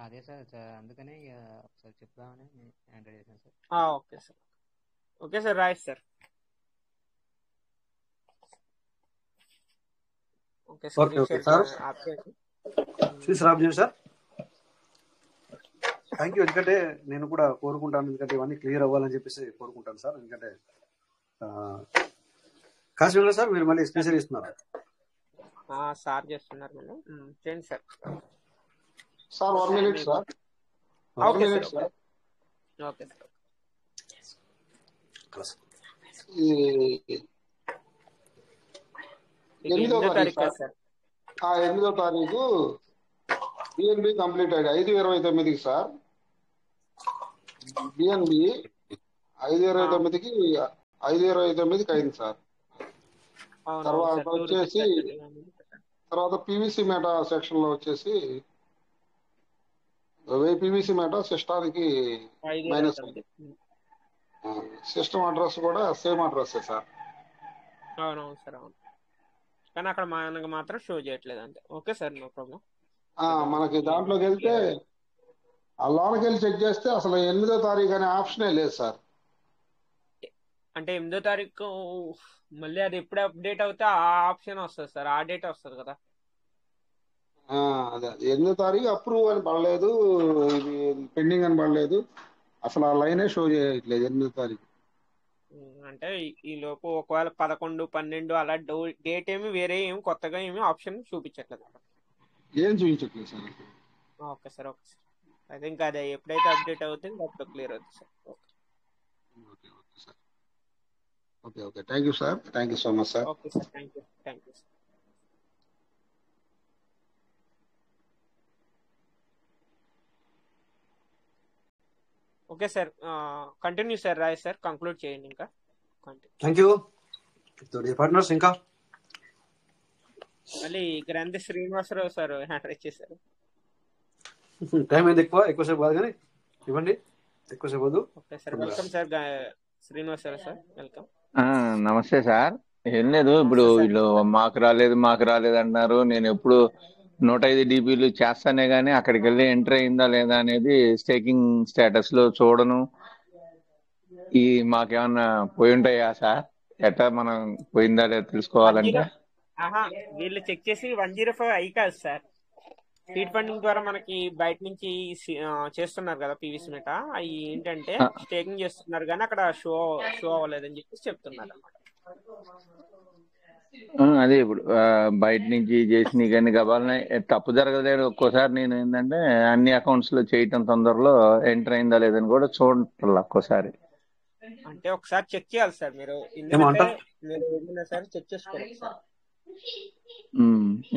Speaker 11: అదే సార్ అందుకనే ఇక ఒకసారి చెప్దామని ఎంటర్ చేశాను sir.
Speaker 5: Okay sir. Okay sir, right sir. Okay
Speaker 2: okay
Speaker 5: screen
Speaker 2: okay
Speaker 5: share
Speaker 2: sir,
Speaker 5: off చేయండి.
Speaker 2: Sriram ji sir, thank you. ఎందుకంటే నేను కూడా కోరుకుంటాను, ఎందుకంటే ఇవన్నీ క్లియర్ అవ్వాలని చెప్పేసి కోరుకుంటాను సార్. ఎందుకంటే కాశ్మీర్ సార్ మీరు మళ్ళీ స్క్రీన్ షేర్ ఇస్తున్నారు.
Speaker 5: సార్ చేస్తున్నారు మళ్ళీ చేయండి sir.
Speaker 10: Sir 1 minute sir.
Speaker 5: Okay sir.
Speaker 10: Sir
Speaker 5: okay sir.
Speaker 10: ఈ 8వ తారీఖు
Speaker 5: సార్.
Speaker 10: 8వ తారీఖు బిఎన్బి కంప్లీట్ అయ్యాడు 5/29కి సార్. బిఎన్బి 5/29కి 5/29కి అయింది సార్. తర్వాత వచ్చేసి తర్వాత పివిసి మెటా సెక్షన్ లో వచ్చేసి 1000 పివిసి మెటా సిస్టానికి మైనస్ అయింది. సిస్టమ్ అడ్రస్ కూడా సేమ్ అడ్రస్ సార్.
Speaker 5: అవునవును సార్, అవును. కానీ అక్కడ మనకు మాత్రం షో చేయట్లేదు అంతే. Okay sir, no problem.
Speaker 10: మనకి దాంట్లోకి వెళ్తే ఆ లోనకి వెళ్ళి చెక్ చేస్తే అసలు 8వ తారీఖు అనే ఆప్షనే లేదు సార్.
Speaker 5: అంటే 8వ తారీఖు మళ్ళీ అది ఎప్పుడు అప్డేట్ అవుతే ఆ ఆప్షన్ వస్తుంది సార్, ఆ డేట్ వస్తుంది కదా.
Speaker 10: అదే 8వ తారీఖు అప్రూవ్ అని పడలేదు, ఇది పెండింగ్ అని పడలేదు, అసలు ఆ లైనే షో చేయట్లేదు 8వ తారీఖు.
Speaker 5: అంటే ఈ లోపు ఒకవేళ 11, 12 అలా డేట్ ఏమి వేరే ఏమి కొత్తగా ఏమి ఆప్షన్ చూపించట్లేదు.
Speaker 10: ఏం చూపించట్లేదు sir.
Speaker 5: Okay sir, okay sir. అయితే ఇంకా అదే ఎప్పుడైతే అప్డేట్ అవుతుంది అప్పుడు క్లియర్ అవుతుంది sir.
Speaker 10: Okay okay, thank you sir, thank you so much sir.
Speaker 5: Okay sir, thank you sir. Okay sir, continue sir, Rai sir, conclude చేయండి ఇంకా.
Speaker 2: Thank you partners. ఇంకా
Speaker 5: మళ్ళీ గ్రంథి శ్రీనివాసరావు సార్ హ్యాండ్ ఇచ్చేసారు.
Speaker 2: టైం అయింది, ఎక్కువసేపు కాదు కానీ ఇవ్వండి, ఎక్కువసేపు వద్దు.
Speaker 5: Okay sir, welcome sir Srinivasarao sir, welcome.
Speaker 12: నమస్తే సార్. ఏం లేదు, ఇప్పుడు వీళ్ళు మాకు రాలేదు అన్నారు. నేను ఎప్పుడు 105 DPలు చేస్తానే గానీ అక్కడికి వెళ్ళి ఎంటర్ అయిందా లేదా అనేది స్టేకింగ్ స్టేటస్ లో చూడను. ఈ మాకేమన్నా పోయి ఉంటాయా సార్? ఎట్లా మనం పోయిందా లేదా తెలుసుకోవాలంటే
Speaker 5: వీళ్ళు చెక్ చేసి 105 అయి కాదు సార్, సీడ్ ఫండింగ్ ద్వారా మనకి బయట నుంచి చేస్తున్నారు కదా పీవీసీ మెటా, అవి ఏంటంటే స్టేకింగ్ చేస్తున్నారు కానీ అక్కడ షో అవ్వలేదని చెప్పేసి చెప్తున్నారు అన్నమాట.
Speaker 12: అదే ఇప్పుడు బయట నుంచి చేసిన కానీ గబాలని తప్పు జరగలేదు. ఒక్కోసారి నేను ఏంటంటే అన్ని అకౌంట్స్ లో చేయటం తొందరలో ఎంటర్ అయిందా లేదని కూడా చూడాలి ఒక్కోసారి.
Speaker 5: అంటే ఒకసారి చెక్ చేయాలి సార్ మీరు, ఎందుకంటే మీరు ఏదైనా సరే చెక్ చేసుకోవాలి సార్.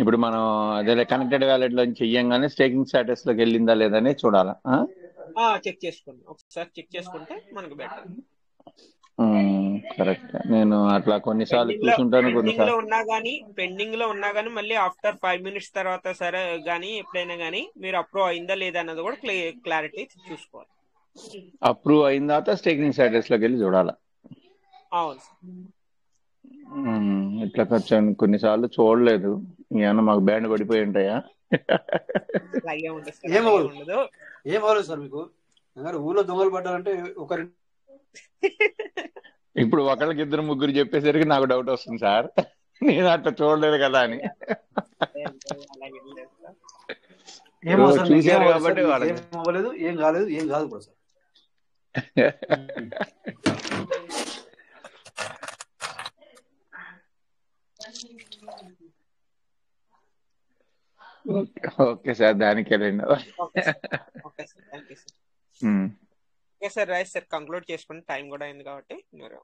Speaker 12: ఇప్పుడు మనం అదే కనెక్టెడ్ వ్యాలెట్ లో చెయ్యంగానే స్టేకింగ్ స్టేటస్ లోకి వెళ్ళిందా లేదని చూడాలా?
Speaker 5: చెక్ చేసుకోండి, ఒకసారి చెక్ చేసుకుంటే మనకు బెటర్.
Speaker 12: కరెక్ట్. నేను అట్లా కొన్నిసార్లు చూసుంటాను, కొన్నిసార్లు
Speaker 5: పెండింగ్ లో ఉన్నా గానీ మళ్ళీ ఆఫ్టర్ 5 minutes తర్వాత సరే గానీ ఎప్పుడైనా గానీ మీరు అప్రూవ్ అయిందా లేదా అన్నది కూడా క్లారిటీ చూసుకోవాలి.
Speaker 12: అప్రూవ్ అయిన తర్వాత స్టేకింగ్ స్టేటస్ లోకి వెళ్ళి చూడాలా?
Speaker 5: అవును.
Speaker 12: ఇట్లా కొంచెం కొన్నిసార్లు చూడలేదు, ఏమన్నా మాకు బ్యాండ్ పడిపోయి ఉంటాయా?
Speaker 2: ఏమవ్వలేదు సార్ మీకు. ఊళ్ళో దొంగలు పడ్డారంటే ఒకరి
Speaker 12: ఇప్పుడు ఒకళ్ళకి 2, 3 చెప్పేసరికి నాకు డౌట్ వస్తుంది సార్, నేను అట్లా చూడలేదు కదా అని. చూశారు కాబట్టి వాళ్ళకి
Speaker 2: ఏం కాలేదు, ఏం కాదు కూడా సార్.
Speaker 12: ఓకే సార్, దానికి వెళ్ళండి.
Speaker 5: Okay sir, right sir, conclude చేసుకుని టైం కూడా అయింది కాబట్టి మీరు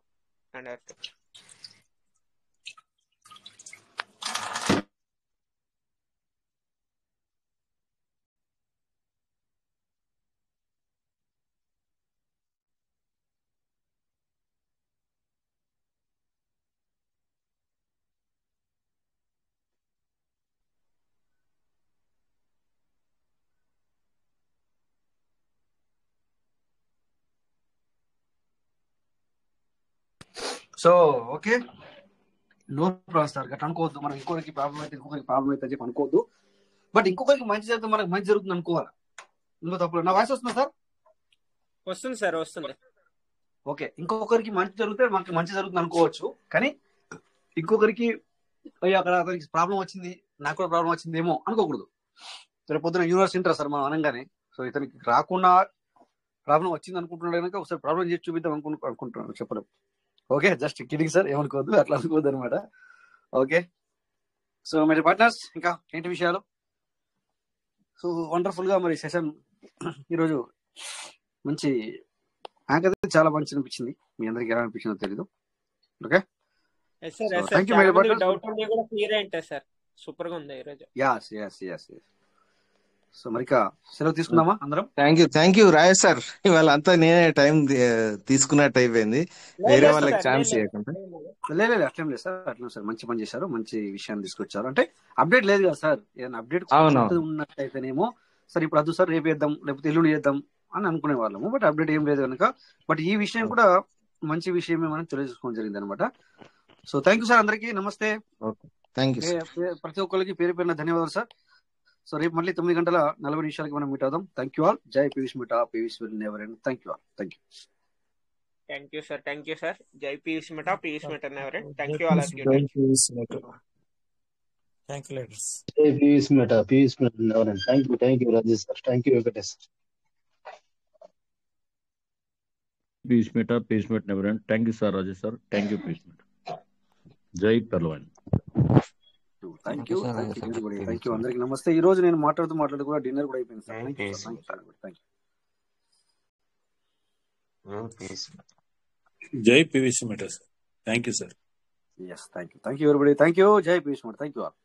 Speaker 2: so okay, no problem sir. గట్లా అనుకోవద్దు, మనం ఇంకొకరికి ప్రాబ్లం అయితే చెప్పి అనుకోవద్దు. బట్ ఇంకొకరికి మంచి జరిగితే మనకు మంచి జరుగుతుంది అనుకోవాలి. ఇంకో తప్పులు. నా వాయిస్ వస్తుందా సార్?
Speaker 5: వస్తుంది సార్, వస్తుంది.
Speaker 2: ఓకే, ఇంకొకరికి మంచి జరిగితే మనకి మంచి జరుగుతుంది అనుకోవచ్చు, కానీ ఇంకొకరికి అక్కడ అతనికి ప్రాబ్లం వచ్చింది, నాకు కూడా ప్రాబ్లం వచ్చిందేమో అనుకోకూడదు. రేపు పొద్దున యూనివర్స్ ఇంటర్ సార్ మనం అనగానే, సో ఇతనికి రాకుండా ప్రాబ్లం వచ్చింది అనుకుంటున్నాడు కనుక ఒకసారి ప్రాబ్లం చేసి చూపిద్దాం అనుకుంటున్నాను, చెప్పడం. ఓకే, జస్ట్ కిడింగ్ సార్, ఏమనుకోవద్దు, అట్లా అనుకోవద్దు అనమాట. ఓకే, సో మరి పార్ట్నర్స్ ఇంకా ఏంటి విషయాలు? సో వండర్ఫుల్ గా మరి సెషన్ ఈరోజు మంచి, నాకైతే చాలా మంచి అనిపించింది. మీ అందరికి ఎలా అనిపించిందో తెలీదు. Okay, thank you my partners.
Speaker 5: Doubt ఉండి కూడా క్లియర్ అయింది సార్, సూపర్ గా ఉంది ఈరోజు.
Speaker 2: Yes yes yes. సో మరి సెలవు తీసుకుందామా అందరం?
Speaker 4: Thank you Rajesh sir. ఇవాళ అంతా నేనే టైం తీసుకున్నట్టు అయిపోయింది, వేరే వాళ్ళకి ఛాన్స్ ఇవ్వకుండా.
Speaker 2: లేదు అట్లేం లేదు సార్, అట్లేం సార్, మంచి పని చేశారు, మంచి విషయాన్ని తీసుకొచ్చారు. అంటే అప్డేట్ లేదు కదా సార్, ఏదైనా అప్డేట్ ఉన్నట్టయితేనేమో సరే ఇప్పుడు అదు సార్ రేపు చేద్దాం లేకపోతే ఎల్లుండి చేద్దాం అని అనుకునే వాళ్ళము. బట్ అప్డేట్ ఏం లేదు కనుక, బట్ ఈ విషయం కూడా మంచి విషయమే మనం తెలియజేసుకోవడం జరిగింది అనమాట. సో థ్యాంక్ యూ సార్, అందరికీ నమస్తే. ప్రతి ఒక్కరికి పేరు పేరున ధన్యవాదాలు సార్. సో రేపు మళ్ళీ 9:40 మనం మీట్ అవుదాం. Thank you all. జై Piyush Mitha, Piyush will never end. Thank you all. Thank you.
Speaker 5: Thank you sir, thank you sir. జై Piyush Mitha, Piyush Mitha never end. Thank you all of you.
Speaker 6: Thank you ladies.
Speaker 13: జై Piyush Mitha, Piyush Mitha never end. Thank you Rajesh sir. Thank you Venkatesh.
Speaker 14: Piyush Mitha, Piyush Mitha never end. Thank you sir Rajesh sir. Thank you Piyush Mitha. జై పర్లవాన్.
Speaker 2: Thank you అందరికి నమస్తే. ఈ రోజు నేను మాట్లాడుతూ కూడా డిన్నర్ కూడా అయిపోయింది సార్.
Speaker 14: జై Piyush Mitha sir. Thank you sir.
Speaker 2: Yes, thank you everybody. Thank you. జై Piyush Mitha. Thank you all.